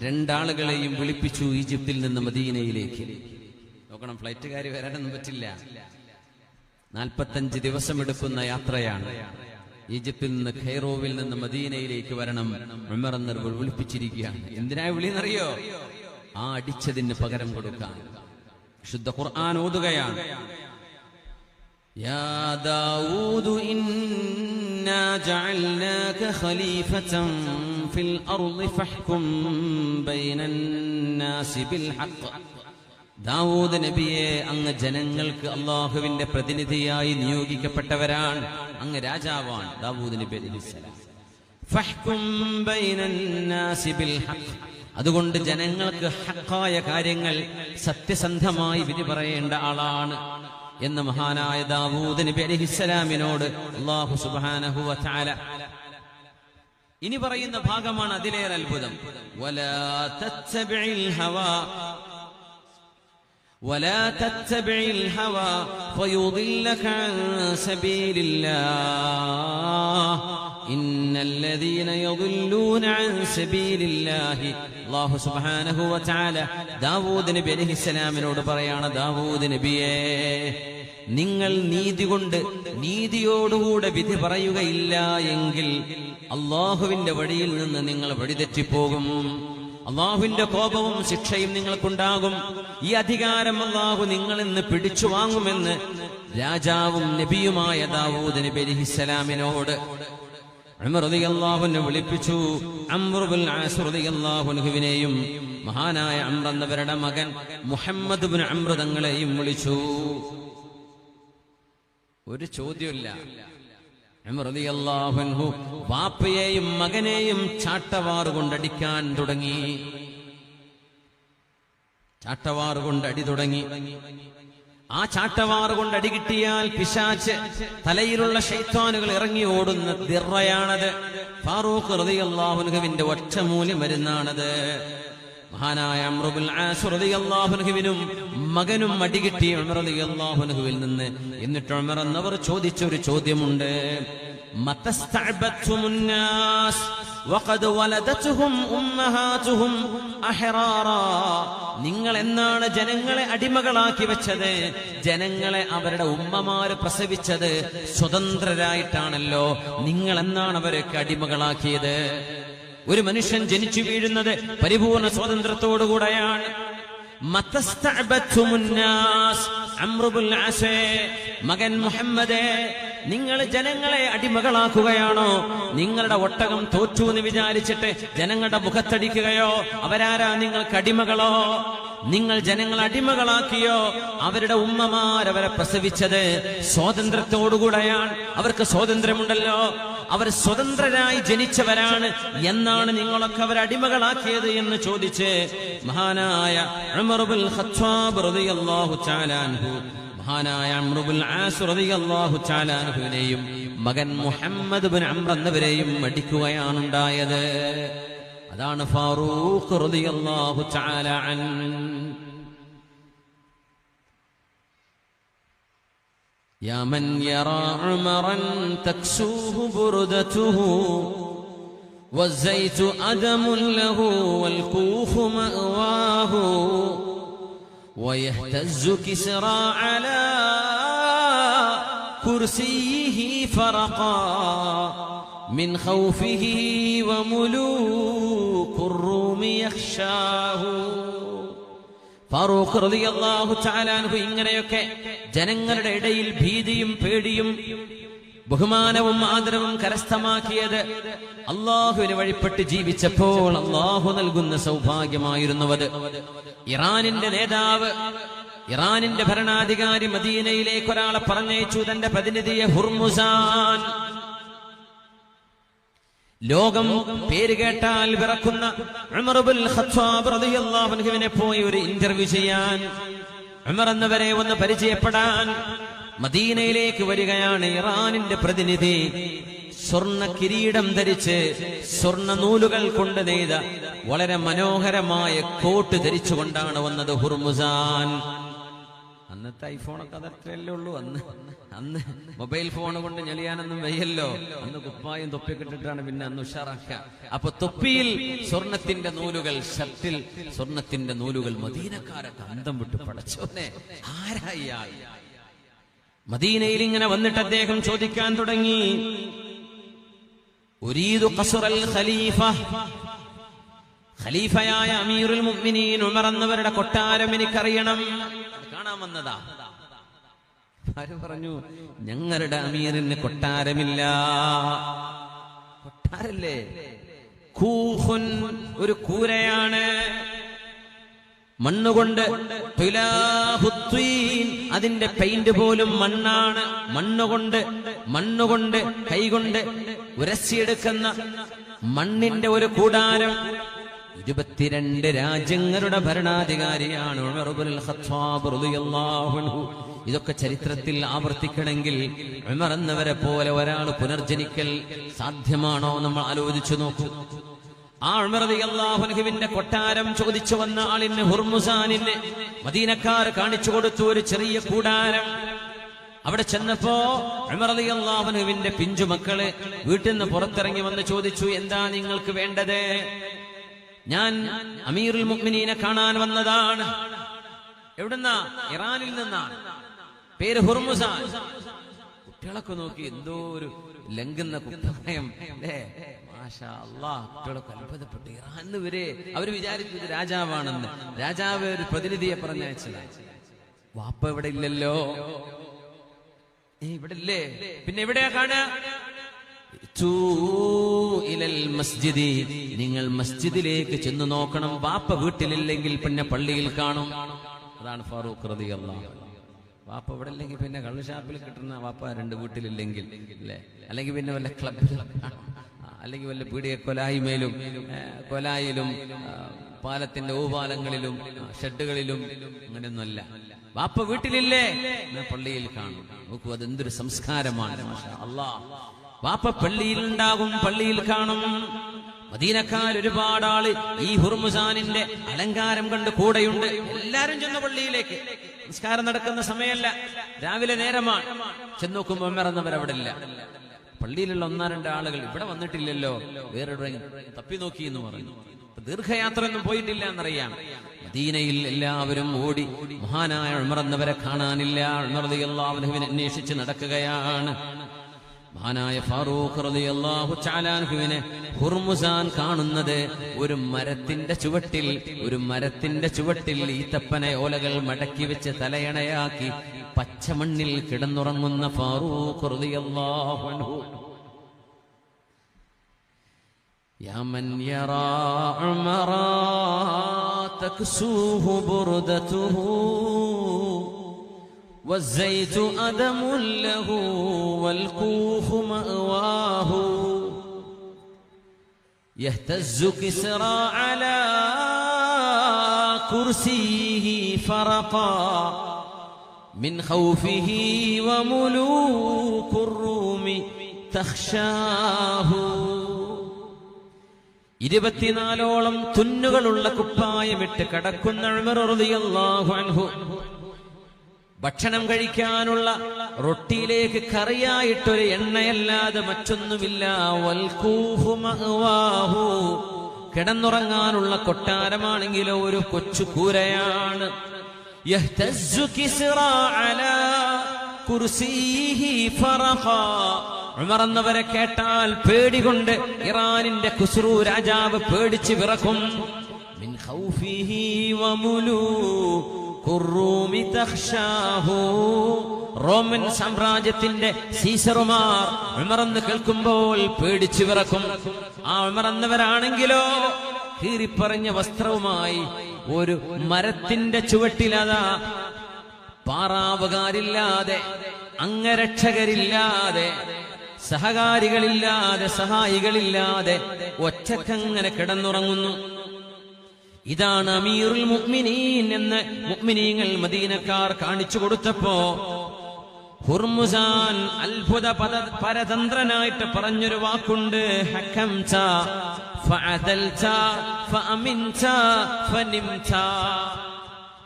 2 ആളുകളെയും വിളിപ്പിച്ചു ഈജിപ്തിൽ നിന്ന് മദീനയിലേക്ക്. നോക്കണം, ഫ്ലൈറ്റുകാരി വരാനൊന്നും പറ്റില്ല. 45 ദിവസം എടുക്കുന്ന യാത്രയാണ്. ഈജിപ്തിൽ നിന്ന്, ഖൈറോവിൽ നിന്ന് മദീനയിലേക്ക് വരണം. ഉമർ എന്നവർ വിളിപ്പിച്ചിരിക്കുകയാണ്. എന്തിനായി വിളിയെന്നറിയോ? ആ അടിച്ചതിന് പകരം കൊടുക്കാൻ. ശുദ്ധ ഖുർആൻ ഓതുകയാണ്. യാ ദാവൂദ് ഇന്നാ ജഅൽനാക ഖലീഫതൻ ഫിൽ അർളി ഫഹ്കും ബൈനൻ നാസി ബിൽ ഹഖ്. ദാവൂദ് നബിയെ, അങ്ങ് ജനങ്ങൾക്ക് അള്ളാഹുവിന്റെ പ്രതിനിധിയായി നിയോഗിക്കപ്പെട്ടവരാണ്. അങ്ങ് രാജാവാണ്. ദാവൂദ് നബി അലൈഹിസ്സലാം. ഫഹ്കും ബൈനൻ നാസി ബിൽ ഹഖ്. അതുകൊണ്ട് ജനങ്ങൾക്ക് ഹഖായ കാര്യങ്ങൾ സത്യസന്ധമായി വിധി പറയേണ്ട ആളാണ് എന്ന് മഹാനായ ദാവൂദ് നബി അലൈഹിസ്സലാമിനോട് അല്ലാഹു സുബ്ഹാനഹു വ തആല ഇനി പറയുന്ന ഭാഗമാണ് അതിലേറെ അത്ഭുതം. വലാ തത്തബിഇൽ ഹവാ ولا تتبع الهوى فيضلك عن سبيل الله إن الذين يضلون عن سبيل الله. الله سبحانه وتعالى ദാവൂദ് നബി അലൈഹിസ്സലാമിനോട് പറയാണ്, ദാവൂദ് നബിയേ, നിങ്ങൾ നീതി കൊണ്ട്, നീതിയോടുകൂടെ വിധി പറയുകയില്ല എങ്കിൽ അള്ളാഹുവിന്റെ വഴിയിൽ നിന്ന് നിങ്ങൾ വഴിതെറ്റിപ്പോകും. അള്ളാഹുവിന്റെ കോപവും ശിക്ഷയും നിങ്ങൾക്കുണ്ടാകും. ഈ അധികാരം അള്ളാഹു നിങ്ങളിൽ നിന്ന് പിടിച്ചു വാങ്ങുമെന്ന് രാജാവും നബിയുമായ ദാവൂദ് നബി അലൈഹിസ്സലാമിനോട് ഉമർ റളിയല്ലാഹു അൻഹു വിളിപ്പിച്ചു. അംർ ഇബ്നുൽ ആസ് റളിയല്ലാഹു അൻഹുവിനെയും മഹാനായ അംർ എന്നവരുടെ മകൻ മുഹമ്മദ് ഇബ്നു അംർ തങ്ങളെയും വിളിച്ചു. ഒരു ചോദ്യമില്ല. ഉമർ റളിയല്ലാഹു അൻഹു വാപ്പയെയും മകനെയും ചാട്ടവാറ് കൊണ്ടടിക്കാൻ തുടങ്ങി. ചാട്ടവാറ് കൊണ്ട് അടി തുടങ്ങി. ആ ചാട്ടവാറ് കൊണ്ട് അടി കിട്ടിയാൽ പിശാച്, തലയിലുള്ള ശൈത്താനുകൾ ഇറങ്ങി ഓടുന്ന ദിറയാണത്. ഫാറൂഖ് റളിയല്ലാഹു അൻഹുവിന്റെ ഒറ്റമൂലി മരുന്നാണത്. മഹാനായ അംർ ഇബ്നുൽ ആസ് റളിയല്ലാഹു അൻഹുവിനും മകനും അടി കിട്ടി ഉമർ റളിയല്ലാഹു അൻഹുവിൽ നിന്ന്. എന്നിട്ട് ഉമർ എന്നവർ ചോദിച്ചൊരു ചോദ്യമുണ്ട്, മതസ്തഅബത്തുമുന്നാസ് വഖദ് വലദതുഹും ഉമ്മഹാതുഹും അഹ്റാറാ. നിങ്ങൾ എന്നാണ് ജനങ്ങളെ അടിമകളാക്കി വെച്ചത്? ജനങ്ങളെ അവരുടെ ഉമ്മമാര് പ്രസവിച്ചത് സ്വതന്ത്രരായിട്ടാണല്ലോ. നിങ്ങൾ എന്നാണ് അവരൊക്കെ അടിമകളാക്കിയത്? ഒരു മനുഷ്യൻ ജനിച്ചു വീഴുന്നത് പരിപൂർണ സ്വാതന്ത്ര്യത്തോടുകൂടെയാണ്. മകൻ മുഹമ്മദേ, നിങ്ങൾ ജനങ്ങളെ അടിമകളാക്കുകയാണോ? നിങ്ങളുടെ ഒട്ടകം തോറ്റു എന്ന് വിചാരിച്ചിട്ട് ജനങ്ങളുടെ മുഖത്തടിക്കുകയോ? അവരാരാ നിങ്ങൾക്ക് അടിമകളോ? നിങ്ങൾ ജനങ്ങൾ അടിമകളാക്കിയോ? അവരുടെ ഉമ്മമാരവരെ പ്രസവിച്ചത് സ്വാതന്ത്ര്യത്തോടുകൂടെയാണ്. അവർക്ക് സ്വാതന്ത്ര്യമുണ്ടല്ലോ, അവർ സ്വതന്ത്രരായി ജനിച്ചവരാണ്. എന്നാണ് നിങ്ങളൊക്കെ അവരെ അടിമകളാക്കിയത് എന്ന് ചോദിച്ച് മഹാനായ ഉമർ ഇബ്നുൽ ഖത്താബ് റളിയല്ലാഹു തആല അൻഹു, മഹാനായ അംർ ഇബ്നുൽ ആസ് റളിയല്ലാഹു തആല അൻഹുവിനെയും മകൻ മുഹമ്മദ് ഇബ്നു അംർ എന്നവരെയും അടിക്കുകയാണ് ഉണ്ടായത്. അതാണ് ഫാറൂഖ് റളിയല്ലാഹു തആല അൻഹു. يا من يرى عمرا تكسوه بردته والزيت أدم له والكوخ مأواه ويهتز كسرى على كرسيه فرقا من خوفه وملوك الروم يخشاه. ഫാറൂഖ് റളിയല്ലാഹു തആല അൻഹു ഇങ്ങനെയൊക്കെ ജനങ്ങളുടെ ഇടയിൽ ഭീതിയും പേടിയും ബഹുമാനവും ആദരവും കരസ്ഥമാക്കിയത് അല്ലാഹുവിനെ വഴിപ്പെട്ട് ജീവിച്ചപ്പോൾ അല്ലാഹു നൽകുന്ന സൗഭാഗ്യമായിരുന്നുവത്. ഇറാനിന്റെ നേതാവ്, ഇറാനിന്റെ ഭരണാധികാരി മദീനയിലേക്ക് ഒരാളെ പറഞ്ഞയച്ചു, തന്റെ പ്രതിനിധിയെ ഹുർമുസാൻ. ലോകം പേര് കേട്ടാൽ വിറക്കുന്ന ഉമർ ഇബ്നുൽ ഖത്താബ് റളിയല്ലാഹു അൻഹുവിനെ പോയി ഒരു ഇന്റർവ്യൂ ചെയ്യാൻ, ഉമർ എന്നവരെ ഒന്ന് പരിചയപ്പെടാൻ മദീനയിലേക്ക് വരികയാണ് ഇറാനിന്റെ പ്രതിനിധി. സ്വർണ്ണ കിരീടം ധരിച്ച് സ്വർണ്ണ നൂലുകൾ കൊണ്ട് നെയ്ത വളരെ മനോഹരമായ കോട്ട് ധരിച്ചുകൊണ്ടാണ് വന്നത് ഹുർമുസാൻ. അന്നത്തെ ഐഫോണൊക്കെ അതത്രയല്ലേ ഉള്ളൂ. അന്ന് മൊബൈൽ ഫോൺ കൊണ്ട് ഞെളിയാനൊന്നും വയ്യല്ലോ. അന്ന് കുപ്പായും തൊപ്പിയൊക്കെ ഇട്ടിട്ടാണ് പിന്നെ അന്ന് ഉഷാറാക്കുക. അപ്പൊ തൊപ്പിയിൽ സ്വർണത്തിന്റെ നൂലുകൾ, ഷർട്ടിൽ സ്വർണത്തിന്റെ നൂലുകൾ. മദീനക്കാരൊക്കെ അന്തം വിട്ടു, പടച്ചോനെ ആരാ ഇയാൾ? മദീനയിൽ ഇങ്ങനെ വന്നിട്ട് അദ്ദേഹം ചോദിക്കാൻ തുടങ്ങി, ഉരീദു ഖസ്റൽ ഖലീഫ, ഖലീഫയായ അമീറുൽ മുഅ്മിനീൻ ഉമർ എന്നവരുടെ കൊട്ടാരം എനിക്കറിയണം, കാണാൻ വന്നതാ. ആര് പറഞ്ഞു? ഞങ്ങളുടെ അമീറിന് കൊട്ടാരമില്ല. കൊട്ടാരല്ലേ? കൂഹുൻ, ഒരു കൂരയാണ്, മണ്ണുകൊണ്ട്. അതിന്റെ പെയിന്റ് പോലും മണ്ണാണ്. മണ്ണുകൊണ്ട് കൈകൊണ്ട് ഉരസിയെടുക്കുന്ന മണ്ണിന്റെ ഒരു കൂടാരം. 22 രാജ്യങ്ങളുടെ ഭരണാധികാരിയാണ് ഉമർ ഇബ്നുൽ ഖത്താബ് റളിയല്ലാഹു അൻഹു. ഇതൊക്കെ ചരിത്രത്തിൽ ആവർത്തിക്കണമെങ്കിൽ ഉമർ എന്നവരെ പോലെ ഒരാൾ പുനർജനിക്കൽ സാധ്യമാണോ? നമ്മൾ ആലോചിച്ചു നോക്കൂ. ആ ഉമർ റളിയല്ലാഹു അൻഹുവിന്റെ കൊട്ടാരം ചോദിച്ചു വന്ന ആളിന്, ഹുർമുസാനിന്, മദീനക്കാർ കാണിച്ചു കൊടുത്തു ഒരു ചെറിയ കൂടാരം. അവിടെ ചെന്നപ്പോ ഉമർ റളിയല്ലാഹു അൻഹുവിന്റെ പിഞ്ചുമക്കള് വീട്ടിൽ നിന്ന് പുറത്തിറങ്ങി വന്ന് ചോദിച്ചു, എന്താ നിങ്ങൾക്ക് വേണ്ടത്? ഞാൻ അമീറുൽ മുഅ്മിനീനെ കാണാൻ വന്നതാണ്. എവിടുന്നാ? ഇറാനിൽ നിന്നാണ്. പേര് ഹുർമുസാൻ. കുട്ടികളൊക്കെ നോക്കി, എന്തോ ഒരു ലംഘുന്ന കുപ്പായം അല്ലേ? മാഷാ അല്ലാഹ്. കുട്ടികളൊക്കെ അത്ഭുതപ്പെട്ടു. ഇറാനിന്ന് വരെ അവര് വിചാരിച്ചത് രാജാവാണെന്ന്. രാജാവ് ഒരു പ്രതിനിധിയെ പറഞ്ഞയച്ചത്. വാപ്പ ഇവിടെ ഇല്ലല്ലോ. ഇവിടെ ഇല്ലേ? പിന്നെ എവിടെയാ കാണുക? മസ്ജിദി, നിങ്ങൾ മസ്ജിദിലേക്ക് ചെന്ന് നോക്കണം. വാപ്പ വീട്ടിലില്ലെങ്കിൽ പിന്നെ പള്ളിയിൽ കാണും. അതാണ് ഫാറൂഖ് റളിയല്ലാഹു അൻഹു. വാപ്പ ഇവിടെ ഇല്ലെങ്കിൽ പിന്നെ കള്ളുഷാപ്പിൽ കിട്ടുന്ന വാപ്പ 2 വീട്ടിലില്ലെങ്കിൽ അല്ലേ? അല്ലെങ്കിൽ പിന്നെ വല്ല ക്ലബിലും, അല്ലെങ്കിൽ വല്ല പീടിക കൊലായിലും പാലത്തിന്റെ ഊപാലങ്ങളിലും ഷെഡുകളിലും അങ്ങനെയൊന്നുമല്ല. വാപ്പ വീട്ടിലില്ലേ, പള്ളിയിൽ കാണും. നോക്കൂ, അതെന്തൊരു സംസ്കാരമാണ്. മാഷാ അല്ലാഹ്. വാപ്പ പള്ളിയിൽ ഉണ്ടാകും, പള്ളിയിൽ കാണും. മദീനക്കാർ ഒരുപാട് ആള് ഈ ഹുർമുസാനിന്റെ അലങ്കാരം കണ്ട് കൂടെയുണ്ട്. എല്ലാരും ചെന്നു പള്ളിയിലേക്ക്. നിസ്കാരം നടക്കുന്ന സമയമല്ല, രാവിലെ നേരമാണ്. ചെന്ന് നോക്കുമ്പോൾ ഉമർ എന്നവർ അവിടെ ഇല്ല. പള്ളിയിലുള്ള 1-2 ആളുകൾ ഇവിടെ വന്നിട്ടില്ലല്ലോ, വേറെ തപ്പി നോക്കി എന്ന് പറഞ്ഞു. ദീർഘയാത്ര ഒന്നും പോയിട്ടില്ല എന്നറിയാം. മദീനയിൽ എല്ലാവരും ഓടി മഹാനായ ഉമർ എന്നവരെ കാണാനില്ല. ഉമർ റളിയല്ലാഹു അൻഹുവിനെ അന്വേഷിച്ച് നടക്കുകയാണ്. മഹാനായ ഫാറൂഖ് റളിയല്ലാഹു തആല അൻഹുവിനെ ഹുർമുസാൻ കാണുന്നത് ഒരു മരത്തിന്റെ ചുവട്ടിൽ ഈത്തപ്പന ഓലകൾ മടക്കി വെച്ച് തലയണയാക്കി പച്ചമണ്ണിൽ കിടന്നുറങ്ങുന്ന ഫാറൂഖ് റളിയല്ലാഹു അൻഹു. യാ മൻ യറാ ഉമറ തക്സൂഹു ബുർദതുഹു والزيت أدم له والكوخ مأواه يهتز كسرى على كرسيه فرقا من خوفه وملوك الروم تخشاه. 24ഓളം തുന്നുകളുള്ള കുപ്പായമിട്ട് കടക്കുന്ന ഉമർ റളിയല്ലാഹു അൻഹു ഭക്ഷണം കഴിക്കാനുള്ള റൊട്ടിയിലേക്ക് കറിയായിട്ടൊരു എണ്ണയല്ലാതെ മറ്റൊന്നുമില്ല. വൽകൂഹു മഅവാഹു, കിടന്നുറങ്ങാനുള്ള കൊട്ടാരമാണെങ്കിലോ ഒരു കൊച്ചു കൂരയാണ്. യഹ്തസ്സു കിസ്റാ അലാ കുർസിഹി ഫറഖാ. ഉമർ എന്നവരെ കേട്ടാൽ പേടികൊണ്ട് ഇറാനിന്റെ ഖുസ്റു രാജാവ് പേടിച്ച് വിറക്കും. മിൻ ഖൗഫിഹി വമുലൂകു റുമി തഖ്ശാഹു. റോമൻ സാമ്രാജ്യത്തിന്റെ സീസറുമാർ ഉമർ എന്ന് കേൾക്കുമ്പോൾ പേടിച്ചു വിറക്കും. ആ ഉമർ എന്നവരാണെങ്കിലോ കീറിപ്പറഞ്ഞ വസ്ത്രവുമായി ഒരു മരത്തിന്റെ ചുവട്ടിലതാ, പാറാവുകാരില്ലാതെ, അംഗരക്ഷകരില്ലാതെ, സഹകാരികളില്ലാതെ, സഹായികളില്ലാതെ ഒറ്റക്കങ്ങനെ കിടന്നുറങ്ങുന്നു. ഇതാണ് അമീറുൽ മുഅ്മിനീൻ എന്ന് മുഅ്മിനീങ്ങൾ മദീനക്കാർ കാണിച്ചു കൊടുത്തപ്പോ ഹുർമുസാൻ അത്ഭുത പരതന്ത്രനായിട്ട് പറഞ്ഞൊരു വാക്കുണ്ട്. ഹക്കംത ഫഅദൽത ഫഅമിൻത ഫനിംത.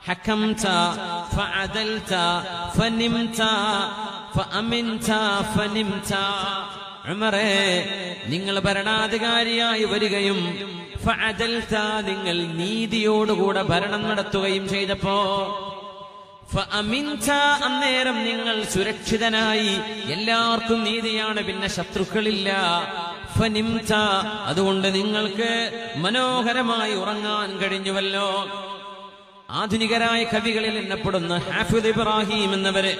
ഹക്കംത ഫഅദൽത ഫനിംത ഫഅമിൻത ഫനിംത. ഉമറേ, നിങ്ങൾ ഭരണാധികാരിയായി വരികയും ഫഅദൽത, നിങ്ങൾ നീതിയോടുകൂടെ ഭരണം നടത്തുകയും ചെയ്തപ്പോ, ഫഅമിൻത, അന്നേരം നിങ്ങൾ സുരക്ഷിതനായി, എല്ലാവർക്കും നീതിയാണ്, പിന്നെ ശത്രുക്കളില്ല. ഫനിംത, അതുകൊണ്ട് നിങ്ങൾക്ക് മനോഹരമായി ഉറങ്ങാൻ കഴിഞ്ഞുവല്ലോ. ആധുനികരായ കവികളിൽ എണ്ണപ്പെടുന്ന ഹാഫിദ് ഇബ്രാഹിം എന്നവര്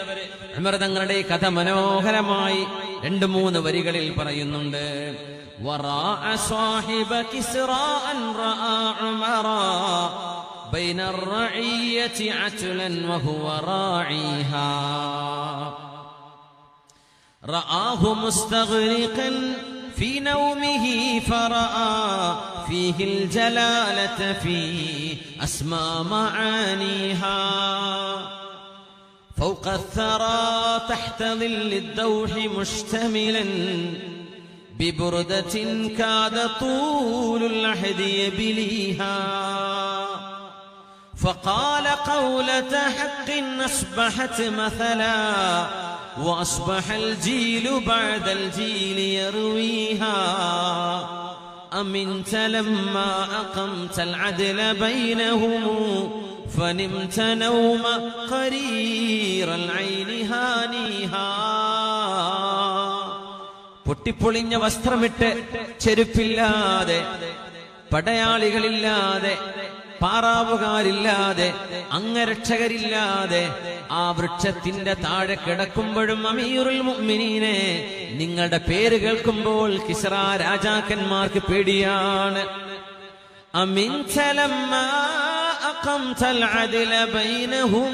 ഉമർ തങ്ങളുടെ കഥ മനോഹരമായി 2-3 വരികളിൽ പറയുന്നുണ്ട്. وراء صاحب كسرى أن رأى عمرا بين الرعية عتلا وهو راعيها رآه مستغرقا في نومه فرأى فيه الجلالة في أسمى معانيها فوق الثرى تحت ظل الدوح مشتملا ببردة كاد طول العهد يبليها فقال قولة حق أصبحت مثلا وأصبح الجيل بعد الجيل يرويها أمنت لما أقمت العدل بينهم فنمت نوم قرير العين هانيها. പൊട്ടിപ്പൊളിഞ്ഞ വസ്ത്രമിട്ട്, ചെരുപ്പില്ലാതെ, പടയാളികളില്ലാതെ, പാറാവുകാരില്ലാതെ, അംഗരക്ഷകരില്ലാതെ ആ വൃക്ഷത്തിന്റെ താഴെ കിടക്കുമ്പോഴും അമീറുൽ മുഅ്മിനീനെ, നിങ്ങളുടെ പേര് കേൾക്കുമ്പോൾ കിസ്റ രാജാക്കന്മാർക്ക് പേടിയാണ്. അമിൻത ലമ്മാ അഖംതൽ അദ്ല ബൈനഹും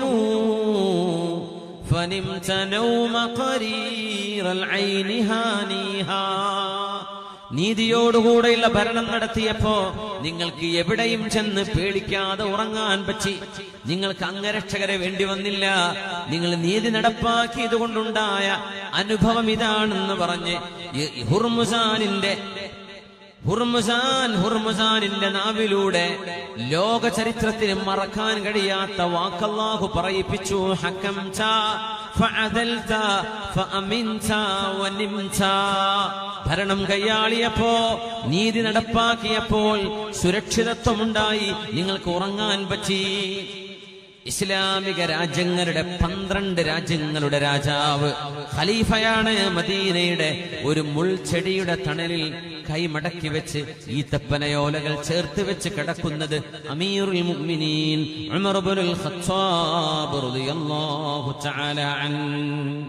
فنمت نوم قرير العين هانيها. നീതിയോടുകൂടെയുള്ള ഭരണം നടത്തിയപ്പോ നിങ്ങൾക്ക് എവിടെയും ചെന്ന് പേടിക്കാതെ ഉറങ്ങാൻ പറ്റി. നിങ്ങൾക്ക് അംഗരക്ഷകരെ വേണ്ടി വന്നില്ല. നിങ്ങൾ നീതി നടപ്പാക്കിയത് കൊണ്ടുണ്ടായ അനുഭവം ഇതാണെന്ന് പറഞ്ഞ് ഹുർമുസാനിന്റെ നാവിലൂടെ ലോക ചരിത്രത്തിന് മറക്കാൻ കഴിയാത്ത വാക്കല്ലാഹു പറയിപ്പിച്ചു. ഹക്കംത ഫഅദൽത ഫഅമിൻത വനിംത. ഭരണം കൈയാളിയപ്പോ, നീതി നടപ്പാക്കിയപ്പോൾ സുരക്ഷിതത്വമുണ്ടായി, നിങ്ങൾക്ക് ഉറങ്ങാൻ പറ്റി. ഇസ്ലാമിക രാജ്യങ്ങളുടെ 12 രാജ്യങ്ങളുടെ രാജാവ് ഖലീഫയാണ്. മദീനയുടെ ഒരു മുൾച്ചെടിയുടെ തണലിൽ കൈമടക്കി വെച്ച് ഈത്തപ്പനയോലകൾ ചേർത്ത് വെച്ച് കിടക്കുന്നത് അമീറുൽ മുഅ്മിനീൻ ഉമർ ഇബ്നുൽ ഖത്താബ് റളിയല്ലാഹു തആല അൻഹു.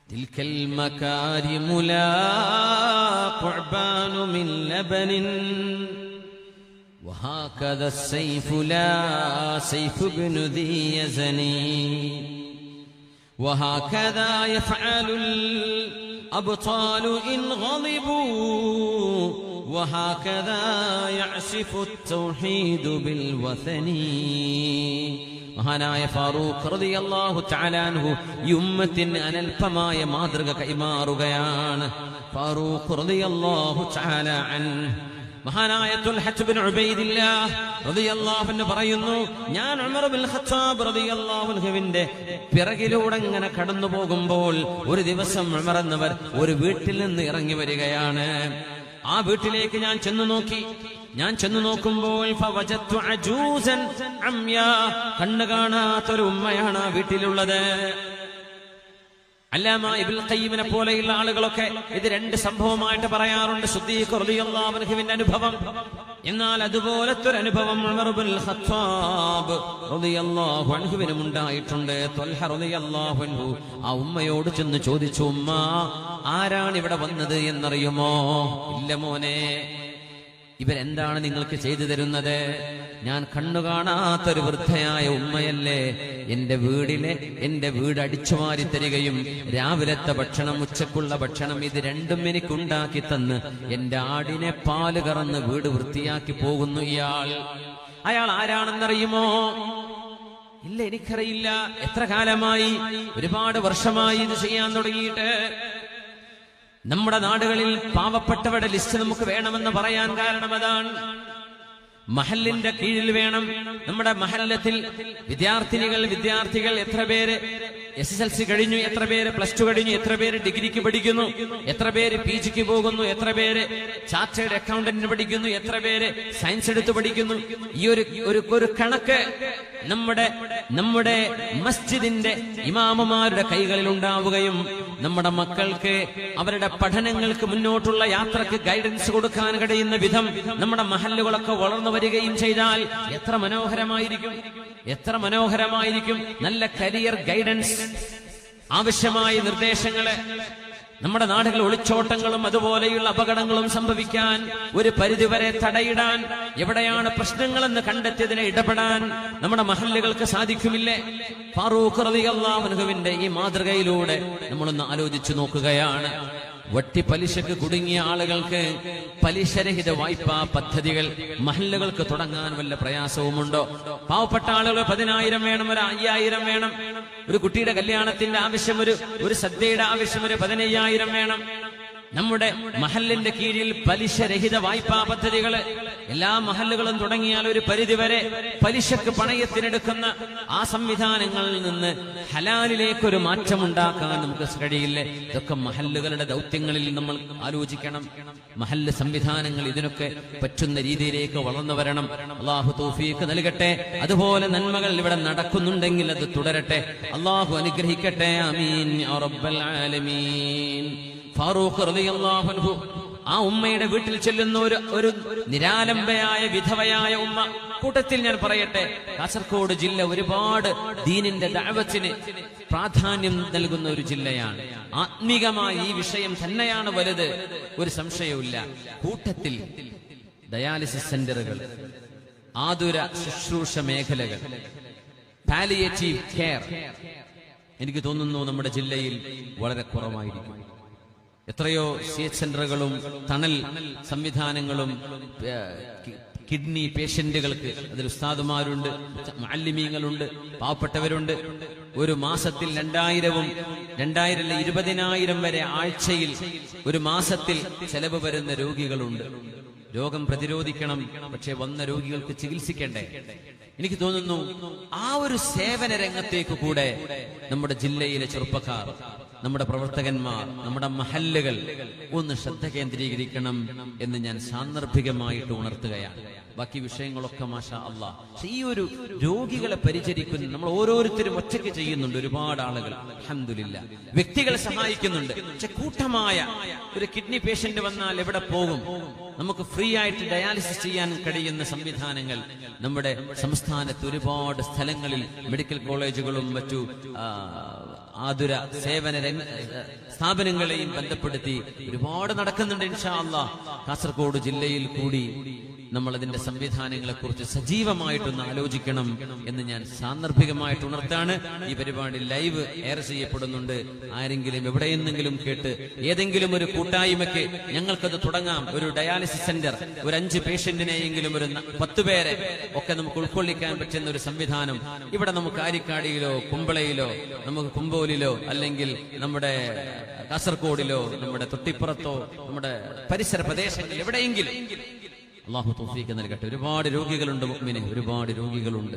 തിൽകൽ മകാരിമു ലാ ഖുർബാനു മിൻ ലബനിൻ وهكذا السيف لا سيف ابن ذي يزن وهكذا يفعل الأبطال إن غضبوا وهكذا يعصف التوحيد بالوثن. മഹാനായ ഫാറൂഖ് റളിയല്ലാഹു തആല അൻഹു ഈ ഉമ്മത്തിന് അനൽപമായ മാതൃക കൈമാറുകയാണ്. ഫാറൂഖ് റളിയല്ലാഹു തആല അൻഹു മഹാനായ തുൽഹത്ത് ബിൻ ഉബൈദില്ലാഹ് റളിയല്ലാഹു അൻഹു പറയുന്നു, ഞാൻ ഉമർ ഇബ്നുൽ ഖത്താബ് റളിയല്ലാഹു അൻഹുവിന്റെ പിറകിലൂടെ ഇങ്ങനെ കടന്നു പോകുമ്പോൾ ഒരു ദിവസം ഉമർ എന്നവർ ഒരു വീട്ടിൽ നിന്ന് ഇറങ്ങി വരികയാണ്. ആ വീട്ടിലേക്ക് ഞാൻ ചെന്നു നോക്കുമ്പോൾ ഫവജത്തു അജൂസൻ അംയാ, കണ്ണു കാണാത്തൊരു ഉമ്മയാണ് ആ വീട്ടിലുള്ളത്. അല്ലാമ ഇബ്നുൽ ഖയ്യിമിനെ പോലെയുള്ള ആളുകളൊക്കെ ഇത് 2 സംഭവമായിട്ട് പറയാറുണ്ട്. സിദ്ദീഖ് റളിയല്ലാഹു അൻഹുവിന്റെ അനുഭവം. എന്നാൽ അതുപോലത്തെ ഒരു അനുഭവം ഉമർ ഇബ്നുൽ ഖത്താബ് റളിയല്ലാഹു അൻഹുവിനും ഉണ്ടായിട്ടുണ്ട്. ത്വൽഹ റളിയല്ലാഹു അൻഹു ആ ഉമ്മയോട് ചെന്ന് ചോദിച്ചു, ഉമ്മ, ആരാണ് ഇവിടെ വന്നത് എന്നറിയുമോ? ഇല്ല മോനെ. ഇവരെന്താണ് നിങ്ങൾക്ക് ചെയ്തു തരുന്നത്? ഞാൻ കണ്ണു കാണാത്തൊരു വൃദ്ധയായ ഉമ്മയല്ലേ. എന്റെ വീട് അടിച്ചുമാരി തരികയും രാവിലത്തെ ഭക്ഷണം, ഉച്ചക്കുള്ള ഭക്ഷണം, ഇത് രണ്ടും എനിക്കുണ്ടാക്കി തന്ന് എന്റെ ആടിനെ പാല് കറന്ന് വീട് വൃത്തിയാക്കി പോകുന്നു ഇയാൾ. അയാൾ ആരാണെന്നറിയുമോ? ഇല്ല, എനിക്കറിയില്ല. എത്ര കാലമായി? ഒരുപാട് വർഷമായി ഇത് ചെയ്യാൻ തുടങ്ങിയിട്ട്. നമ്മുടെ നാടുകളിൽ പാവപ്പെട്ടവരുടെ ലിസ്റ്റ് നമുക്ക് വേണമെന്ന് പറയാൻ കാരണം അതാണ്. മഹല്ലിന്റെ കീഴിൽ വേണം. നമ്മുടെ മഹല്ലത്തിൽ വിദ്യാർത്ഥികൾ എത്ര പേര് SSLC കഴിഞ്ഞു, എത്ര പേര് പ്ലസ് 2 കഴിഞ്ഞു, എത്ര പേര് ഡിഗ്രിക്ക് പഠിക്കുന്നു, എത്ര പേര് PGക്ക് പോകുന്നു, എത്ര പേര് ചാർട്ടേഡ് അക്കൗണ്ടന്റിന് പഠിക്കുന്നു, എത്ര പേര് സയൻസ് എടുത്ത് പഠിക്കുന്നു. ഈ ഒരു കണക്ക് നമ്മുടെ മസ്ജിദിന്റെ ഇമാമുമാരുടെ കൈകളിൽ ഉണ്ടാവുകയും നമ്മുടെ മക്കൾക്ക് അവരുടെ പഠനങ്ങൾക്ക് മുന്നോട്ടുള്ള യാത്രക്ക് ഗൈഡൻസ് കൊടുക്കാൻ കഴിയുന്ന വിധം നമ്മുടെ മഹല്ലുകളൊക്കെ വളർന്നു വരികയും ചെയ്താൽ എത്ര മനോഹരമായിരിക്കും. നല്ല കരിയർ ഗൈഡൻസ്, ആവശ്യമായ നിർദ്ദേശങ്ങള്. നമ്മുടെ നാടുകളിൽ ഒളിച്ചോട്ടങ്ങളും അതുപോലെയുള്ള അപകടങ്ങളും സംഭവിക്കാൻ ഒരു പരിധിവരെ തടയിടാൻ, എവിടെയാണ് പ്രശ്നങ്ങളെന്ന് കണ്ടെത്തിയതിനെ ഇടപെടാൻ നമ്മുടെ മഹല്ലുകൾക്ക് സാധിക്കുമില്ലേ? ഫാറൂഖ് റളിയല്ലാഹു അൻഹുവിന്റെ ഈ മാതൃകയിലൂടെ നമ്മളൊന്ന് ആലോചിച്ചു നോക്കുകയാണ്. വട്ടി പലിശക്ക് കുടുങ്ങിയ ആളുകൾക്ക് പലിശരഹിത വായ്പാ പദ്ധതികൾ മഹല്ലുകൾക്ക് തുടങ്ങാൻ വല്ല പ്രയാസവുമുണ്ടോ? പാവപ്പെട്ട ആളുകൾ 10,000 വേണം, ഒരു 5,000 വേണം. ഒരു കുട്ടിയുടെ കല്യാണത്തിന്റെ ആവശ്യം, ഒരു സദ്യയുടെ ആവശ്യം, ഒരു 15,000 വേണം. നമ്മുടെ മഹല്ലിന്റെ കീഴിൽ പലിശരഹിത വായ്പാ പദ്ധതികൾ എല്ലാ മഹല്ലുകളും തുടങ്ങിയാൽ ഒരു പരിധിവരെ പലിശക്ക് പണയത്തിനെടുക്കുന്ന ആ സംവിധാനങ്ങളിൽ നിന്ന് ഹലാലിലേക്കൊരു മാറ്റമുണ്ടാക്കാൻ നമുക്ക് കഴിയില്ലേ? ഇതൊക്കെ മഹല്ലുകളുടെ ദൗത്യങ്ങളിൽ നമ്മൾ ആലോചിക്കണം. മഹല്ല് സംവിധാനങ്ങൾ ഇതിനൊക്കെ പറ്റുന്ന രീതിയിലേക്ക് വളർന്നു വരണം. അള്ളാഹു തൗഫീഖ് നൽകട്ടെ. അതുപോലെ നന്മകൾ ഇവിടെ നടക്കുന്നുണ്ടെങ്കിൽ അത് തുടരട്ടെ. അള്ളാഹു അനുഗ്രഹിക്കട്ടെ. ആമീൻ യാ റബ്ബൽ ആലമീൻ. ഫാറൂഖ് റളിയല്ലാഹു അൻഹു ആ ഉമ്മയുടെ വീട്ടിൽ ചെല്ലുന്ന ഒരു നിരാലംബയായ വിധവയായ ഉമ്മ. കൂട്ടത്തിൽ ഞാൻ പറയട്ടെ, കാസർഗോഡ് ജില്ല ഒരുപാട് ദീനിന്റെ ദഅവത്തിന് പ്രാധാന്യം നൽകുന്ന ഒരു ജില്ലയാണ്. ആത്മീകമായി ഈ വിഷയം തന്നെയാണ് വലുത്, ഒരു സംശയവുമില്ല. കൂട്ടത്തിൽ ഡയാലിസിസ് സെന്ററുകൾ, ആതുര ശുശ്രൂഷ മേഖലകൾ, പാലിയേറ്റീവ് കെയർ എനിക്ക് തോന്നുന്നു നമ്മുടെ ജില്ലയിൽ വളരെ കുറവായിരിക്കും. എത്രയോ CH സെന്ററുകളും തണൽ സംവിധാനങ്ങളും കിഡ്നി പേഷ്യന്റുകൾക്ക് അതിൽ ഉസ്താദുമാരുണ്ട്, മുഅല്ലിമീങ്ങളുണ്ട്, പാവപ്പെട്ടവരുണ്ട്. ഒരു മാസത്തിൽ 20,000 വരെ ആഴ്ചയിൽ ഒരു മാസത്തിൽ ചെലവ് വരുന്ന രോഗികളുണ്ട്. രോഗം പ്രതിരോധിക്കണം, പക്ഷെ വന്ന രോഗികൾക്ക് ചികിത്സിക്കണ്ടേ? എനിക്ക് തോന്നുന്നു ആ ഒരു സേവന രംഗത്തേക്ക് കൂടെ നമ്മുടെ ജില്ലയിലെ ചെറുപ്പക്കാർ, നമ്മുടെ പ്രവർത്തകന്മാർ, നമ്മുടെ മഹല്ലുകൾ ഒന്ന് ശ്രദ്ധ കേന്ദ്രീകരിക്കണം എന്ന് ഞാൻ സാന്ദർഭികമായിട്ട് ഉണർത്തുകയാണ്. ബാക്കി വിഷയങ്ങളൊക്കെ മാഷാ അല്ലാഹ്. പക്ഷെ ഈ ഒരു രോഗികളെ പരിചരിക്കുന്ന നമ്മൾ ഓരോരുത്തരും ഒറ്റയ്ക്ക് ചെയ്യുന്നുണ്ട്. ഒരുപാട് ആളുകൾ അൽഹംദുലില്ലാഹ് വ്യക്തികളെ സഹായിക്കുന്നുണ്ട്. പക്ഷെ കൂട്ടമായ ഒരു കിഡ്നി പേഷ്യന്റ് വന്നാൽ എവിടെ പോകും? നമുക്ക് ഫ്രീ ആയിട്ട് ഡയാലിസിസ് ചെയ്യാൻ കഴിയുന്ന സംവിധാനങ്ങൾ നമ്മുടെ സംസ്ഥാനത്ത് ഒരുപാട് സ്ഥലങ്ങളിൽ മെഡിക്കൽ കോളേജുകളും മറ്റു ആതുര സേവന സ്ഥാപനങ്ങളെയും ബന്ധപ്പെടുത്തി ഒരുപാട് നടക്കുന്നുണ്ട്. ഇൻഷാ അല്ലാഹ് കാസർഗോഡ് ജില്ലയിൽ കൂടി നമ്മൾ അതിന്റെ സംവിധാനങ്ങളെ കുറിച്ച് സജീവമായിട്ടൊന്ന് ആലോചിക്കണം എന്ന് ഞാൻ സാന്ദർഭികമായിട്ട് ഉണർത്താണ്. ഈ പരിപാടി ലൈവ് എയർ ചെയ്യപ്പെടുന്നുണ്ട്. ആരെങ്കിലും എവിടെയെന്നെങ്കിലും കേട്ട് ഏതെങ്കിലും ഒരു കൂട്ടായ്മയ്ക്ക് ഞങ്ങൾക്കത് തുടങ്ങാം, ഒരു ഡയാലിസിസ് സെന്റർ, ഒരു 5 പേഷ്യന്റിനെയെങ്കിലും ഒരു 10 പേരെ ഒക്കെ നമുക്ക് ഉൾക്കൊള്ളിക്കാൻ പറ്റുന്ന ഒരു സംവിധാനം ഇവിടെ നമുക്ക് ആരിക്കാടിയിലോ കുമ്പളയിലോ നമുക്ക് കുമ്പോലിലോ അല്ലെങ്കിൽ നമ്മുടെ കാസർഗോഡിലോ നമ്മുടെ തൊട്ടിപ്പുറത്തോ നമ്മുടെ പരിസര പ്രദേശങ്ങളിൽ എവിടെയെങ്കിലും അല്ലാഹു തൗഫീഖ് നൽകട്ടെ. ഒരുപാട് രോഗികളുണ്ട് മുഅ്മിനെ, ഒരുപാട് രോഗികളുണ്ട്.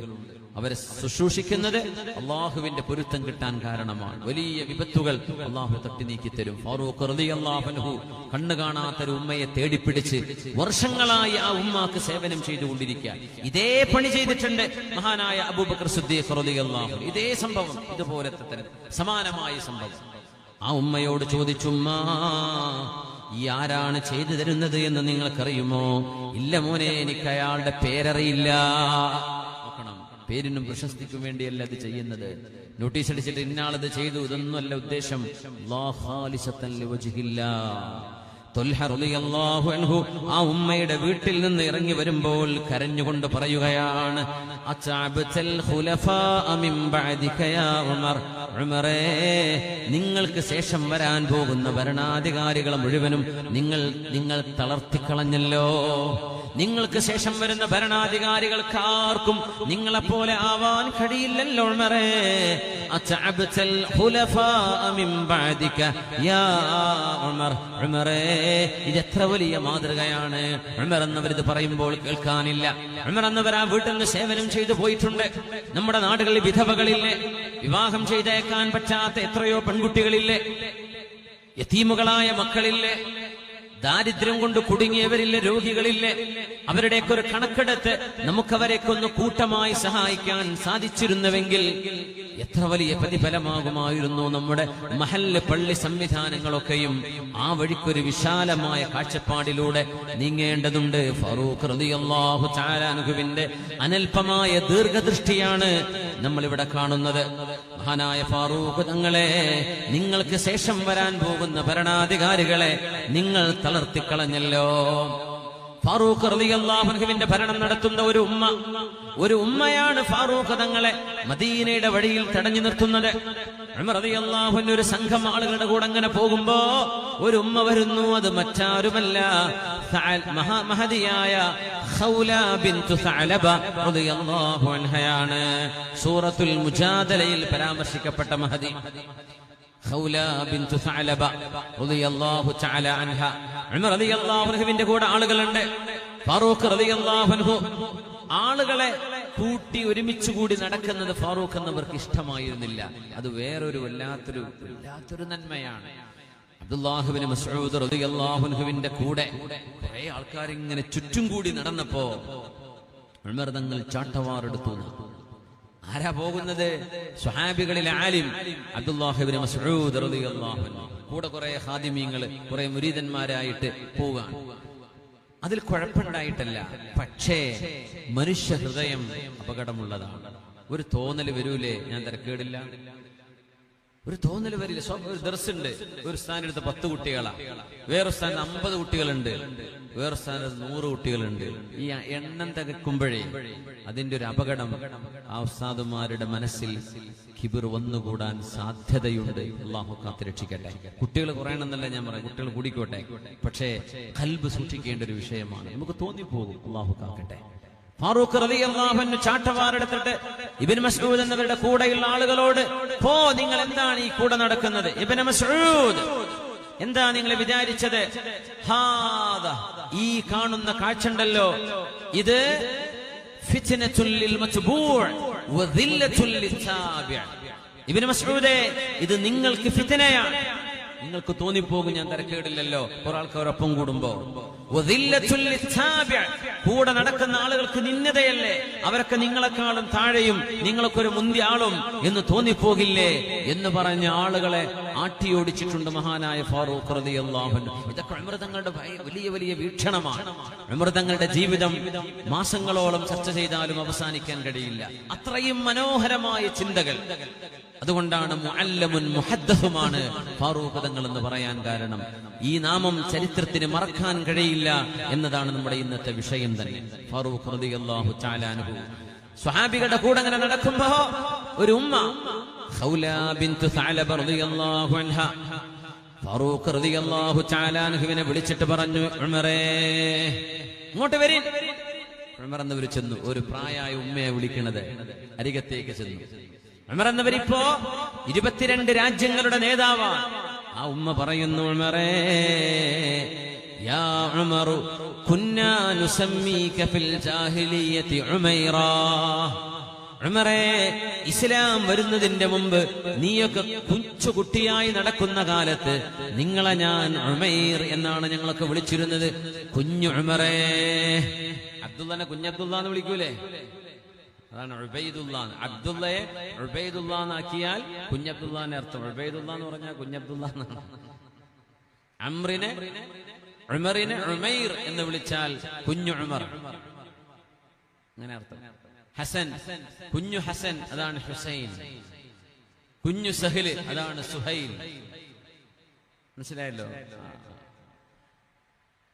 അവരെ ശുശ്രൂഷിക്കുന്നത് അള്ളാഹുവിന്റെ പൊരുത്തം കിട്ടാൻ കാരണമാണ്. വലിയ വിപത്തുകൾ അള്ളാഹു തട്ടി നീക്കി തരും. ഫാറൂഖ് റളിയല്ലാഹു അൻഹു കണ്ണു കാണാത്തൊരു ഉമ്മയെ തേടിപ്പിടിച്ച് വർഷങ്ങളായി ആ ഉമ്മാക്ക് സേവനം ചെയ്തുകൊണ്ടിരിക്കുക. ഇതേ പണി ചെയ്തിട്ടുണ്ട് മഹാനായ അബൂബക്കർ സിദ്ദീഖ് റളിയല്ലാഹു അൻഹു. ഇതേ സംഭവം, ഇതുപോലത്തെ തന്നെ സമാനമായ സംഭവം. ആ ഉമ്മയോട് ചോദിച്ചുമ്മാ, ഈ ആരാണ് ചെയ്തു തരുന്നത് എന്ന് നിങ്ങൾക്കറിയുമോ? ഇല്ല മോനെ, എനിക്ക് അയാളുടെ പേരറിയില്ല. നോക്കണം, പേരിനും പ്രശസ്തിക്കും വേണ്ടിയല്ല ഇത് ചെയ്യുന്നത്. നോട്ടീസ് അടിച്ചിട്ട് ഇന്നാളത് ചെയ്തു, ഇതൊന്നുമല്ല ഉദ്ദേശം. ത്വൽഹ റളിയല്ലാഹു അൻഹു ആ ഉമ്മയുടെ വീട്ടിൽ നിന്ന് ഇറങ്ങി വരുമ്പോൾ കരഞ്ഞുകൊണ്ട് പറയുകയാണ്, അചഅബ്തൽ ഖുലഫാഅ മിൻ ബഅദിക യാ ഉമർ. ഉമറേ, നിങ്ങൾക്ക് ശേഷം വരാൻ പോകുന്ന ഭരണാധികാരികളെ മുഴുവനും നിങ്ങൾ തളർത്തിക്കളഞ്ഞല്ലോ. നിങ്ങൾക്ക് ശേഷം വരുന്ന ഭരണാധികാരികൾക്ക് ആർക്കും നിങ്ങളെപ്പോലെ ആവാൻ കഴിയില്ലല്ലോ ഉമറേ. അചഅബ്തൽ ഖുലഫാഅ മിൻ ബഅദിക യാ ഉമർ. ഉമറേ, ഇത് എത്ര വലിയ മാതൃകയാണ്. ഉമർ എന്നവർ ഇത് പറയുമ്പോൾ കേൾക്കാനില്ല. ഉമർ എന്നവർ ആ വീട്ടിൽ നിന്ന് സേവനം ചെയ്തു പോയിട്ടുണ്ട്. നമ്മുടെ നാടുകളിൽ വിധവകളില്ലേ, വിവാഹം ചെയ്തേക്കാൻ പറ്റാത്ത എത്രയോ പെൺകുട്ടികളില്ലേ, യതീമുകളായ മക്കളില്ലേ, ദാരിദ്ര്യം കൊണ്ട് കുടുങ്ങിയവരില്ലേ, രോഗികളില്ലേ. അവരുടെയൊക്കെ ഒരു കണക്കെടുത്ത് നമുക്കവരെയൊക്കെ ഒന്ന് കൂട്ടമായി സഹായിക്കാൻ സാധിച്ചിരുന്നുവെങ്കിൽ എത്ര വലിയ പ്രതിഫലമാകുമായിരുന്നു. നമ്മുടെ മഹല്ല് പള്ളി സംവിധാനങ്ങളൊക്കെയും ആ വഴിക്കൊരു വിശാലമായ കാഴ്ചപ്പാടിലൂടെ നീങ്ങേണ്ടതുണ്ട്. ഫാറൂഖ് റളിയല്ലാഹു തആല അൻഹുവിന്റെ അനൽപമായ ദീർഘദൃഷ്ടിയാണ് നമ്മളിവിടെ കാണുന്നത്. മഹാനായ ഫാറൂഖ് തങ്ങളെ, നിങ്ങൾക്ക് ശേഷം വരാൻ പോകുന്ന ഭരണാധികാരികളെ നിങ്ങൾ തളർത്തിക്കളഞ്ഞല്ലോ. ഫാറൂഖ് റളിയല്ലാഹു അൻഹുവിന്റെ ഭരണം നടത്തുന്ന ഒരു ഉമ്മയാണ് ഫാറൂഖ് തങ്ങളെ മദീനയുടെ വഴിയിൽ തടഞ്ഞു നിർത്തുന്നത്. ഉമർ റളിയല്ലാഹു അൻഹു ഒരു സംഘം ആളുകളുടെ കൂടെ അങ്ങനെ പോകുമ്പോ ഒരു ഉമ്മ വരുന്നു. അത് മറ്റാരുമല്ല, മഹദിയായ ഖൗല ബിൻതു സഅലബ റളിയല്ലാഹു അൻഹയാണ്. സൂറത്തുൽ മുജാദലയിൽ പരാമർശിക്കപ്പെട്ട മഹദി ഖൗല ബിൻതു സഅലബ റളിയല്ലാഹു തആല അൻഹ. ഉമർ റളിയല്ലാഹു അൻഹുവിന്റെ കൂടെ ആളുകളുണ്ട്. ഫാറൂഖ് റളിയല്ലാഹു അൻഹു ആളുകളെ കൂട്ടി ഒരുമിച്ച് കൂടി നടക്കുന്നത് ഫാറൂഖ് എന്നവർക്ക് ഇഷ്ടമായിരുന്നില്ല. അത് വേറൊരു വല്ലാത്തൊരു നന്മയാണ്. അബ്ദുല്ലാഹ് ഇബ്നു മസ്ഊദ് റളിയല്ലാഹു അൻഹുവിന്റെ കൂടെ കുറെ ആൾക്കാർ ഇങ്ങനെ ചുറ്റും കൂടി നടന്നപ്പോ ഉമർ തങ്ങൾ ചാട്ടവാറെടുത്തു. ആരാ പോകുന്നത്? സ്വഹാബികളിൽ ആലിം അബ്ദുല്ലാഹ് ഇബ്നു മസ്ഊദ് റളിയല്ലാഹു അൻഹു. കൂടെ കുറെ ഖാദിമീങ്ങൾ, കുറെ മുരീദന്മാരായിട്ട് പോകാൻ. അതിൽ കുഴപ്പമുണ്ടായിട്ടല്ല, പക്ഷേ മനുഷ്യ ഹൃദയം അപകടമുള്ളതാണ്. ഒരു തോന്നൽ വരൂലേ, ഞാൻ തരക്കേടില്ല, ഒരു തോന്നൽ വരില്ല. ഒരു ദർസുണ്ട്, ഒരു സ്ഥാനത്ത് 10 കുട്ടികളാ, വേറെ സ്ഥാനത്ത് 50 കുട്ടികളുണ്ട്, വേറെ സ്ഥാനത്ത് 100 കുട്ടികളുണ്ട്. ഈ എണ്ണം തികക്കുമ്പോഴേ അതിന്റെ ഒരു അപകടം ആ ഉസ്താദുമാരുടെ മനസ്സിൽ കിബിർ വന്നുകൂടാൻ സാധ്യതയുണ്ട്. അള്ളാഹു കാത്തുരക്ഷിക്കട്ടെ. കുട്ടികൾ കുറയണമെന്നല്ല ഞാൻ പറയാം, കുട്ടികൾ കൂടിക്കോട്ടെ, പക്ഷേ ഖൽബ് സൂക്ഷിക്കേണ്ട ഒരു വിഷയമാണ്. നമുക്ക് തോന്നിപ്പോകും. അള്ളാഹു കാക്കട്ടെ. ഫാറൂഖ് റളിയല്ലാഹു അൻഹു ചാട്ടവാറെടുത്തിട്ട് ഇബ്നു മസ്ഊദ് എന്നവരുടെ കൂടെയുള്ള ആളുകളോട്, പോ, നിങ്ങൾ എന്താണ് ഈ കൂടെ നടക്കുന്നത്? ഇബ്നു മസ്ഊദ്, എന്താ നിങ്ങൾ വിചാരിച്ചത്? ഹാദാ, ഈ കാണുന്ന കാഴ്ചണ്ടല്ലോ, ഇത് ഫിത്നത്തുൽ ലിൽ മത്ബൂഅ് വദില്ലത്തുൽ ലിത്താബിഅ്. ഇബ്നു മസ്ഊദേ, ഇത് നിങ്ങൾക്ക് ഫിത്നയാണ്. നിങ്ങൾക്ക് തോന്നിപ്പോകും ഞാൻ തരക്കേടില്ലല്ലോ കുറെ ആൾക്കാരൊപ്പം കൂടുമ്പോ. കൂടെ നടക്കുന്ന ആളുകൾക്ക് നിന്ദതയല്ലേ, അവരൊക്കെ നിങ്ങളെക്കാളും താഴെയും നിങ്ങളൊക്കെ ഒരു മുന്തിയ ആളും എന്ന് തോന്നിപ്പോകില്ലേ എന്ന് പറഞ്ഞ ആളുകളെ ആട്ടിയോടിച്ചിട്ടുണ്ട് മഹാനായ ഫാറൂഖ് റളിയല്ലാഹു അൻഹു. ഇതൊക്കെ ഉമർ തങ്ങളുടെ വലിയ വലിയ വീക്ഷണമാണ്. ഉമർ തങ്ങളുടെ ജീവിതം മാസങ്ങളോളം ചർച്ച ചെയ്താലും അവസാനിക്കാൻ കഴിയില്ല. അത്രയും മനോഹരമായ ചിന്തകൾ. അതുകൊണ്ടാണ് മുഅല്ലമുൻ മുഹദ്ദസുമാണ് ഫാറൂഖ് തങ്ങൾ എന്ന് പറയാൻ കാരണം. ഈ നാമം ചരിത്രത്തിന് മറക്കാൻ കഴിയില്ല എന്നതാണ് നമ്മുടെ ഇന്നത്തെ വിഷയം തന്നെ. ഫാറൂഖ് റളിയല്ലാഹു തആല അൻഹു സ്വഹാബികളുടെ കൂടെ അങ്ങനെ നടക്കുമ്പോ ഒരു ഉമ്മ ഖൗലാ ബിൻതു സഅലബ റളിയല്ലാഹു അൻഹ ഫാറൂഖ് റളിയല്ലാഹു തആല അൻഹുവിനെ വിളിച്ചിട്ട് പറഞ്ഞു, ഉമറേ ഇങ്ങോട്ട് വരീൻ. ഉമർ എന്നവർ ചെന്നു. ഒരു പ്രായമായ ഉമ്മയെ വിളിക്കുന്നത് അരികത്തേക്ക് ചെന്നു. ഉമർ എന്നവരിപ്പോ 22 രാജ്യങ്ങളുടെ നേതാവാണ്. ആ ഉമ്മ പറയുന്നു, ഉമറേ, യാ ഉമറു കുന്നാ നുസമ്മീക ഫിൽ ജാഹിലിയ്യതി ഉമൈറാ. ഉമറേ, ഇസ്ലാം വരുന്നതിന്റെ മുമ്പ് നീയൊക്കെ കുട്ടിയായി നടക്കുന്ന കാലത്ത് നിങ്ങളെ ഞാൻ ഉമൈർ എന്നാണ് ഞങ്ങളൊക്കെ വിളിച്ചിരുന്നത്. കുഞ്ഞു ഉമറേ. അബ്ദുള്ളനെ കുഞ്ഞബ്ദുള്ള എന്ന് വിളിക്കൂലേ? അതാണ് ഉബൈദുള്ള. അബ്ദുള്ളയെ ഉബൈദുള്ള എന്നാക്കിയാൽ കുഞ്ഞബ്ദുള്ളാന്റെ അർത്ഥം. ഉബൈദുള്ള എന്ന് പറഞ്ഞാൽ കുഞ്ഞബ്ദുള്ള എന്നാണ്. അംറിനെ ഉമറിനെ ഉമൈർ എന്ന് വിളിച്ചാൽ കുഞ്ഞു ഉമർ, അങ്ങനെ അർത്ഥം. ഹസൻ, കുഞ്ഞു ഹസൻ, അതാണ് ഹുസൈൻ. കുഞ്ഞു സഹല്, അതാണ് സുഹൈൽ. മനസ്സിലായല്ലോ?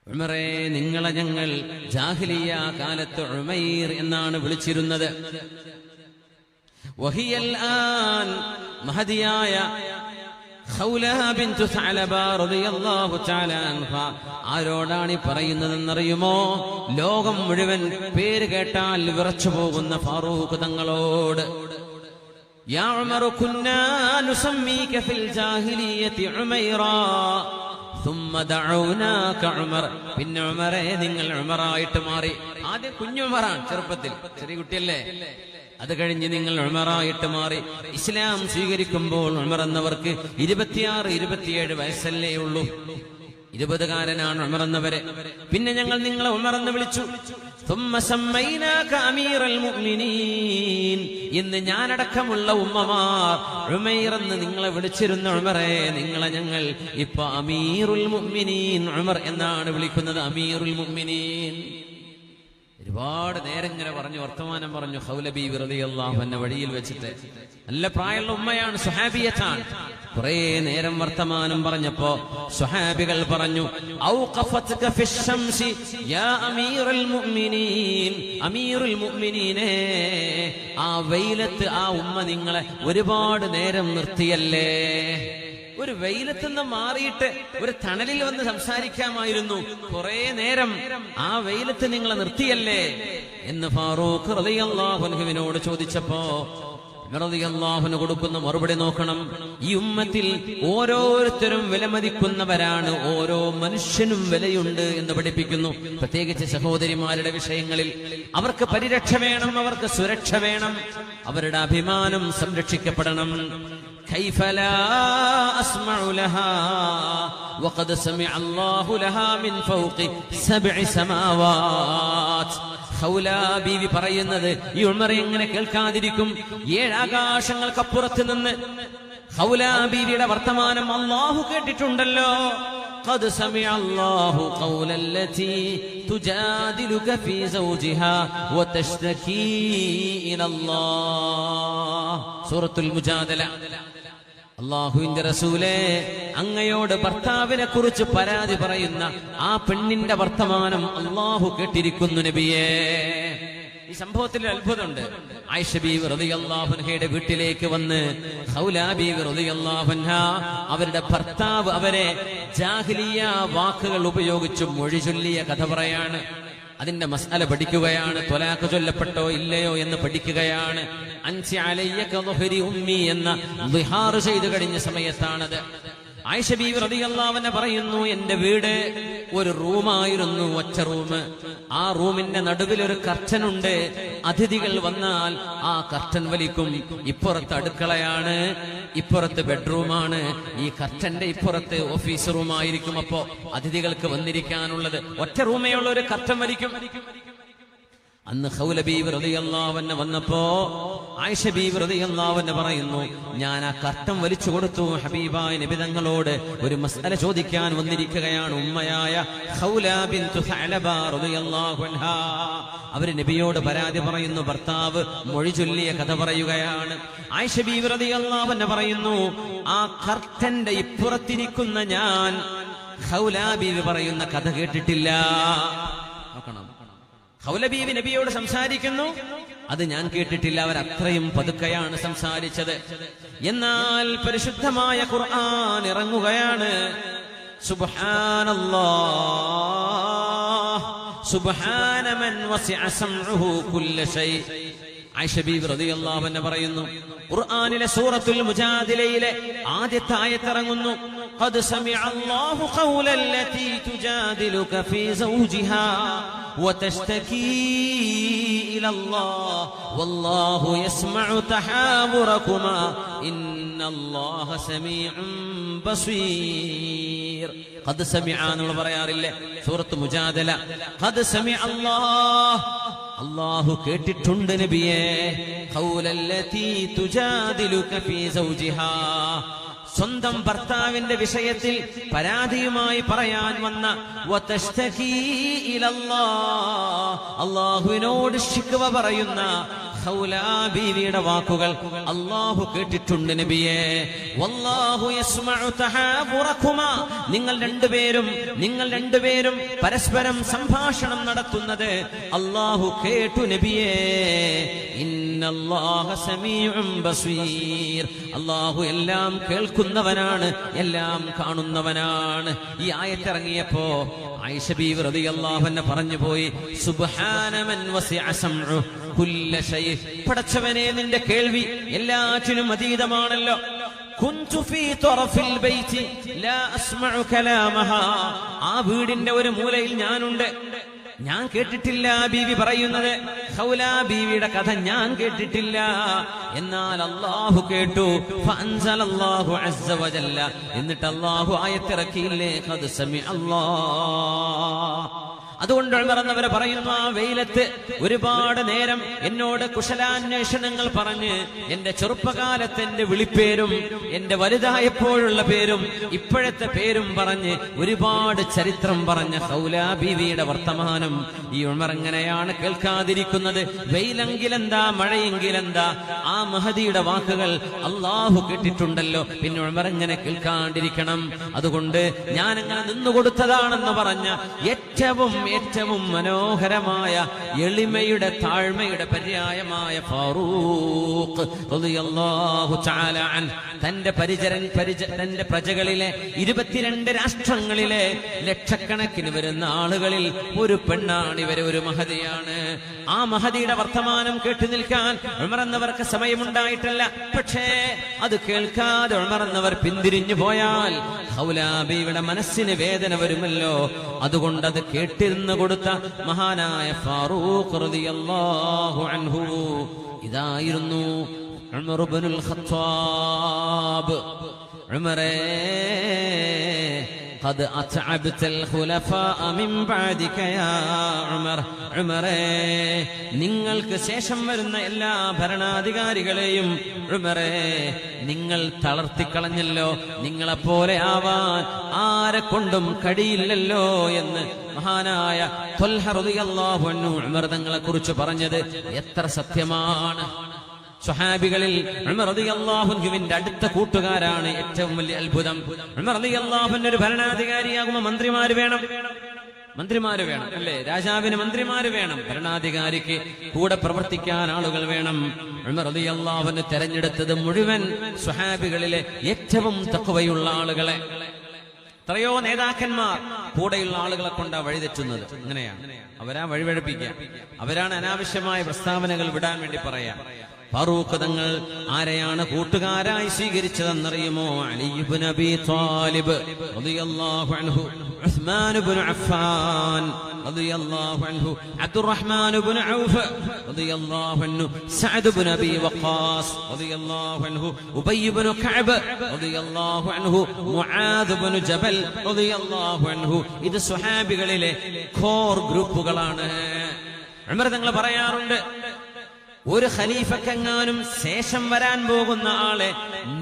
ഉമറേ, നിങ്ങളെ ഞങ്ങൾ ജാഹിലിയ കാലത്ത് ഉമൈർ എന്നാണ് വിളിച്ചിരുന്നത്. വഹിയൽ ആൻ, മഹദിയായ ഖൗലാ ബിൻതു സഅലബ റളിയല്ലാഹു തആല അൻഹ ആരോടാണ് ഈ പറയുന്നതെന്നറിയുമോ? ലോകം മുഴുവൻ പേര് കേട്ടാൽ വിറച്ചു പോകുന്ന ഫാറൂഖ് തങ്ങളോട്. യാ ഉമറു കുന്നാ നുസമ്മീക ഫിൽ ജാഹിലിയ്യതി ഉമൈറാ ثم دعوناك عمر. പിന്നെ ഉമറേ, നിങ്ങൾ ഉമറായിട്ട് മാറി. ആദ്യം കുഞ്ഞുമറാണ്, ചെറുപ്പത്തിൽ ചെറിയ കുട്ടിയല്ലേ. അത് കഴിഞ്ഞ് നിങ്ങൾ ഉമറായിട്ട് മാറി. ഇസ്ലാം സ്വീകരിക്കുമ്പോൾ ഉമർ എന്നവർക്ക് 26-27 വയസ്സല്ലേ ഉള്ളൂ. 20കാരനാണ് ഉമർ എന്നവരെ. പിന്നെ ഞങ്ങൾ നിങ്ങളെ ഉമർ എന്ന് വിളിച്ചു. ثم سميناك أمير المؤمنين. ഇന്ന് ഞാനടക്കമുള്ള ഉമ്മമാർ ഉമൈർ എന്ന് നിങ്ങളെ വിളിച്ചിരുന്ന ഉമറേ, നിങ്ങളെ ഞങ്ങൾ ഇപ്പൊ അമീറുൽ മുഅ്മിനീൻ ഉമർ എന്നാണ് വിളിക്കുന്നത്. അമീറുൽ മുഅ്മിനീൻ. ഒരുപാട് നേരം ഇങ്ങനെ പറഞ്ഞു, വർത്തമാനം പറഞ്ഞു. ഖൗല ബീവി റളിയല്ലാഹു അൻഹ വഴിയിൽ വെച്ചിട്ട്, നല്ല പ്രായമുള്ള ഉമ്മയാണ്, സ്വഹാബിയത്താണ്. കുറെ നേരം വർത്തമാനം പറഞ്ഞപ്പോ സ്വഹാബികൾ പറഞ്ഞു, ഔഖഫത്ക ഫിശ്ശംസി യാ അമീറുൽ മുഅ്മിനീൻ. അമീറുൽ മുഅ്മിനീനേ, ആ വെയിലത്ത് ആ ഉമ്മ നിങ്ങളെ ഒരുപാട് നേരം നിർത്തിയല്ലേ. ഒരു വെയിലത്തുനിന്ന് മാറിയിട്ട് ഒരു തണലിൽ വന്ന് സംസാരിക്കാമായിരുന്നു. കുറെ നേരം ആ വെയിലത്ത് നിങ്ങളെ നിർത്തിയല്ലേ എന്ന് ഫാറൂഖ് റളിയല്ലാഹു അൻഹുവിനോട് ചോദിച്ചപ്പോ റളിയല്ലാഹു അൻഹു കൊടുക്കുന്ന മറുപടി നോക്കണം. ഈ ഉമ്മത്തിൽ ഓരോരുത്തരും വിലമതിക്കുന്നവരാണ്, ഓരോ മനുഷ്യനും വിലയുണ്ട് എന്ന് പഠിപ്പിക്കുന്നു. പ്രത്യേകിച്ച് സഹോദരിമാരുടെ വിഷയങ്ങളിൽ അവർക്ക് പരിരക്ഷ വേണം, അവർക്ക് സുരക്ഷ വേണം, അവരുടെ അഭിമാനം സംരക്ഷിക്കപ്പെടണം. كيف لا أسمع لها وقد سمع الله لها من فوق 7 سماوات. ഖൗലാ ബീവി പറയുന്നത്, ഈ ഉമർ എങ്ങനെ കേൾക്കാതിരിക്കും? 7 ആകാശങ്ങൾക്കപ്പുറത്ത് നിന്ന് ഖൗലാ ബീവിയുടെ വർത്തമാനം അല്ലാഹു കേട്ടിട്ടുണ്ടല്ലോ. قد سمع الله قول التي تجادلك في زوجها وتشتكي إلى الله. സൂറത്തുൽ മുജാദല. അല്ലാഹുവിന്റെ റസൂലേ, അങ്ങയോട് ഭർത്താവിനെ കുറിച്ച് പരാതി പറയുന്ന ആ പെണ്ണിന്റെ വർത്തമാനം അല്ലാഹു കേട്ടിരിക്കുന്നു നബിയേ. ഈ സംഭവത്തിൽ ഒരു അത്ഭുതമുണ്ട്. ആയിഷ ബീവി റളിയല്ലാഹു അൻഹയുടെ വീട്ടിലേക്ക് വന്ന് ഖൗലാ ബീവി റളിയല്ലാഹു അൻഹ അവരുടെ ഭർത്താവ് അവരെ ജാഹിലിയ വാക്കുകൾ ഉപയോഗിച്ച് മൊഴി ചൊല്ലിയ കഥ പറയാണ്. അതിന്റെ മസ്അല പഠിക്കുകയാണ്. ത്വലാഖ് ചൊല്ലപ്പെട്ടോ ഇല്ലയോ എന്ന് പഠിക്കുകയാണ്. അൻസി അലയ്യ കദുഹരി ഉമ്മി എന്ന ദിഹാർ ചെയ്തു കഴിഞ്ഞ സമയത്താണത്. ആയിഷ ബീവി റളിയല്ലാഹു അൻഹ പറയുന്നു, എന്റെ വീട് ഒരു റൂമായിരുന്നു, ഒറ്റ റൂം. ആ റൂമിന്റെ നടുവിൽ ഒരു കർട്ടനുണ്ട്. അതിഥികൾ വന്നാൽ ആ കർട്ടൻ വലിക്കും. ഇപ്പുറത്ത് അടുക്കളയാണ്, ഇപ്പുറത്ത് ബെഡ്റൂമാണ്. ഈ കർട്ടന്റെ ഇപ്പുറത്ത് ഓഫീസ് റൂമായിരിക്കും. അപ്പോ അതിഥികൾക്ക് വന്നിരിക്കാനുള്ളത് ഒറ്റ റൂമേ ഉള്ള ഒരു കർട്ടൻ വലിക്കും. അന്ന് ഖൗല ബീവി റളിയല്ലാഹു അൻഹ വന്നപ്പോ ആയിഷ ബീവി റളിയല്ലാഹു അൻഹ പറയുന്നു, ഞാൻ ആ കർട്ടൻ വലിച്ചു കൊടുത്തു. ഹബീബായ നബി തങ്ങളോട് ഒരു മസ്അല ചോദിക്കാൻ വന്നിരിക്കുകയാണ് ഉമ്മയായ ഖൗല ബിൻതു സഅലബ റളിയല്ലാഹു അൻഹ. അവര് നബിയോട് പരാതി പറയുന്നു. ഭർത്താവ് മൊഴി ചൊല്ലിയ കഥ പറയുകയാണ്. ആയിഷ ബീവി റളിയല്ലാഹു അൻഹ പറയുന്നു, ആ കർട്ടന്റെ ഇപ്പുറത്തിരിക്കുന്ന ഞാൻ ഖൗല ബീവി പറയുന്ന കഥ കേട്ടിട്ടില്ല. നോക്കണം, ഖൗല ബീവി നബിയോട് സംസാരിക്കുന്നു, അത് ഞാൻ കേട്ടിട്ടില്ല. അവർ അത്രയും പതുക്കെയാണ് സംസാരിച്ചത്. എന്നാൽ പരിശുദ്ധമായ ഖുർആൻ ഇറങ്ങുകയാണ്. സുബ്ഹാനല്ലാഹ് സുബ്ഹാന മൻ വസിഅ സംഉഹു കുല്ല ശൈ. ആയിഷ ബീവി റളിയല്ലാഹു അൻഹ പറയുന്നു, ഖുർആനിലെ സൂറത്തുൽ മുജാദിലയിലെ ആദ്യത്തെ ആയത്ത് ഇറങ്ങുന്നു. ഖദ് സമിഅ അല്ലാഹു ഖൗലല്ലതി തുജാദിലുക ഫീ സൗജിഹാ വതശ്തകീ ഇലല്ലാഹ് വല്ലാഹു യസ്മഉ തഹാവുറകുമാ ഇന്നല്ലാഹ സമീഉൻ ബസീർ. ഖദ് സമിഅ എന്ന് പറയാറില്ലേ സൂറത്ത് മുജാദില? ഖദ് സമിഅ അല്ലാഹ്, അല്ലാഹു കേട്ടിട്ടുണ്ട് നബിയേ. ഖൗലല്ലതി തുജാദിലുക ഫീ സൗജിഹാ, സ്വന്തം ഭർത്താവിന്റെ വിഷയത്തിൽ പരാതിയുമായി പറയാൻ വന്ന വതശ്തകീ ഇലല്ലാഹ്, അല്ലാഹുവിനോട് ശിക്വ പറയുന്ന ഖൗല ബീവിയുടെ വാക്കുകൾ അല്ലാഹു കേട്ടിട്ടുണ്ട് നബിയേ. വല്ലാഹു യസ്മഉ തഹാവുറകുമാ, നിങ്ങൾ രണ്ടുപേരും പരസ്പരം സംഭാഷണം നടത്തുന്നത് അല്ലാഹു കേട്ടു നബിയേ. ഇന്നല്ലാഹ സമീഉൻ ബസീർ, അല്ലാഹു എല്ലാം കേൾക്കുന്നവനാണ്, എല്ലാം കാണുന്നവനാണ്. ഈ ആയത്ത് ഇറങ്ങിയപ്പോ ആയിഷ ബീവി റളിയല്ലാഹു അൻഹ പറഞ്ഞു പോയി, സുബ്ഹാന മൻ വസിഅ സംഉ കുല്ല ശൈ. പടച്ചവനെ, നിന്റെ കേൾവി എല്ലാറ്റിനും അതീതമാണല്ലോ. കുന്തു ഫീ തറഫിൽ ബൈതി ലാ അസ്മഉ കലാമഹാ, ആ വീടിന്റെ ഒരു മൂലയിൽ ഞാനുണ്ട്, ഞാൻ കേട്ടിട്ടില്ല ബീവി പറയുന്നത്. ഖൗല ബീവിയുടെ കഥ ഞാൻ കേട്ടിട്ടില്ല. എന്നാൽ അല്ലാഹു കേട്ടു. ഫഅൻസലല്ലാഹു അസ്സ വജല്ല, എന്നിട്ട് അല്ലാഹു ആയത്തിറക്കിയില്ലേ, ഖദ് സമിഅ അല്ലാഹ്. അതുകൊണ്ട് ഉമർ എന്നവരെ പറയുന്നു, ആ വെയിലത്ത് ഒരുപാട് നേരം എന്നോട് കുശലാന്വേഷണങ്ങൾ പറഞ്ഞ് എന്റെ ചെറുപ്പകാലത്തെ എന്റെ വിളിപ്പേരും എന്റെ വലുതായപ്പോഴുള്ള പേരും ഇപ്പോഴത്തെ പേരും പറഞ്ഞ് ഒരുപാട് ചരിത്രം പറഞ്ഞ ഖൗല ബീവിയുടെ വർത്തമാനം ഈ ഉമർ എങ്ങനെയാണ് കേൾക്കാതിരിക്കുന്നത്? വെയിലെങ്കിലെന്താ, മഴയെങ്കിലെന്താ, ആ മഹദിയുടെ വാക്കുകൾ അല്ലാഹു കേട്ടിട്ടുണ്ടല്ലോ, പിന്നെ ഉമർ എങ്ങനെ കേൾക്കാണ്ടിരിക്കണം? അതുകൊണ്ട് ഞാൻ അങ്ങനെ നിന്നുകൊടുത്തതാണെന്ന് പറഞ്ഞ ഏറ്റവും മനോഹരമായ എളിമയുടെ താഴ്മയുടെ പര്യായമായ ഫാറൂഖ് റളിയല്ലാഹു തആല അൻഹു തന്റെ തന്റെ പ്രജകളിലെ 22 രാഷ്ട്രങ്ങളിലെ ലക്ഷക്കണക്കിന് വരുന്ന ആളുകളിൽ ഒരു പെണ്ണാണ് ഇവര്, ഒരു മഹദിയാണ്. ആ മഹദിയുടെ വർത്തമാനം കേട്ടു നിൽക്കാൻ ഉമർ എന്നവർക്ക് സമയമുണ്ടായിട്ടല്ല. പക്ഷേ അത് കേൾക്കാതെ ഉമർ എന്നവർ പിന്തിരിഞ്ഞു പോയാൽ ഖൗല ബീവിയുടെ മനസ്സിന് വേദന വരുമല്ലോ. അതുകൊണ്ട് അത് കേട്ടിരുന്നു കൊടുത്ത മഹാനായ ഫാറൂഖ് റളിയല്ലാഹു അൻഹു ഇതായിരുന്നു ഉമർ ഇബ്നുൽ ഖത്താബ്. ഉമറേ, ഖദ് അത്അബ്തൽ ഖുലഫാഅ മിൻ ബഅദിക യാ ഉമർ. ഉമറേ, നിങ്ങൾക്ക് ശേഷം വരുന്ന എല്ലാ ഭരണാധികാരികളെയും ഉമറേ നിങ്ങൾ തളർത്തിക്കളഞ്ഞല്ലോ, നിങ്ങളെപ്പോലെ ആവാൻ ആരെ കൊണ്ടും കഴിയില്ലല്ലോ എന്ന് മഹാനായ ത്വൽഹ റളിയല്ലാഹു അൻഹു ഉമർ തങ്ങളെ കുറിച്ച് പറഞ്ഞത് എത്ര സത്യമാണ്. സ്വഹാബികളിൽ ഉമർ റളിയല്ലാഹു അൻഹുവിന്റെ അടുത്ത കൂട്ടുകാരാണ് ഏറ്റവും വലിയ അത്ഭുതം. ഉമർ റളിയല്ലാഹു അൻഹു ഒരു ഭരണാധികാരിയാകുമ്പോൾ മന്ത്രിമാര് വേണം അല്ലേ? രാജാവിന് മന്ത്രിമാര് വേണം, ഭരണാധികാരിക്ക് കൂടെ പ്രവർത്തിക്കാൻ ആളുകൾ വേണം. ഉമർ റളിയല്ലാഹു അൻഹു തെരഞ്ഞെടുത്തത് മുഴുവൻ സ്വഹാബികളിലെ ഏറ്റവും തഖ്വയുള്ള ആളുകളെ. എത്രയോ നേതാക്കന്മാർ കൂടെയുള്ള ആളുകളെ കൊണ്ടാ വഴിതെറ്റുന്നത്. അങ്ങനെയാണ്, അവരാ വഴിവഴപ്പിക്കുക, അവരാണ് അനാവശ്യമായ പ്രസ്താവനകൾ വിടാൻ വേണ്ടി പറയാം. ഫാറൂഖ് തങ്ങൾ ആരെയാണ് കൂട്ടുകാരായി സ്വീകരിച്ചതെന്നറിയുമോ? അലി ഇബ്നു അബീ ത്വാലിബ് റളിയല്ലാഹു അൻഹു, ഉസ്മാൻ ഇബ്നു അഫ്ഫാൻ റളിയല്ലാഹു അൻഹു, അബ്ദുറഹ്മാൻ ഇബ്നു ഔഫ് റളിയല്ലാഹു അൻഹു, സഅദ് ഇബ്നു അബീ വഖാസ് റളിയല്ലാഹു അൻഹു, ഉബയ്യ് ഇബ്നു കഅബ് റളിയല്ലാഹു അൻഹു, മുആദ് ഇബ്നു ജബൽ റളിയല്ലാഹു അൻഹു. ഇത് സ്വഹാബികളിലെ കോർ ഗ്രൂപ്പുകളാണ്. ഉമർ തങ്ങൾ പറയാറുണ്ട്, ഒരു ഖലീഫക്കെങ്ങാനും ശേഷം വരാൻ പോകുന്ന ആളെ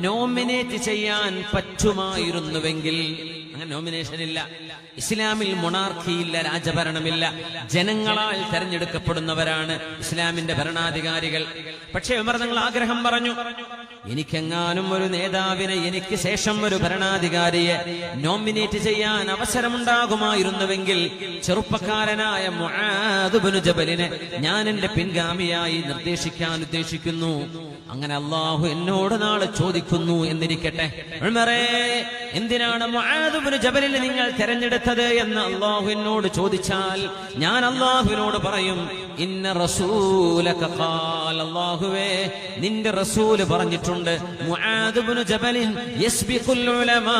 നോമിനേറ്റ് ചെയ്യാൻ പറ്റുമായിരുന്നുവെങ്കിൽ, അങ്ങനെ നോമിനേഷൻ ഇല്ല ഇസ്ലാമിൽ, മൊണാർക്കിയില്ല, രാജഭരണമില്ല, ജനങ്ങളാൽ തെരഞ്ഞെടുക്കപ്പെടുന്നവരാണ് ഇസ്ലാമിന്റെ ഭരണാധികാരികൾ. പക്ഷേ ഉമർ തങ്ങൾ ആഗ്രഹം പറഞ്ഞു, എനിക്കെങ്ങാനും ഒരു നേതാവിനെ, എനിക്ക് ശേഷം ഒരു ഭരണാധികാരിയെ നോമിനേറ്റ് ചെയ്യാൻ അവസരമുണ്ടാകുമായിരുന്നുവെങ്കിൽ ചെറുപ്പക്കാരനായ മുആദ് ഇബ്നു ജബലിനെ ഞാൻ എന്റെ പിൻഗാമിയായി നിർദ്ദേശിക്കാൻ ഉദ്ദേശിക്കുന്നു. അങ്ങനെ അള്ളാഹു എന്നോട് നാളെ ചോദിക്കുന്നു എന്നിരിക്കട്ടെ, ഉമറേ എന്തിനാണ് മുആദ് ഇബ്നു ജബലിനെ നിങ്ങൾ തെരഞ്ഞെടുത്തത് എന്ന് അള്ളാഹു എന്നോട് ചോദിച്ചാൽ ഞാൻ അള്ളാഹുവിനോട് പറയും, ഇന്ന റസൂലക ഖാൽ, അല്ലാഹുവേ നിന്റെ റസൂല് പറഞ്ഞിട്ടുണ്ട്, മുആദ് ഇബ്നു ജബലിൻ യസ്ബിഖുൽ ഉലമാ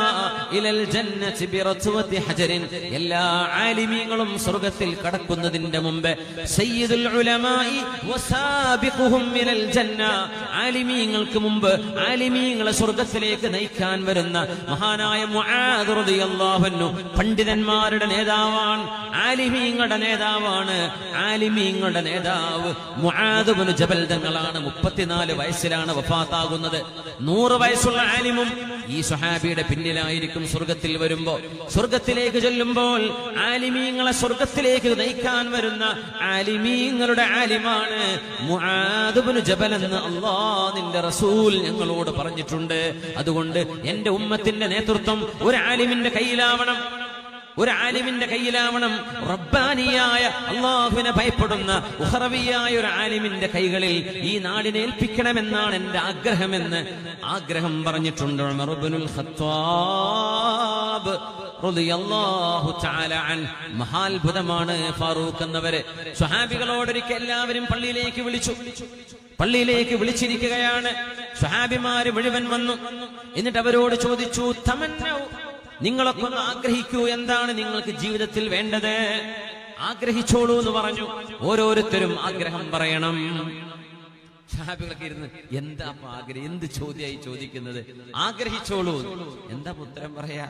ഇലൽ ജന്നതി ബിറത്വതി ഹജറിൻ, എല്ലാ ആലിമീങ്ങളും സ്വർഗ്ഗത്തിൽ കടക്കുന്നതിന്റെ മുമ്പ് സയ്യിദുൽ ഉലമായി വസാബിഖുഹും ഇലൽ ജന്ന, ആലിമീങ്ങൾക്ക് മുമ്പ് ആലിമീങ്ങളെ സ്വർഗ്ഗത്തിലേക്ക് നയിക്കാൻ വരുന്ന മഹാനായ മുആദ് റളിയല്ലാഹു അൻഹു പണ്ഡിതന്മാരുടെ നേതാവാണ്, ആലിമീങ്ങളുടെ നേതാവാണ്. ആലിമീങ്ങളുടെ നേതാവ് മുആദ് ഇബ്നു ജബൽ തങ്ങളാണ്. 34 വയസ്സിലാണ് വഫാത്താകുന്നത്. 100 വയസ്സുള്ള ആലിമും ഈ സ്വഹാബിയുടെ പിന്നിലായിരിക്കും സ്വർഗത്തിൽ വരുമ്പോ. സ്വർഗത്തിലേക്ക് ചെല്ലുമ്പോൾ ആലിമീങ്ങളെ സ്വർഗത്തിലേക്ക് നയിക്കാൻ വരുന്ന ആലിമീങ്ങളുടെ ആലിമാണ് മുആദ് ഇബ്നു ജബൽ എന്ന് അല്ലാഹുവിന്റെ റസൂൽ ഞങ്ങളോട് പറഞ്ഞിട്ടുണ്ട്. അതുകൊണ്ട് എന്റെ ഉമ്മത്തിന്റെ നേതൃത്വം ഒരു ആലിമിന്റെ കയ്യിലാവണം, ഒരു ആലിമിന്റെ കയ്യിലാവണം. റബ്ബാനിയായ അല്ലാഹുവിനെ ഭയപ്പെടുന്ന ഉഖറവിയായ ഒരു ആലിമിന്റെ കൈകളിൽ ഈ നാടിനെ ഏൽപ്പിക്കണമെന്നാണ് എന്റെ ആഗ്രഹമെന്ന് ആഗ്രഹം പറഞ്ഞിട്ടുണ്ട് ഉമർ ഇബ്നുൽ ഖത്താബ് റളിയല്ലാഹു തആല അൻഹു. മഹാത്ഭുതമാണ് ഫാറൂഖ് എന്നവരെ. സ്വഹാബികളോടൊരിക്കൽ എല്ലാവരും പള്ളിയിലേക്ക് വിളിച്ചിരിക്കുകയാണ്. സ്വഹാബിമാര് മുഴുവൻ വന്നു. എന്നിട്ട് അവരോട് ചോദിച്ചു, തമന്നൗ, നിങ്ങളൊക്കെ ഒന്ന് ആഗ്രഹിക്കൂ, എന്താണ് നിങ്ങൾക്ക് ജീവിതത്തിൽ വേണ്ടത്, ആഗ്രഹിച്ചോളൂ എന്ന് പറഞ്ഞു. ഓരോരുത്തരും ആഗ്രഹം പറയണം. സ്വഹാബികളൊക്കെ ഇരുന്ന് എന്താ ആഗ്രഹം, എന്ത് ചോദ്യമായി ചോദിക്കുന്നത്, ആഗ്രഹിച്ചോളൂ, എന്താ ഉത്തരം പറയാ?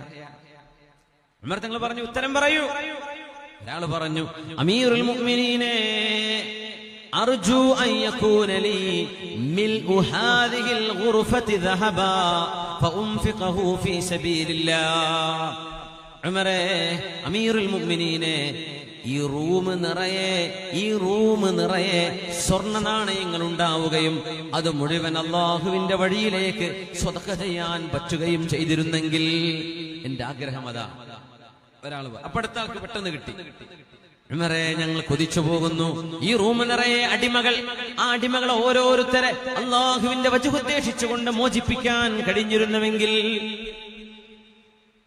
ഉമർ തങ്ങൾ പറഞ്ഞു, ഉത്തരം പറയൂ. ഒരാൾ പറഞ്ഞു, അമീറുൽ മുഅ്മിനീനെ അർജു അൻ യകൂന ലീ മിൽഉ ഹാദിഹിൽ ഗുർഫതി ദഹബാ ഫഉൻഫിഖഹു ഫീ സബീലില്ലാഹ്. ഉമറേ, അമീറുൽ മുഅ്മിനീനെ, ഈ റൂം നിറയെ സ്വർണ്ണ നാണയങ്ങൾ ഉണ്ടാവുകയും അത് മുഴുവൻ അല്ലാഹുവിന്റെ വഴിയിലേക്ക് സ്വതക്ക ചെയ്യാൻ പറ്റുകയും ചെയ്തിരുന്നെങ്കിൽ എന്റെ ആഗ്രഹം അതാ. ഒരാൾ അപ്പടുത്ത ആൾക്ക് പെട്ടെന്ന് കിട്ടി. ഉമറേ, ഞങ്ങൾ കൊതിച്ചു പോകുന്നു, ഈ റൂം നിറയെ അടിമകൾ, ആ അടിമകളെ ഓരോരുത്തരെ അല്ലാഹുവിന്റെ വജ്ഹ് ഉദ്ദേശിച്ചുകൊണ്ട് മോചിപ്പിക്കാൻ കഴിഞ്ഞിരുന്നുവെങ്കിൽ.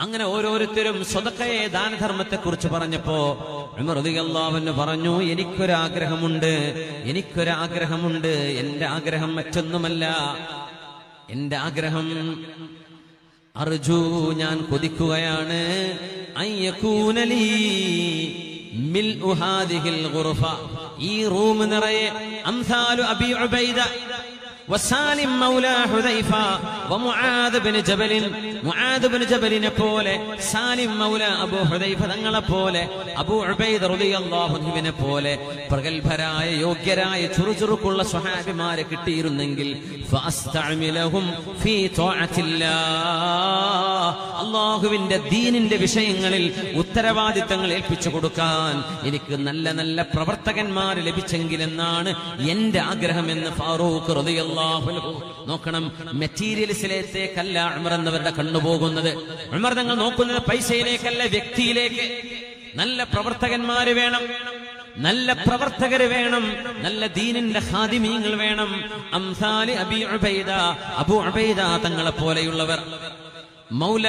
അങ്ങനെ ഓരോരുത്തരും സ്വതക്കയെ, ദാനധർമ്മത്തെ കുറിച്ച് പറഞ്ഞപ്പോ ഉമർ റളിയല്ലാഹു അൻഹു പറഞ്ഞു, എനിക്കൊരാഗ്രഹമുണ്ട്. എന്റെ ആഗ്രഹം മറ്റൊന്നുമല്ല, എന്റെ ആഗ്രഹം അർജു, ഞാൻ കൊതിക്കുകയാണ്, അൻ യകൂന ലീ മിൽഉ ഹാദിഹിൽ ഗുർഫ, ഈ റൂം നിറയെ അംസാലു അബീ ഉബൈദ വസാലിം മൗലാ ഹുദൈഫ വമുആദ് ബിൻ ജബലിൻ, മുആദ് ബിൻ ജബലിനെ പോലെ, സാലിം മൗലാ അബൂ ഹുദൈഫ തങ്ങളെ പോലെ, അബൂ ഉബൈദ റളിയല്ലാഹു അൻഹുവിനെ പോലെ പ്രഗൽഭരായ, യോഗ്യരായ, ചുറുചുറുക്കുള്ള സ്വഹാബിമാരെ കിട്ടിയിരുന്നെങ്കിൽ ഫഅസ്തഅമിലഹും ഫീ ത്വാഅത്തില്ലാഹ്, അല്ലാഹുവിന്റെ ദീനിന്റെ വിഷയങ്ങളിൽ ഉത്തരവാദിത്തങ്ങൾ ഏൽപ്പിച്ചു കൊടുക്കാൻ എനിക്ക് നല്ല നല്ല പ്രവർത്തകന്മാർ ലഭിച്ചെങ്കിലെന്നാണ് എന്റെ ആഗ്രഹമെന്ന് ഫാറൂഖ് റളിയല്ലാഹു റളിയല്ലാഹു അൻഹു. നോക്കണം, മെറ്റീരിയൽസിലേക്കല്ല ഉമർ എന്നവരുടെ കണ്ണുപോകുന്നത്. ഉമർ തങ്ങൾ നോക്കുന്നത് പൈസയിലേക്കല്ല, വ്യക്തിയിലേക്ക്. നല്ല പ്രവർത്തകന്മാര് വേണം, നല്ല പ്രവർത്തകര് വേണം, നല്ല ദീനിന്റെ ഖാദിമീങ്ങൾ വേണം. അംസാലി അബീ ഉബൈദ, അബൂ ഉബൈദ തങ്ങളെ പോലെയുള്ളവർ. മൗല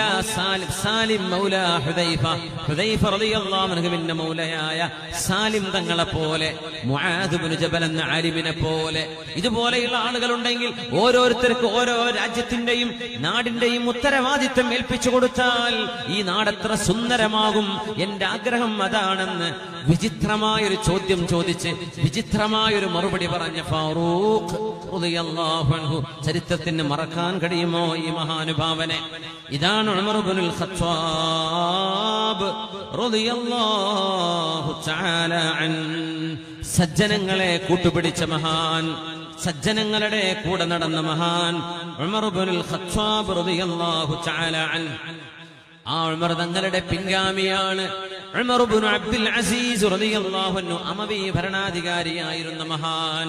സാലിം മൗല ഹുദൈഫ റളിയല്ലാഹു അൻഹുവിന്റെ മൗലയായ സാലിം തങ്ങളെ പോലെ, മുആദ് ഇബ്നു ജബൽ എന്ന ആലിമിനെ പോലെ, ഇതുപോലെയുള്ള ആളുകളുണ്ടെങ്കിൽ ഓരോരുത്തർക്ക് ഓരോ രാജ്യത്തിന്റെയും നാടിന്റെയും ഉത്തരവാദിത്വം ഏൽപ്പിച്ചു കൊടുത്താൽ ഈ നാടെത്ര സുന്ദരമാകും. എന്റെ ആഗ്രഹം അതാണെന്ന് വിചിത്രമായൊരു ചോദ്യം ചോദിച്ച് വിചിത്രമായൊരു മറുപടി പറഞ്ഞ ഫാറൂഖ് റളിയല്ലാഹു അൻഹു. ചരിത്രത്തിന് മറക്കാൻ കഴിയുമോ ഈ മഹാനുഭാവനെ? ഇതാണ് ഉമർ ഇബ്നുൽ ഖത്താബ് റളിയല്ലാഹു തആല അൻ. സജ്ജനങ്ങളെ കൂട്ടുപിടിച്ച മഹാൻ, സജ്ജനങ്ങളുടെ കൂടെ നടന്ന മഹാൻ ഉമർ ഇബ്നുൽ ഖത്താബ് റളിയല്ലാഹു തആല അൻ. ആ ഉമർ തങ്ങളുടെ പിൻഗാമിയാണ് ഉമർ ഇബ്നു അബ്ദുൽ അസീസ് റളിയല്ലാഹു അൻഹു. അമവി ഭരണാധികാരിയായിരുന്ന മഹാൻ.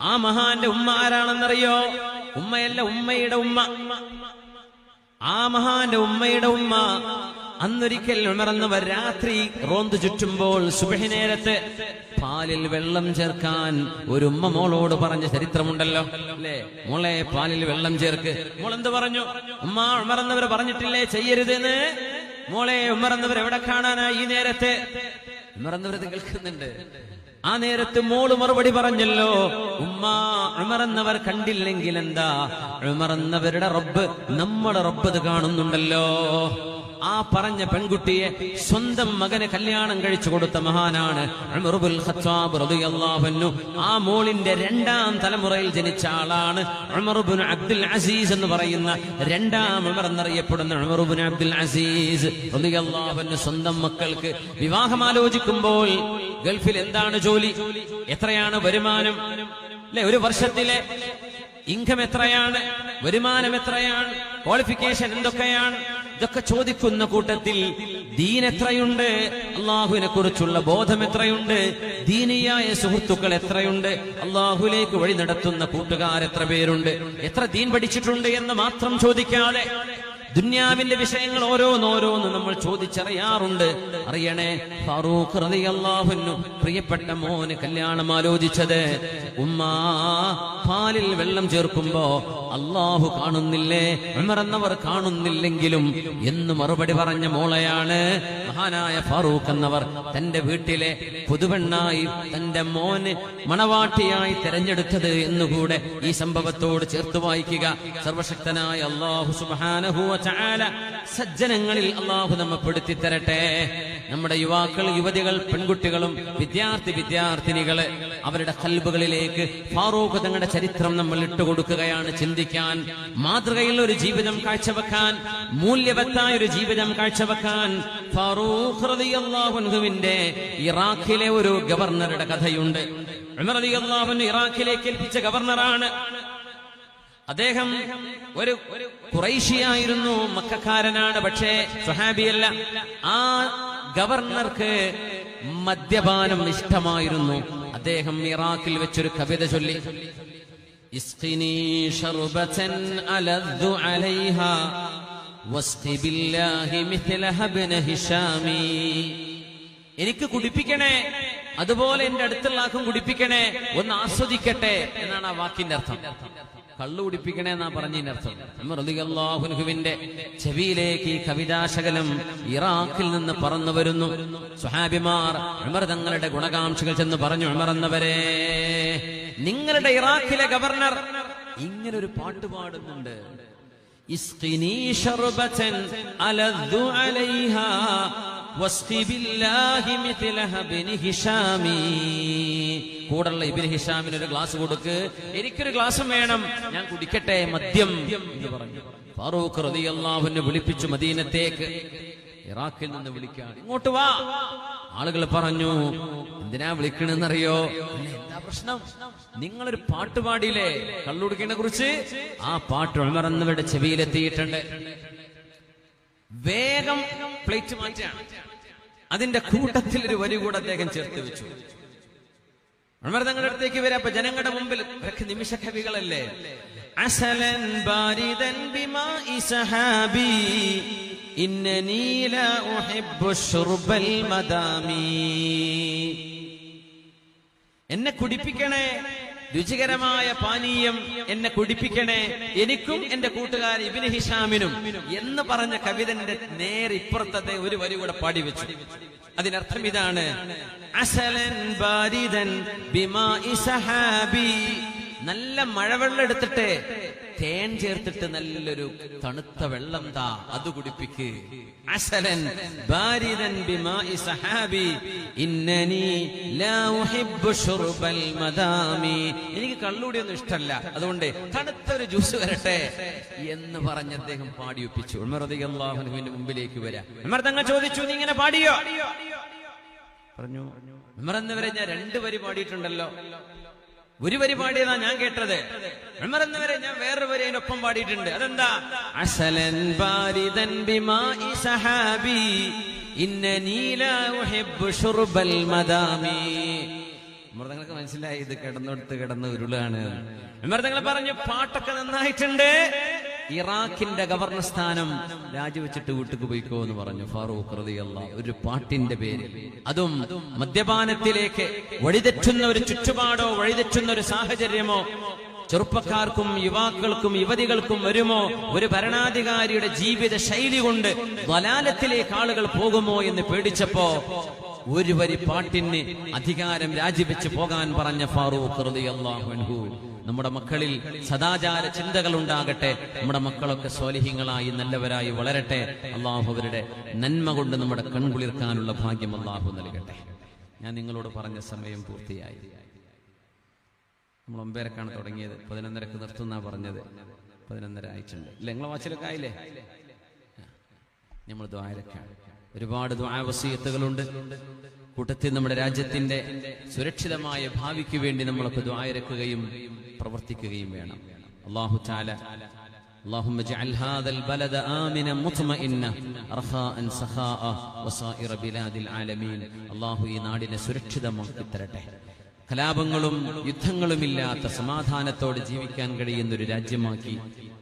ആ മഹാന്റെ ഉമ്മ ആരാണെന്നറിയോ? ഉമ്മയല്ല, ഉമ്മയുടെ ഉമ്മ. ആ മഹാന്റെ ഉമ്മയുടെ ഉമ്മ അന്നൊരിക്കൽ ഉമർ എന്നവർ രാത്രി റോന്തു ചുറ്റുമ്പോൾ സുബ്ഹി നേരത്ത് പാലിൽ വെള്ളം ചേർക്കാൻ ഒരു ഉമ്മ മോളോട് പറഞ്ഞ ചരിത്രമുണ്ടല്ലോ, അല്ലേ? മോളെ, പാലിൽ വെള്ളം ചേർക്ക്. മോൾ എന്ത് പറഞ്ഞു? ഉമ്മ, ഉമർ എന്നവർ പറഞ്ഞിട്ടില്ലേ ചെയ്യരുതെന്ന്? മോളെ, ഉമർ എന്നവർ എവിടെ കാണാനാ ഈ നേരത്തെ? ഉമർ എന്നവർ കേൾക്കുന്നുണ്ട്. ആ നേരത്ത് മോള് മറുപടി പറഞ്ഞല്ലോ, ഉമ്മ, ഉമർ എന്നവർ കണ്ടില്ലെങ്കിൽ എന്താ, ഉമർ എന്നവരുടെ റബ്ബ്, നമ്മുടെ റബ്ബ് ഇത് കാണുന്നുണ്ടല്ലോ. ആ പറഞ്ഞ പെൺകുട്ടിയെ സ്വന്തം മകന് കല്യാണം കഴിച്ചു കൊടുത്ത മഹാനാണ് ഉമർ ഇബ്നുൽ ഖത്താബ് റളിയല്ലാഹു അൻഹു. ആ മോളിന്റെ രണ്ടാം തലമുറയിൽ ജനിച്ച ആളാണ് ഉമർ ഇബ്നു അബ്ദുൽ അസീസ് എന്ന് പറയുന്ന രണ്ടാം ഉമർ എന്നറിയപ്പെടുന്ന ഉമർ ഇബ്നു അബ്ദുൽ അസീസ് റളിയല്ലാഹു അൻഹു. സ്വന്തം മക്കൾക്ക് വിവാഹം ആലോചിക്കുമ്പോൾ ഗൾഫിൽ എന്താണ് ജോലി, എത്രയാണ് വരുമാനം, അല്ലെ? ഒരു വർഷത്തിലെ ഇൻകം എത്രയാണ്, വരുമാനം എത്രയാണ്, ക്വാളിഫിക്കേഷൻ എന്തൊക്കെയാണ്, ഇതൊക്കെ ചോദിക്കുന്ന കൂട്ടത്തിൽ ദീൻ എത്രയുണ്ട്, അള്ളാഹുവിനെ കുറിച്ചുള്ള ബോധം എത്രയുണ്ട്, ദീനിയായ സുഹൃത്തുക്കൾ എത്രയുണ്ട്, അള്ളാഹുലേക്ക് വഴി നടത്തുന്ന കൂട്ടുകാർ എത്ര പേരുണ്ട്, എത്ര ദീൻ പഠിച്ചിട്ടുണ്ട് എന്ന് മാത്രം ചോദിക്കാതെ ദുന്യാവിന്റെ വിഷയങ്ങൾ ഓരോന്നോരോന്ന് നമ്മൾ ചോദിച്ചറിയാറുണ്ട്. അറിയണേ, ഫാറൂഖ് റളിയല്ലാഹു അൻഹു പ്രിയപ്പെട്ട മോന് കല്യാണം ആലോചിച്ചത് ഉമ്മാ പാലിൽ വെള്ളം ചേർക്കുമ്പോ അള്ളാഹു കാണുന്നില്ലേ, ഉമർ എന്നവർ കാണുന്നില്ലെങ്കിലും എന്ന് മറുപടി പറഞ്ഞ മോളെയാണ് മഹാനായ ഫാറൂഖ് എന്നവർ തന്റെ വീട്ടിലെ പുതുവെണ്ണായി തന്റെ മോന് മണവാട്ടിയായി തെരഞ്ഞെടുത്തത് എന്നുകൂടെ ഈ സംഭവത്തോട് ചേർത്ത് വായിക്കുക. സർവശക്തനായ അല്ലാഹു സുബ്ഹാനഹു വ തആല സജ്ജനങ്ങളിൽ അല്ലാഹു നമ്മെ പെടുത്തി തരട്ടെ. നമ്മുടെ യുവാക്കൾ, യുവതികൾ, പെൺകുട്ടികളും വിദ്യാർത്ഥിനികള് അവരുടെ ഖൽബുകളിലേക്ക് ഫാറൂഖ് തങ്ങളുടെ ചരിത്രം നമ്മൾ ഇട്ടുകൊടുക്കുകയാണ്. ചിന്തിക്കാൻ, മാതൃകയിൽ ഒരു ജീവിതം കാഴ്ചവെക്കാൻ, മൂല്യവത്തായ ഒരു ജീവിതം കാഴ്ചവെക്കാൻ. ഫാറൂഖ് റളിയല്ലാഹു അൻഹുവിന്റെ ഇറാഖിലെ ഒരു ഗവർണറുടെ കഥയുണ്ട്. ഉമർ റളിയല്ലാഹു അൻഹു ഇറാഖിലേക്ക് ഏൽപ്പിച്ച ഗവർണറാണ്. അദ്ദേഹം ഒരു ഖുറൈശിയായിരുന്നു, മക്കക്കാരനാണ്, പക്ഷേ സ്വഹാബിയല്ല. ആ ഗവർണർക്ക് മദ്യപാനം ഇഷ്ടമായിരുന്നു. അദ്ദേഹം ഇറാഖിൽ വെച്ചൊരു കവിത ചൊല്ലി, ഇസ്ഖിനി ശർബതൻ അലദ്ദു അലൈഹാ വസ്ഖി ബില്ലാഹി മിഥ്ലഹ ഇബ്ന ഹിശാമി. എനിക്ക് കുടിപ്പിക്കണേ, അതുപോലെ എന്റെ അടുത്തുള്ള ആൾക്കും കുടിപ്പിക്കണേ, ഒന്ന് ആസ്വദിക്കട്ടെ എന്നാണ് ആ വാക്കിന്റെ അർത്ഥം. കള്ളു കുടിപ്പിക്കണേ എന്നാ പറഞ്ഞതിന്റെ അർത്ഥം. ഉമർ റളിയല്ലാഹു അൻഹുവിന്റെ ചെവിയിലേക്ക് ഈ കവിതാശകലം ഇറാഖിൽ നിന്ന് പറന്നു വരുന്നു. സ്വഹാബിമാർ ഉമർ തങ്ങളുടെ ഗുണകാംക്ഷികൾ ചെന്ന് പറഞ്ഞു, ഉമർ എന്നവരെ, നിങ്ങളുടെ ഇറാഖിലെ ഗവർണർ ഇങ്ങനൊരു പാട്ട് പാടുന്നുണ്ട്, ഇസ്ഖിനി ശർബതൻ അലദ്ദു അലൈഹാ വസ്ഖി ബില്ലാഹി മിഥ്ലഹ ഇബ്നി ഹിശാമി. കൂടെയുള്ള ഇബ്നു ഹിശാമിന് ഒരു ഗ്ലാസ് കൊടുക്ക്, എനിക്കൊരു ഗ്ലാസും വേണം, ഞാൻ കുടിക്കട്ടെ മദ്യം എന്ന് പറഞ്ഞു. ഫാറൂഖ് റളിയല്ലാഹു അൻഹു വിളിപ്പിച്ചു മദീനത്തേക്ക്. ഇറാഖിൽ നിന്ന് വിളിക്കാൻ, ഇങ്ങോട്ട് വാ. ആളുകൾ പറഞ്ഞു, എന്തിനാ വിളിക്കണെന്നറിയോ? എന്താ പ്രശ്നം? നിങ്ങളൊരു പാട്ട് പാടിയില്ലേ കള്ളുടിക്കണെ കുറിച്ച്? ആ പാട്ട് ഉമർ എന്നവരുടെ ചെവിയിലെത്തിയിട്ടുണ്ട്. വേഗം പ്ലേറ്റ് മാറ്റാണ്. അതിന്റെ കൂട്ടത്തിൽ ഒരു വരി കൂടെ അദ്ദേഹം ചേർത്ത് വെച്ചു. ഉമർ തങ്ങളുടെ അടുത്തേക്ക് വരാം. അപ്പൊ ജനങ്ങളുടെ മുമ്പിൽ നിമിഷ കവികളല്ലേ. അസലൻ ബാരിദൻ ബിമാഇ സഹാബി ഇന്നനി ലാ ഉഹിബ്ബു ശുർബൽ മദാമി. എന്നെ കുടിപ്പിക്കണേ, രുചികരമായ പാനീയം എന്നെ കുടിപ്പിക്കണേ, എനിക്കും എന്റെ കൂട്ടുകാരൻ ഇബ്നു ഹിഷാമിനും എന്ന് പറഞ്ഞ കവിതന്റെ നേരെ ഇപ്പുറത്തെ ഒരു വരി കൂടെ പാടി വെച്ചു. അതിനർത്ഥം ഇതാണ്, അസലൻ ബാരിദൻ ബിമാഇ സഹാബി. നല്ല മഴവെള്ളം എടുത്തിട്ട് തേൻ ചേർത്തിട്ട് നല്ലൊരു തണുത്ത വെള്ളം താ, അത് കുടിപ്പിക്ക്. അസലൻ ബാരിദൻ ബിമാഇ സഹാബി ഇന്നനി ലാ ഉഹിബ്ബു ശുർബൽ മദാമി. എനിക്ക് കള്ളുകൂടിയൊന്നും ഇഷ്ടമല്ല, അതുകൊണ്ട് തണുത്തൊരു ജ്യൂസ് വരട്ടെ എന്ന് പറഞ്ഞ് അദ്ദേഹം പാടിയൊപ്പിച്ചു. ഉമർ റളിയല്ലാഹു അൻഹുവിന്റെ മുമ്പിലേക്ക് വരാം. ഉമർ തങ്ങൾ ചോദിച്ചു, നീ ഇങ്ങനെ പാടിയോ? പറഞ്ഞു, ഉമർ എന്നവരെ ഞാൻ 2 വരി പാടിയിട്ടുണ്ടല്ലോ, ഒരു വരി പാടിയതാ ഞാൻ കേട്ടത്. ഉമർ എന്നവരെ ഞാൻ വേറൊരു വരി അതിനൊപ്പം പാടിയിട്ടുണ്ട്. അതെന്താ? അസലൻ ബാരിദൻ ബിമാഇ സഹാബി ഇന്നനി ലാ ഉഹിബ്ബു ശുർബൽ മദാമി. ഉമർ തങ്ങൾക്ക് മനസ്സിലായി ഇത് കിടന്ന ഉരുളാണ്. ഉമർ തങ്ങൾ പറഞ്ഞു, പാട്ടൊക്കെ നന്നായിട്ടുണ്ട്, ഇറാഖിന്റെ ഗവർണർ സ്ഥാനം രാജിവെച്ചിട്ട് വീട്ടിക്ക് പോയിക്കോ എന്ന് പറഞ്ഞു ഫാറൂഖ് റളിയല്ലാഹു. ഒരു പാട്ടിന്റെ പേരിൽ, അതും മദ്യപാനത്തിലേക്ക് വഴിതെറ്റുന്ന ഒരു ചുറ്റുപാടോ വഴിതെറ്റുന്ന ഒരു സാഹചര്യമോ ചെറുപ്പക്കാർക്കും യുവാക്കൾക്കും യുവതികൾക്കും വരുമോ? ഒരു ഭരണാധികാരിയുടെ ജീവിത ശൈലി കൊണ്ട് ളലാലത്തിലേക്ക് ആളുകൾ പോകുമോ എന്ന് പേടിച്ചപ്പോ ഒരു വരി പാട്ടിന് അധികാരം രാജിവെച്ച് പോകാൻ പറഞ്ഞ ഫാറൂഖ് റളിയല്ലാഹു അൻഹു. നമ്മുടെ മക്കളിൽ സദാചാര ചിന്തകൾ ഉണ്ടാകട്ടെ, നമ്മുടെ മക്കളൊക്കെ സ്വാലിഹീങ്ങളായി നല്ലവരായി വളരട്ടെ. അള്ളാഹു അവരുടെ നന്മ കൊണ്ട് നമ്മുടെ കൺകുളിർക്കാനുള്ള ഭാഗ്യം അള്ളാഹു നൽകട്ടെ. ഞാൻ നിങ്ങളോട് പറഞ്ഞ സമയം പൂർത്തിയായി. നമ്മൾ 9:30 തുടങ്ങിയത്, 11:30 നിർത്തുന്ന പറഞ്ഞത്. 11:30 ആയിട്ടുണ്ട്. ഇല്ല, നിങ്ങളെ വാച്ചിലൊക്കെ ആയില്ലേ? നമ്മൾ ദുആയിരക്കാണ്. ഒരുപാട് ദുആ വസിയത്തുകളുണ്ട്. കൂട്ടത്തിൽ നമ്മുടെ രാജ്യത്തിന്റെ സുരക്ഷിതമായ ഭാവിക്ക് വേണ്ടി നമ്മളൊക്കെ ദുആയിരക്കുകയും പ്രവർത്തിക്കുകയും വേണം. അല്ലാഹു തആല اللهم اجعل هذا البلد آمنا مطمئنا رخاء سخاء وسائر بلاد العالمين. അല്ലാഹു ഈ നാടിനെ സുരക്ഷിതമാക്കി തരട്ടെ. കലാപങ്ങളും യുദ്ധങ്ങളുമില്ലാത്ത സമാധാനത്തോടെ ജീവിക്കാൻ കഴിയുന്ന ഒരു രാജ്യമാക്കി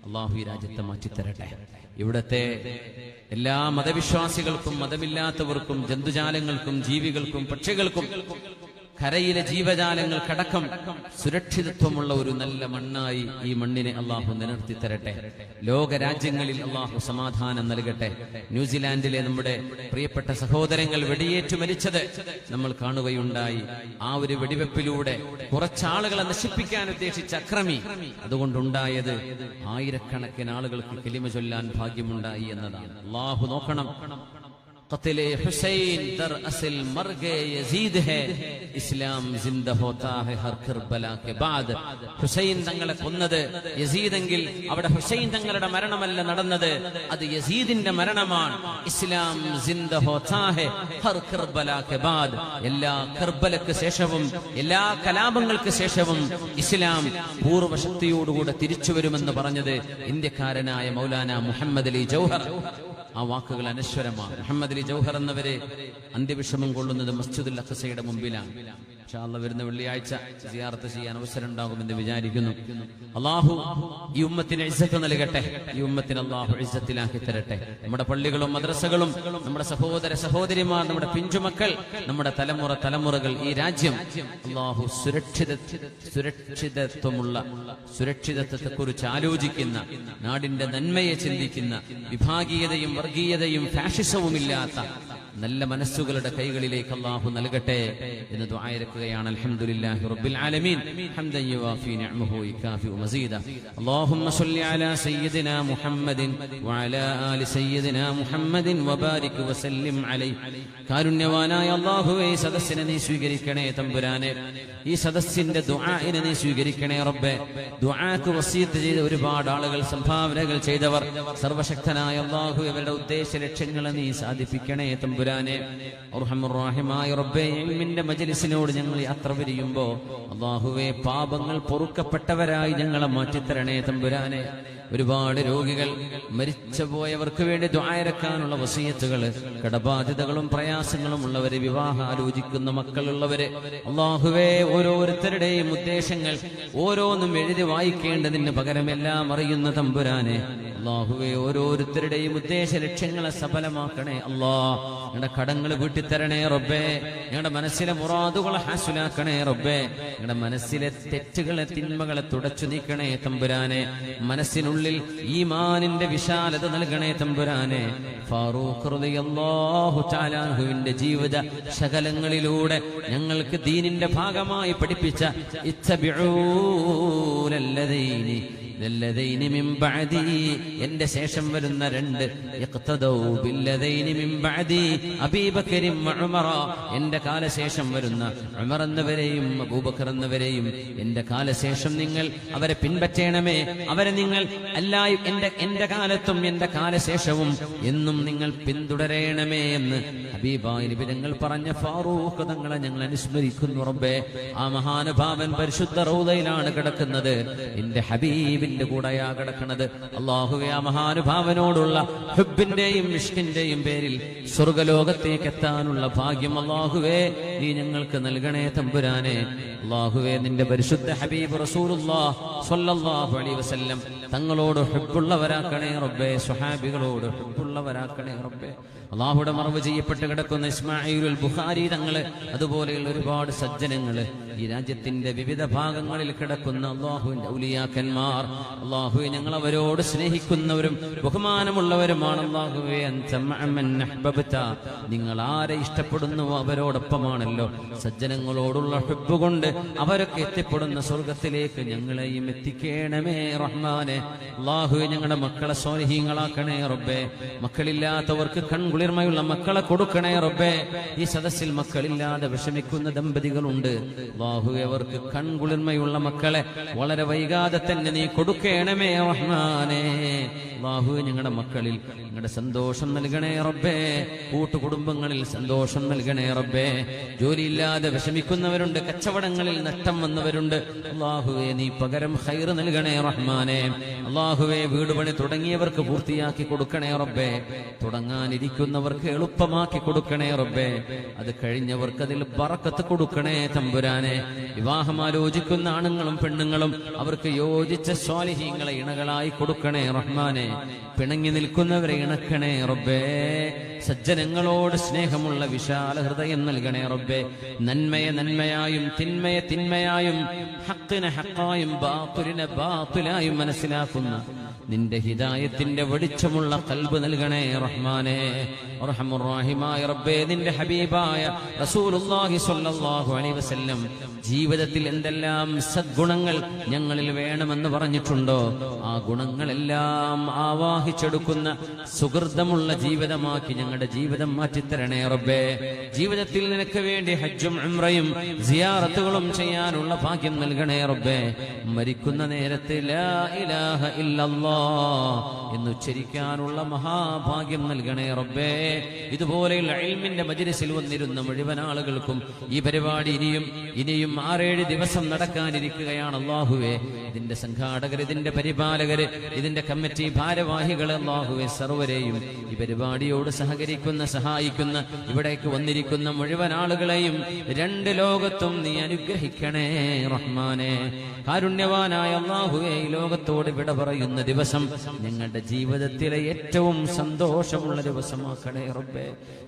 അല്ലാഹു ഈ രാജ്യത്തെ മാറ്റിത്തരട്ടെ. ഇവിടത്തെ എല്ലാ മതവിശ്വാസികൾക്കും മതമില്ലാത്തവർക്കും ജന്തുജാലങ്ങൾക്കും ജീവികൾക്കും പക്ഷികൾക്കും കരയിലെ ജീവജാലങ്ങൾക്കടക്കം സുരക്ഷിതത്വമുള്ള ഒരു നല്ല മണ്ണായി ഈ മണ്ണിനെ അള്ളാഹു നിലനിർത്തി തരട്ടെ. ലോകരാജ്യങ്ങളിൽ അള്ളാഹു സമാധാനം നൽകട്ടെ. ന്യൂസിലാൻഡിലെ നമ്മുടെ പ്രിയപ്പെട്ട സഹോദരങ്ങൾ വെടിയേറ്റു മരിച്ചത് നമ്മൾ കാണുകയുണ്ടായി. ആ ഒരു വെടിവെപ്പിലൂടെ കുറച്ചാളുകളെ നശിപ്പിക്കാൻ ഉദ്ദേശിച്ച അക്രമി, അതുകൊണ്ടുണ്ടായത് ആയിരക്കണക്കിന് ആളുകൾക്ക് കലിമ ചൊല്ലാൻ ഭാഗ്യമുണ്ടായി എന്നതാണ്. അള്ളാഹു നോക്കണം. क़त्ल हुसैन दर असल मर्ग यजीद है इस्लाम जिंदा होता है हर करबला के बाद. ഹുസൈൻ തങ്ങളെ കൊന്നത് യസീദെങ്കിൽ അവിടെ ഹുസൈൻ തങ്ങളുടെ മരണമല്ല നടന്നത്, അത് യസീദിന്റെ മരണമാണ്. ഇസ്ലാം സിന്ദ ഹോതാ ഹെ ഹർ കർബല കെ ബാദ്. എല്ലാ കർബലക്ക് ശേഷവും എല്ലാ കലാപങ്ങൾക്ക് ശേഷവും ഇസ്ലാം പൂർവ്വശക്തിയോടുകൂടെ തിരിച്ചു വരുമെന്ന് പറഞ്ഞത് ഇന്ത്യക്കാരനായ മൗലാന മുഹമ്മദ് അലി ജൗഹർ. ആ വാക്കുകൾ അനശ്വരമാണ്. മുഹമ്മദ് അലി ജൗഹർ എന്നവരെ അന്ത്യവിഷമം കൊള്ളുന്നത് മസ്ജിദുൽ അഖ്സയുടെ മുമ്പിലാണ്. ഇൻഷാ അല്ലാഹ് വരുന്ന വെള്ളിയാഴ്ച സിയാറത്ത് ചെയ്യാൻ അവസരം ഉണ്ടാകുമെന്ന് വിചാരിക്കുന്നു. അള്ളാഹു ഈ ഉമ്മത്തിന് ഇസ്സത്ത് നൽകട്ടെ. ഈ ഉമ്മത്തിന് അള്ളാഹു ഇസ്സത്തിലാക്കി തരട്ടെ. നമ്മുടെ പള്ളികളും മദ്രസകളും നമ്മുടെ സഹോദര സഹോദരിമാർ, നമ്മുടെ പിഞ്ചുമക്കൾ, നമ്മുടെ തലമുറകൾ, ഈ രാജ്യം അള്ളാഹു സുരക്ഷിതത്വമുള്ള, സുരക്ഷിതത്വത്തെക്കുറിച്ച് ആലോചിക്കുന്ന, നാടിന്റെ നന്മയെ ചിന്തിക്കുന്ന, വിഭാഗീയതയും വർഗീയതയും ഫാഷിസവും ഇല്ലാത്ത നല്ല മനസ്സുകളുടെ കൈകളിലേക്ക് അല്ലാഹു നൽകട്ടെ എന്ന് ദുആയിരക്കുകയാണ്. അൽഹംദുലില്ലാഹി റബ്ബിൽ ആലമീൻ ഹംദൻ യുവാഫി നിഅമഹു വയുകാഫി മസീദ. അല്ലാഹുമ്മ സ്വല്ലി അലാ സയ്യിദിനാ മുഹമ്മദിൻ വഅലാ ആലി സയ്യിദിനാ മുഹമ്മദിൻ വബാരിക് വസല്ലിം അലൈഹി. കാരുണ്യവാനായ അല്ലാഹുവേ, ഈ സദസ്സിനെ നീ സ്വീകരിക്കണേ തമ്പുരാനെ. ഈ സദസ്സിന്റെ ദുആഇനെ നീ സ്വീകരിക്കണേ റബ്ബേ. ദുആക്ക് വസിയത്ത് ചെയ്ത ഒരുപാട് ആളുകൾ, സംഭാവനകൾ ചെയ്തവർ, സർവശക്തനായ അല്ലാഹു ഇവരുടെ ഉദ്ദേശ ലക്ഷ്യങ്ങളെ നീ സാധിപ്പിക്കണേ തമ്പുരാനെ. തമ്പുരാനെ. അർഹമുർ റഹീമായ റബ്ബേ, ഇൽമിന്റെ മജ്ലിസിനോട് ഞങ്ങൾ യാത്ര പിരിയുമ്പോ അല്ലാഹുവേ പാപങ്ങൾ പൊറുക്കപ്പെട്ടവരായി ഞങ്ങളെ മാറ്റിത്തരണേ തമ്പുരാനെ. ഒരുപാട് രോഗികൾ, മരിച്ചുപോയവർക്ക് വേണ്ടി ദുആയിരക്കാനുള്ള വസിയത്തുകൾ, കടബാധ്യതകളും പ്രയാസങ്ങളും ഉള്ളവര്, വിവാഹം ആലോചിക്കുന്ന മക്കളുള്ളവര്, അല്ലാഹുവേ ഓരോരുത്തരുടെയും ഉദ്ദേശങ്ങൾ ഓരോന്നും എഴുതി വായിക്കേണ്ടതിന് പകരം എല്ലാം അറിയുന്ന തമ്പുരാനെ, അല്ലാഹുവേ ഓരോരുത്തരുടെയും ഉദ്ദേശ ലക്ഷ്യങ്ങളെ സഫലമാക്കണേ അല്ലാ. ഞങ്ങളുടെ കടങ്ങൾ വീട്ടിത്തരണേ റബ്ബേ. ഞങ്ങളുടെ മനസ്സിലെ മുറാദുകളെ ഹാസുലാക്കണേ റബ്ബേ. ഞങ്ങളുടെ മനസ്സിലെ തെറ്റുകളെ, തിന്മകളെ തുടച്ചു നീക്കണേ തമ്പുരാനെ. മനസ്സിനുള്ളിൽ ഈമാനിന്റെ വിശാലത നൽകണേ തമ്പുരാനെ. ഫാറൂഖ് റളിയല്ലാഹു തആല അൻഹുവിന്റെ ജീവിത ശകലങ്ങളിലൂടെ ഞങ്ങൾക്ക് ദീനിന്റെ ഭാഗമായി പഠിപ്പിച്ച ഇത്തബിഊലല്ലദീനി ലല്ലദൈനി മിൻ ബഅദി, എന്റെ ശേഷം വരുന്ന രണ്ട്, ഇഖ്തദൗ ബില്ലദൈനി മിൻ ബഅദി അബീബക്കറിൻ വഉമറ, എന്റെ കാലശേഷം വരുന്ന ഉമർ എന്നവരെയും അബൂബക്കർ എന്നവരെയും എന്റെ കാലശേഷം നിങ്ങൾ അവരെ പിൻപറ്റണമേ. അവരെ നിങ്ങൾ എല്ലായും എന്റെ കാലത്തും എന്റെ കാലശേഷവും എന്നും നിങ്ങൾ പിന്തുടരണമേ എന്ന് ഹബീബായ നബി തങ്ങൾ പറഞ്ഞ ഫാറൂഖ് തങ്ങളെ ഞങ്ങൾ അനുസ്മരിക്കുന്നു റബ്ബേ. ആ മഹാനുഭാവൻ പരിശുദ്ധ റൗദയിലാണ് കിടക്കുന്നത്. എന്റെ ഹബീബ് കൂടെയാ കിടക്കുന്നത്. അല്ലാഹുവേ, ആ മഹാനുഭാവനോടുള്ള ഹുബ്ബിന്റെയും ഇഷ്കിന്റെയും പേരിൽ സ്വർഗലോകത്തേക്ക് എത്താനുള്ള ഭാഗ്യം അല്ലാഹുവേ നീ ഞങ്ങൾക്ക് നൽകണേ തമ്പുരാനെ. അല്ലാഹുവേ, നിന്റെ പരിശുദ്ധ ഹബീബ് റസൂലുള്ളാഹി സ്വല്ലല്ലാഹു അലൈഹി വസല്ലം തങ്ങളോട് ഹുബ്ബുള്ളവരാക്കണേ റബ്ബേ. സ്വഹാബികളോട് ഹുബ്ബുള്ളവരാക്കണേ റബ്ബേ. അല്ലാഹുവിന്റെ മറവ് ചെയ്യപ്പെട്ട് കിടക്കുന്ന ഇസ്മാഈലുൽ ബുഖാരി തങ്ങള്, അതുപോലെയുള്ള ഒരുപാട് സജ്ജനങ്ങള്, ഈ രാജ്യത്തിന്റെ വിവിധ ഭാഗങ്ങളിൽ കിടക്കുന്ന അല്ലാഹുവിന്റെ ഔലിയാക്കന്മാർ, അല്ലാഹുവേ ഞങ്ങൾ അവരോട് സ്നേഹിക്കുന്നവരും ബഹുമാനമുള്ളവരുമാണ്. അല്ലാഹുവേ, അൻത മഅമൻ അഹ്ബബ്ത, നിങ്ങൾ ആരെ ഇഷ്ടപ്പെടുന്നുവോ അവരോടൊപ്പമാണല്ലോ. സജ്ജനങ്ങളോടുള്ള ഹുബ്ബ് കൊണ്ട് അവരൊക്കെ എത്തിപ്പെടുന്ന സ്വർഗത്തിലേക്ക് ഞങ്ങളെയും എത്തിക്കണമേ റഹ്മാനെ. അല്ലാഹുവേ, ഞങ്ങളുടെ മക്കളെ സ്വാലിഹീങ്ങളാക്കണേ റബ്ബേ. മക്കളില്ലാത്തവർക്ക് കൺകുളിർമയുള്ള മക്കളെ കൊടുക്കണേ റബ്ബേ. ഈ സദസ്സിൽ മക്കളില്ലാതെ വിഷമിക്കുന്ന ദമ്പതികളുണ്ട്. അല്ലാഹുവേ, അവർക്ക് കൺകുളിർമയുള്ള മക്കളെ വളരെ വൈകാതെ തന്നെ നീ കൊടുക്കണമേ റഹ്മാനേ. അല്ലാഹുവേ, ഞങ്ങളുടെ മക്കളിൽ ഞങ്ങളുടെ സന്തോഷം നൽകണേ റബ്ബേ. കൂട്ടുകുടുംബങ്ങളിൽ സന്തോഷം നൽകണേ റബ്ബേ. ജോലിയില്ലാതെ വിഷമിക്കുന്നവരുണ്ട്, കച്ചവടങ്ങളിൽ നഷ്ടം വന്നവരുണ്ട്. അല്ലാഹുവേ, നീ പകരം ഖൈർ നൽകണേ റഹ്മാനേ. അല്ലാഹുവേ, വീട് പണി തുടങ്ങിയവർക്ക് പൂർത്തിയാക്കി കൊടുക്കണേ റബ്ബേ. തുടങ്ങാനിരിക്കുന്നവർക്ക് എളുപ്പമാക്കി കൊടുക്കണേ റബ്ബേ. അത് കഴിഞ്ഞവർക്ക് അതിൽ ബറക്കത്ത് കൊടുക്കണേ തമ്പുരാനെ. വിവാഹം ആലോചിക്കുന്ന ആണുങ്ങളും പെണ്ണുങ്ങളും അവർക്ക് യോജിച്ച സ്വാലിഹീങ്ങളെ ഇണകളായി കൊടുക്കണേ റഹ്മാനെ. പിണങ്ങി നിൽക്കുന്നവരെ ഇണക്കണേ റബ്ബേ. സജ്ജനങ്ങളോട് സ്നേഹമുള്ള വിശാല ഹൃദയം നൽകണേ റബ്ബേ. നന്മയെ നന്മയായും തിന്മയെ തിന്മയായും ഹഖിനെ ഹഖായും ബാത്തിലിനെ ബാത്തിലായും മനസ്സിലാക്കുന്ന നിന്റെ ഹിദായത്തിന്റെ വെളിച്ചമുള്ള ഖൽബ് നൽകണേ റഹ്മാനേ. അർഹമുർ റഹീമായ റബ്ബേ, നിന്റെ ഹബീബായ റസൂലുള്ളാഹി സ്വല്ലല്ലാഹു അലൈഹി വസല്ലം ജീവിതത്തിൽ എന്തെല്ലാം സദ്ഗുണങ്ങൾ ഞങ്ങളിൽ വേണമെന്ന് പറഞ്ഞിട്ടുണ്ടോ ആ ഗുണങ്ങളെല്ലാം ആവാഹിച്ചെടുക്കുന്ന സുഹൃതമുള്ള ജീവിതമാക്കി ഞങ്ങളുടെ ജീവിതം മാറ്റിത്തരണേ റബ്ബേ. ജീവിതത്തിൽ നിനക്ക് വേണ്ടി ഹജ്ജും ഉംറയും സിയാറത്തുകളും ചെയ്യാനുള്ള ഭാഗ്യം നൽകണേ റബ്ബേ. മരിക്കുന്ന നേരത്ത് ലാ ഇലാഹ ഇല്ലല്ലാഹ് എന്ന് ഉച്ചരിക്കാനുള്ള മഹാഭാഗ്യം നൽകണേ റബ്ബേ. ഇതുപോലെയുള്ള ഇൽമിന്റെ മജ്ലിസിൽ വന്നിരുന്ന മുഴുവൻ ആളുകൾക്കും ഈ പരിപാടി ഇനിയും 6-7 ദിവസം നടക്കാനിരിക്കുകയാണ് അല്ലാഹുവേ. ഇതിന്റെ സംഘാടകർ, ഇതിന്റെ പരിപാലകര്, ഇതിന്റെ കമ്മിറ്റി ഭാരവാഹികൾ, അല്ലാഹുവേ സർവരെയും ഈ പരിപാടിയോട് സഹകരിക്കുന്ന സഹായിക്കുന്ന ഇവിടേക്ക് വന്നിരിക്കുന്ന മുഴുവൻ ആളുകളെയും 2 ലോകത്തും നീ അനുഗ്രഹിക്കണേ റഹ്മാനേ. കാരുണ്യവാനായ അല്ലാഹുവേ, ഈ ലോകത്തോട് വിട പറയുന്ന ദിവസം ഞങ്ങളുടെ ജീവിതത്തിലെ ഏറ്റവും സന്തോഷമുള്ള ദിവസമാക്കണേ റബ്ബേ.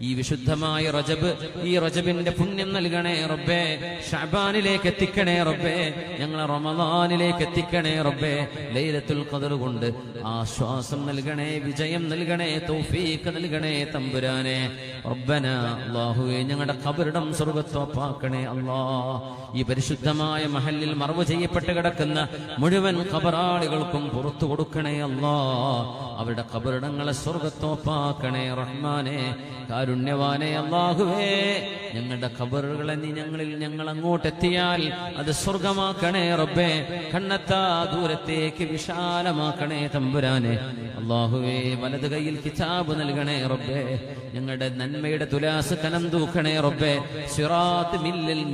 ഈ വിശുദ്ധമായ റജബ്, ഈ റജബിന്റെ പുണ്യം നൽകണേ റബ്ബേ. ശഅബാനിലേക്ക് എത്തിക്കണേ റബ്ബേ. ഞങ്ങളെ റമളാനിലേക്ക് എത്തിക്കണേ റബ്ബേ. ലൈലത്തുൽ ഖദർ കൊണ്ട് ആശ്വാസം നൽകണേ, വിജയം നൽകണേ, തൗഫീഖ് നൽകണേ തമ്പുരാനെ. റബ്ബനാ, അല്ലാഹുവേ, ഞങ്ങളുടെ ഖബറിടം സ്വർഗ്ഗത്തോപ്പാക്കണേ അല്ലാഹ്. ഈ പരിശുദ്ധമായ മഹല്ലിൽ മറവ് ചെയ്യപ്പെട്ട് കിടക്കുന്ന മുഴുവൻ ഖബറാളികൾക്കും പുറത്തു കൊടുക്കണേ അല്ലാഹ്. അവരുടെ ഖബറിടങ്ങളെ സ്വർഗ്ഗത്തോപ്പാക്കണേ റഹ്മാനെ. കാരുണ്യവാനെ അല്ലാഹുവേ, ഞങ്ങളുടെ ഖബറുകളെ നീ ഞങ്ങൾ അങ്ങോട്ടെത്തിയാൽ അത് സ്വർഗമാക്കണേ റബ്ബേ. കണ്ണെത്താ ദൂരത്തേക്ക് വിശാലമാക്കണേ തമ്പുരാനെ. അല്ലാഹുവേ, വലത് കൈയിൽ കിതാബ് നൽകണേ റബ്ബേ. ഞങ്ങളുടെ നന്മയുടെ തുലാസ് കനം തൂക്കണേ റബ്ബേ. സിറാത്ത്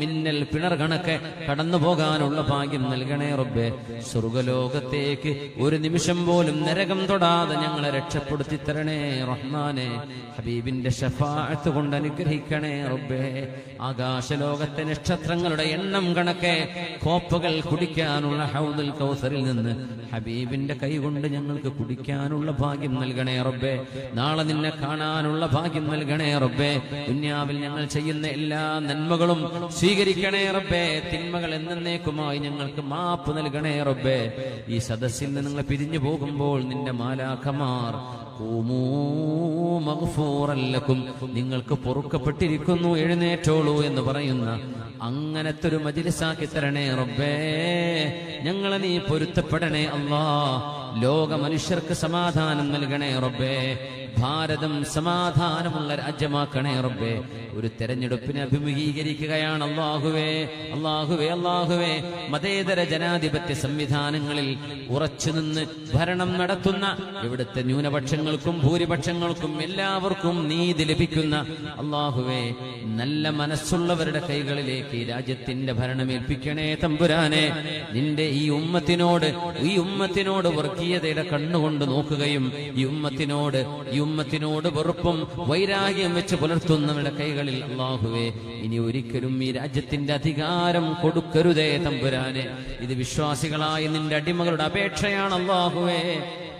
മിന്നൽ പിണർ കണക്കെ കടന്നു പോകാനുള്ള ഭാഗ്യം നൽകണേ റബ്ബേ. സ്വർഗലോകത്തേക്ക് ഒരു നിമിഷം പോലും നരകം തൊടാതെ ഞങ്ങളെ രക്ഷപ്പെടുത്തി തരണേ റഹ്മാനെ. ഹബീബിന്റെ ശഫാഅത്ത് കൊണ്ട് അനുഗ്രഹിക്കണേ റബ്ബേ. ആകാശലോകത്തെ നക്ഷത്രങ്ങളുടെ എണ്ണം കണക്കെ കോപ്പകൾ കുടിക്കാനുള്ള ഹൗദുൽ കൗസറിൽ നിന്ന് ഹബീബിന്റെ കൈ കൊണ്ട് ഞങ്ങൾക്ക് കുടിക്കാനുള്ള ഭാഗ്യം നൽകണേ റബ്ബേ. നാളെ നിന്നെ കാണാനുള്ള ഭാഗ്യം നൽകണേ റബ്ബേ. ദുനിയാവിൽ ഞങ്ങൾ ചെയ്യുന്ന എല്ലാ നന്മകളും സ്വീകരിക്കണേ റബ്ബേ. തിന്മകൾ എന്നേക്കുമായി ഞങ്ങൾക്ക് മാപ്പ് നൽകണേ റബ്ബേ. ഈ സദസ്സിൽ നിന്ന് നിങ്ങൾ പിരിഞ്ഞു പോകുമ്പോൾ നിന്റെ മാലാഖമാർ നിങ്ങൾക്ക് പൊറുക്കപ്പെട്ടിരിക്കുന്നു, എഴുന്നേറ്റോളൂ എന്ന് പറയുന്ന അങ്ങനത്തെ ഒരു മജ്‌ലിസാക്കി തരണേ റബ്ബേ. ഞങ്ങളെ നീ പൊരുത്തപ്പെടണേ അല്ലാ. ലോക മനുഷ്യർക്ക് സമാധാനം നൽകണേ റബ്ബേ. ഭാരതം സമാധാനമുള്ള രാജ്യമാക്കണേ റബ്ബേ. ഒരു തെരഞ്ഞെടുപ്പിനെ അഭിമുഖീകരിക്കുകയാണ് അല്ലാഹുവേ. അല്ലാഹുവേ അല്ലാഹുവേ മതേതര ജനാധിപത്യ സംവിധാനങ്ങളിൽ ഉറച്ചുനിന്ന് ഭരണം നടത്തുന്ന ഇവിടുത്തെ ന്യൂനപക്ഷങ്ങൾക്കും ഭൂരിപക്ഷങ്ങൾക്കും എല്ലാവർക്കും നീതി ലഭിക്കുന്ന അല്ലാഹുവേ, നല്ല മനസ്സുള്ളവരുടെ കൈകളിലേക്ക് ഈ രാജ്യത്തിന്റെ ഭരണമേൽപ്പിക്കണേ തമ്പുരാനെ. നിന്റെ ഈ ഉമ്മത്തിനോട് വർഗീയതയുടെ കണ്ണുകൊണ്ട് നോക്കുകയും ഈ ഉമ്മത്തിനോട് വെറുപ്പും വൈരാഗ്യം വെച്ച് പുലർത്തുന്നവരുടെ കൈകളിൽ അല്ലാഹുവേ ഇനി ഒരിക്കലും ഈ രാജ്യത്തിന്റെ അധികാരം കൊടുക്കരുതേ തമ്പുരാനെ. ഇത് വിശ്വാസികളായ നിന്റെ അടിമകളുടെ അപേക്ഷയാണ് അല്ലാഹുവേ.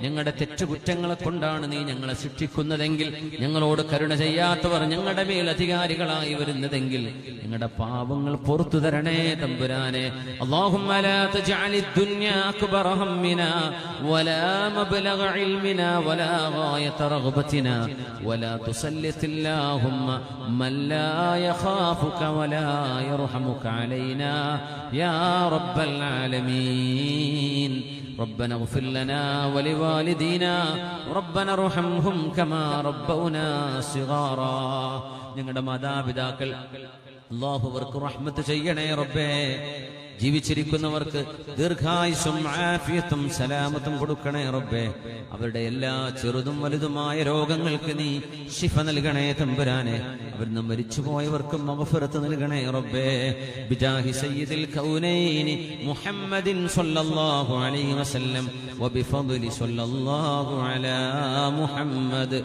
ഞങ്ങളുടെ തെറ്റുകുറ്റങ്ങളെ കൊണ്ടാണ് നീ ഞങ്ങളെ ശിക്ഷിക്കുന്നതെങ്കിൽ, ഞങ്ങളോട് കരുണ ചെയ്യാത്തവർ ഞങ്ങളുടെ മേൽ അധികാരികളായി വരുന്നതെങ്കിൽ ഞങ്ങളുടെ പാപങ്ങൾ പുറത്തു തരണേ തമ്പുരാനെ. അല്ലാഹുമ്മ ലാ തജ്അലിദ് ദുനിയ അക്ബറ ഹമ്മിനാ വലാ മബ്ലഗ ഇൽമിനാ വലാ ഗായത റഗ്ബതിനാ വലാ തുസല്ലിതില്ലാഹുമ്മ മൻ ലാ യഖാഫുക വലാ യർഹമുക അലൈനാ യാ റബ്ബൽ ആലമീൻ. ربنا اغفر لنا ولوالدينا ربنا ارحمهم كما ربونا صغارا. ഞങ്ങളുടെ മാതാപിതാക്കൾ അല്ലാഹു അവർക്ക് റഹ്മത്ത് ചെയ്യണേ റബ്ബേ. ജീവിച്ചിരിക്കുന്നവർക്ക് ദീർഘായുസ്സും ആഫിയത്തും സലാമത്തും കൊടുക്കണേ റബ്ബേ. അവരുടെ എല്ലാ ചെറുതും വലുതുമായ രോഗങ്ങൾക്ക് നീ ശിഫ നൽകണേ തമ്പുരാനെ. അവിടുന്ന് മരിച്ചുപോയവർക്ക് മഗ്ഫിറത്ത് നൽകണേ റബ്ബേ. ബിജാഹി സയ്യിദിൽ കൗനൈനി മുഹമ്മദിൻ സ്വല്ലല്ലാഹു അലൈഹി വസല്ലം വബിഫദ്ലി സ്വല്ലല്ലാഹു അലാ മുഹമ്മദ്.